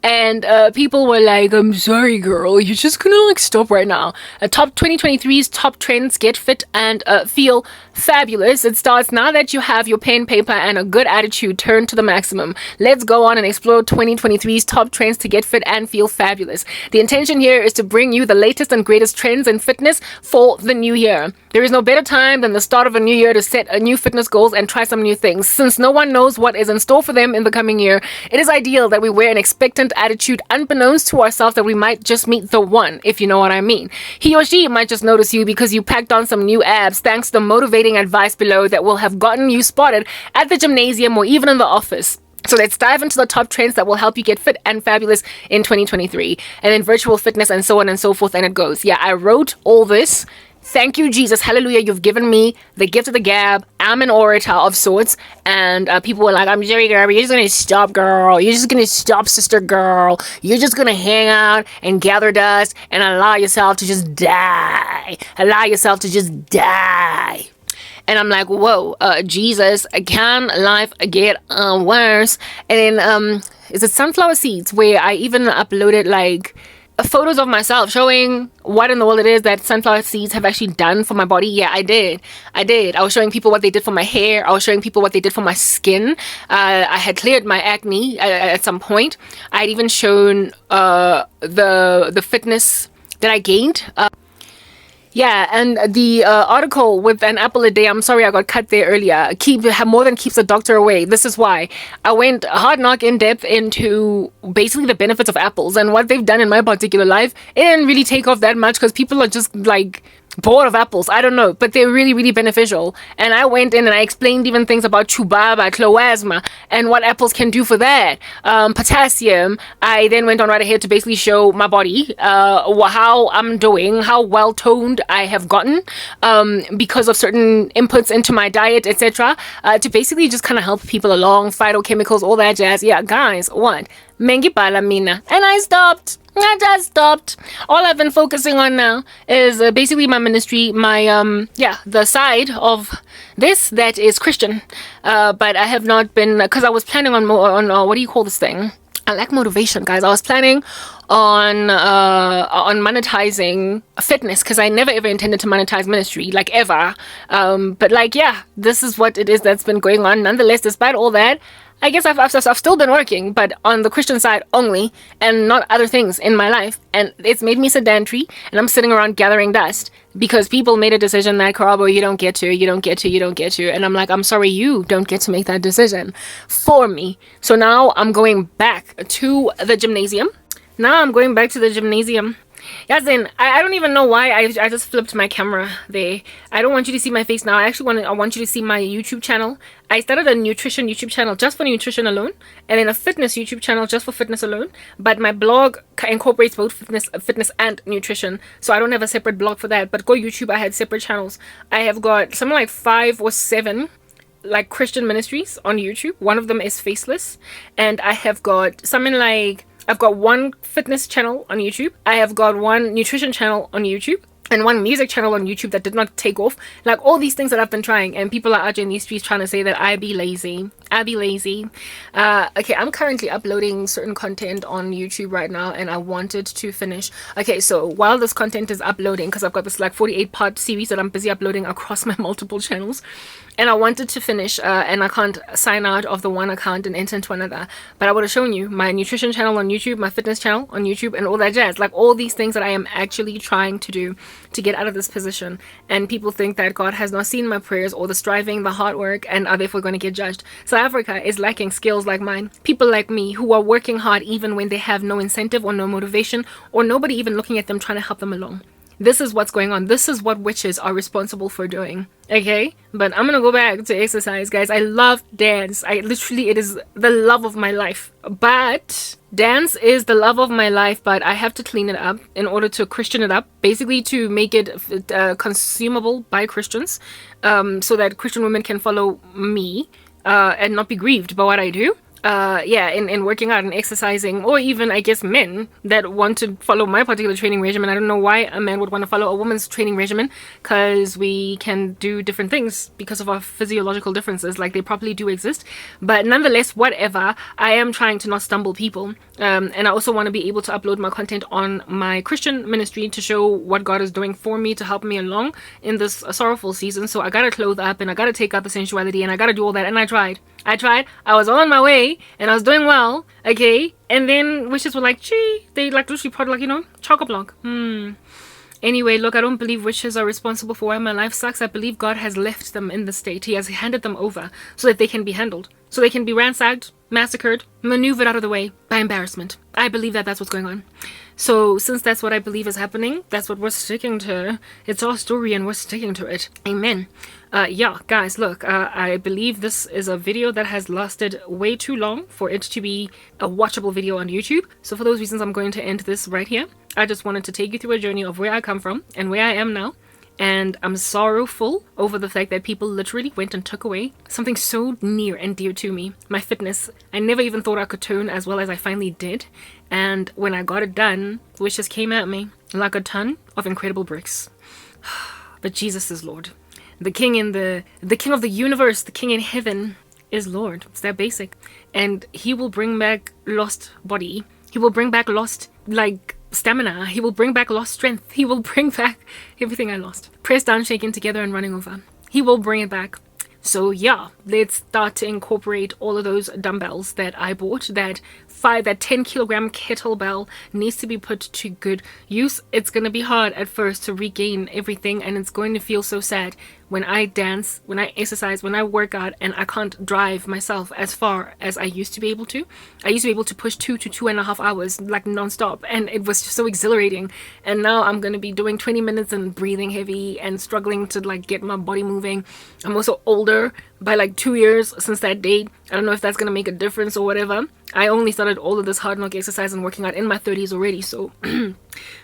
And people were like, I'm sorry, girl, you're just gonna like stop right now. Top 2023's top trends: get fit and feel fabulous. It starts now that you have your pen, paper, and a good attitude turned to the maximum. Let's go on and explore 2023's top trends to get fit and feel fabulous. The intention here is to bring you the latest and greatest trends in fitness for the new year. There is no better time than the start of a new year to set a new fitness goals and try some new things. Since no one knows what is in store for them in the coming year, it is ideal that we wear an expectant attitude, unbeknownst to ourselves, that we might just meet the one, if you know what I mean. He or she might just notice you because you packed on some new abs, thanks to the motivating advice below that will have gotten you spotted at the gymnasium or even in the office. So let's dive into the top trends that will help you get fit and fabulous in 2023, and then virtual fitness and so on and so forth. And it goes. Yeah, I wrote all this. Thank you, Jesus. Hallelujah. You've given me the gift of the gab. I'm an orator of sorts. And people were like, I'm Jerry, girl. You're just going to stop, girl. You're just going to stop, sister girl. You're just going to hang out and gather dust and allow yourself to just die. And I'm like, whoa, Jesus, can life get worse? And then, is it sunflower seeds, where I even uploaded like photos of myself showing what in the world it is that sunflower seeds have actually done for my body. Yeah, I did. I was showing people what they did for my hair. I was showing people what they did for my skin. I had cleared my acne at some point. I had even shown the fitness that I gained. Yeah, and the article with an apple a day, I'm sorry I got cut there earlier, more than keeps the doctor away. This is why. I went hard knock in depth into basically the benefits of apples and what they've done in my particular life. It didn't really take off that much because people are just like bored of apples. I don't know, but they're really, really beneficial. And I went in and I explained even things about chubaba, cloasma, and what apples can do for that. Potassium. I then went on right ahead to basically show my body how I'm doing, how well toned I have gotten because of certain inputs into my diet, etc. To basically just kind of help people along, phytochemicals, all that jazz. Yeah, guys, what? Mengi pala mina. And I stopped. I just stopped. All I've been focusing on now is basically my ministry, my the side of this that is Christian. But I have not been, because I was planning on what do you call this thing? I lack motivation, guys. I was planning on monetizing fitness, because I never ever intended to monetize ministry, like ever. But like, yeah, this is what it is that's been going on. Nonetheless, despite all that, I guess I've still been working, but on the Christian side only, and not other things in my life. And it's made me sedentary, and I'm sitting around gathering dust because people made a decision that, Karabo, you don't get to. And I'm like, I'm sorry, you don't get to make that decision for me. So now I'm going back to the gymnasium. Yes, then I don't even know why I just flipped my camera there. I don't want you to see my face now. I want you to see my YouTube channel. I started a nutrition YouTube channel just for nutrition alone, and then a fitness YouTube channel just for fitness alone. But my blog incorporates both fitness and nutrition, so I don't have a separate blog for that. But go YouTube, I had separate channels. I have got something like 5 or 7 like Christian ministries on YouTube. One of them is Faceless, and I have got something like, I've got 1 fitness channel on YouTube. I have got 1 nutrition channel on YouTube. And 1 music channel on YouTube that did not take off. Like, all these things that I've been trying. And people are out in these streets trying to say that I be lazy. Okay, I'm currently uploading certain content on YouTube right now. And I wanted to finish. Okay, so while this content is uploading, because I've got this like 48-part series that I'm busy uploading across my multiple channels. And I wanted to finish, and I can't sign out of the one account and enter into another. But I would have shown you my nutrition channel on YouTube, my fitness channel on YouTube, and all that jazz. Like, all these things that I am actually trying to do to get out of this position. And people think that God has not seen my prayers or the striving, the hard work, and are therefore going to get judged. South Africa is lacking skills like mine. People like me who are working hard even when they have no incentive or no motivation, or nobody even looking at them trying to help them along. This is what's going on. This is what witches are responsible for doing. Okay? But I'm gonna go back to exercise, guys. I love dance. It is the love of my life. But dance is the love of my life, but I have to clean it up in order to Christian it up. Basically to make it consumable by Christians, so that Christian women can follow me and not be grieved by what I do. In working out and exercising, or even, I guess, men that want to follow my particular training regimen. I don't know why a man would want to follow a woman's training regimen, because we can do different things because of our physiological differences, like they probably do exist. But nonetheless, whatever, I am trying to not stumble people. And I also want to be able to upload my content on my Christian ministry to show what God is doing for me to help me along in this sorrowful season. So I gotta clothe up, and I gotta take out the sensuality, and I gotta do all that, and I tried. I was on my way, and I was doing well, okay? And then witches were like, gee, they like literally part like, chock-a-block. Anyway, look, I don't believe witches are responsible for why my life sucks. I believe God has left them in the state. He has handed them over so that they can be handled. So they can be ransacked, massacred, maneuvered out of the way by embarrassment. I believe that that's what's going on. So since that's what I believe is happening, that's what we're sticking to. It's our story and we're sticking to it. Amen. Yeah, guys, look, I believe this is a video that has lasted way too long for it to be a watchable video on YouTube. So for those reasons, I'm going to end this right here. I just wanted to take you through a journey of where I come from and where I am now. And I'm sorrowful over the fact that people literally went and took away something so near and dear to me, my fitness. I never even thought I could tone as well as I finally did. And when I got it done, which just came at me like a ton of incredible bricks. But Jesus is Lord. The king of the universe, the king in heaven is Lord. It's that basic. And he will bring back lost body. He will bring back lost, stamina. He will bring back lost strength. He will bring back everything I lost. Pressed down, shaken together, and running over. He will bring it back. So yeah, let's start to incorporate all of those dumbbells that I bought. That 10 kilogram kettlebell needs to be put to good use. It's going to be hard at first to regain everything, and it's going to feel so sad when I dance, when I exercise, when I work out, and I can't drive myself as far as I used to be able to. I used to be able to push 2 to 2.5 hours non-stop, and it was just so exhilarating. And now I'm going to be doing 20 minutes and breathing heavy and struggling to get my body moving. I'm also older by 2 years since that date. I don't know if that's going to make a difference or whatever. I only started all of this hard knock exercise and working out in my 30s already, so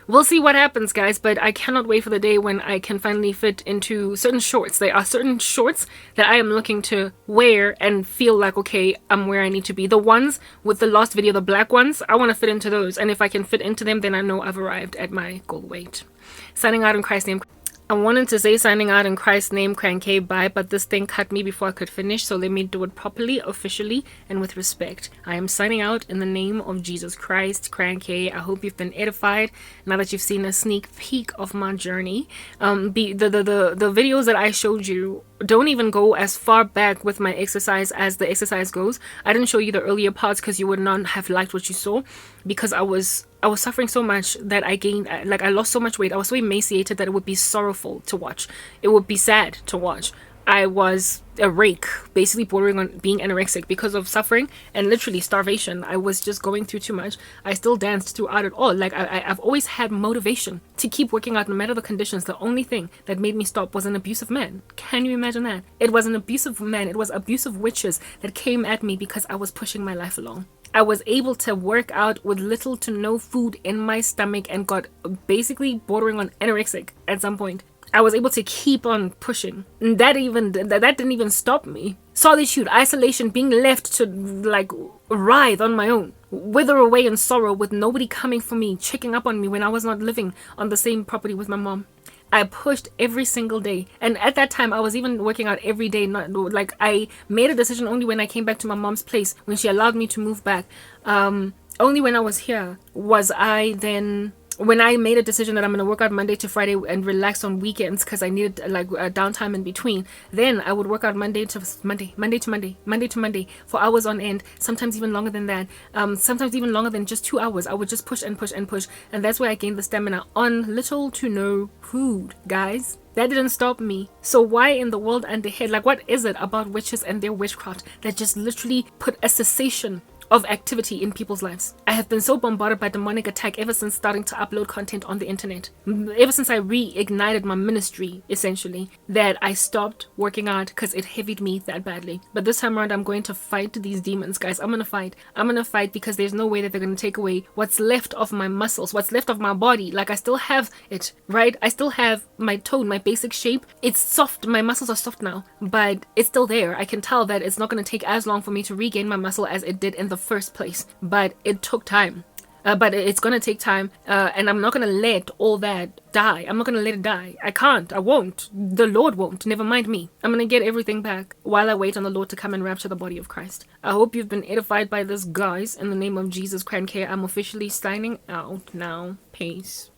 we'll see what happens, guys. But I cannot wait for the day when I can finally fit into certain shorts. There are certain shorts that I am looking to wear and feel like, okay, I'm where I need to be. The ones with the last video, the black ones, I want to fit into those. And if I can fit into them, then I know I've arrived at my goal weight. Signing out in Christ's name. I wanted to say signing out in Christ's name, cranky, bye, but this thing cut me before I could finish, so let me do it properly, officially, and with respect. I am signing out in the name of Jesus Christ, cranky. I hope you've been edified now that you've seen a sneak peek of my journey. The videos that I showed you don't even go as far back with my exercise as the exercise goes. I didn't show you the earlier parts because you would not have liked what you saw, because I was suffering so much that I gained, I lost so much weight. I was so emaciated that it would be sorrowful to watch. It would be sad to watch. I was a rake, basically bordering on being anorexic because of suffering and literally starvation. I was just going through too much. I still danced throughout it all. I've always had motivation to keep working out no matter the conditions. The only thing that made me stop was an abusive man. Can you imagine that? It was an abusive man. It was abusive witches that came at me because I was pushing my life along. I was able to work out with little to no food in my stomach and got basically bordering on anorexic at some point. I was able to keep on pushing. And that didn't even stop me. Solitude, isolation, being left to writhe on my own, wither away in sorrow with nobody coming for me, checking up on me when I was not living on the same property with my mom. I pushed every single day, and at that time I was even working out every day. I made a decision only when I came back to my mom's place, when she allowed me to move back. Only when I was here was I then, when I made a decision that I'm going to work out Monday to Friday and relax on weekends because I needed a downtime in between, then I would work out Monday to Monday for hours on end, sometimes even longer than that, sometimes even longer than just 2 hours. I would just push and push and push, and that's where I gained the stamina on little to no food, guys. That didn't stop me. So why in the world and the head, what is it about witches and their witchcraft that just literally put a cessation of activity in people's lives. I have been so bombarded by demonic attack ever since starting to upload content on the internet. Ever since I reignited my ministry, essentially, that I stopped working out because it heavied me that badly. But this time around, I'm going to fight these demons, guys. I'm gonna fight. I'm gonna fight because there's no way that they're gonna take away what's left of my muscles, what's left of my body. Like, I still have it, right? I still have my tone, my basic shape. It's soft. My muscles are soft now, but it's still there. I can tell that it's not gonna take as long for me to regain my muscle as it did in the first place, but it took time. But it's gonna take time, and I'm not gonna let all that die. I'm not gonna let it die. I can't. I won't. The Lord won't. Never mind me. I'm gonna get everything back while I wait on the Lord to come and rapture the body of Christ. I hope you've been edified by this, guys. In the name of Jesus Christ, I'm officially signing out now. Peace.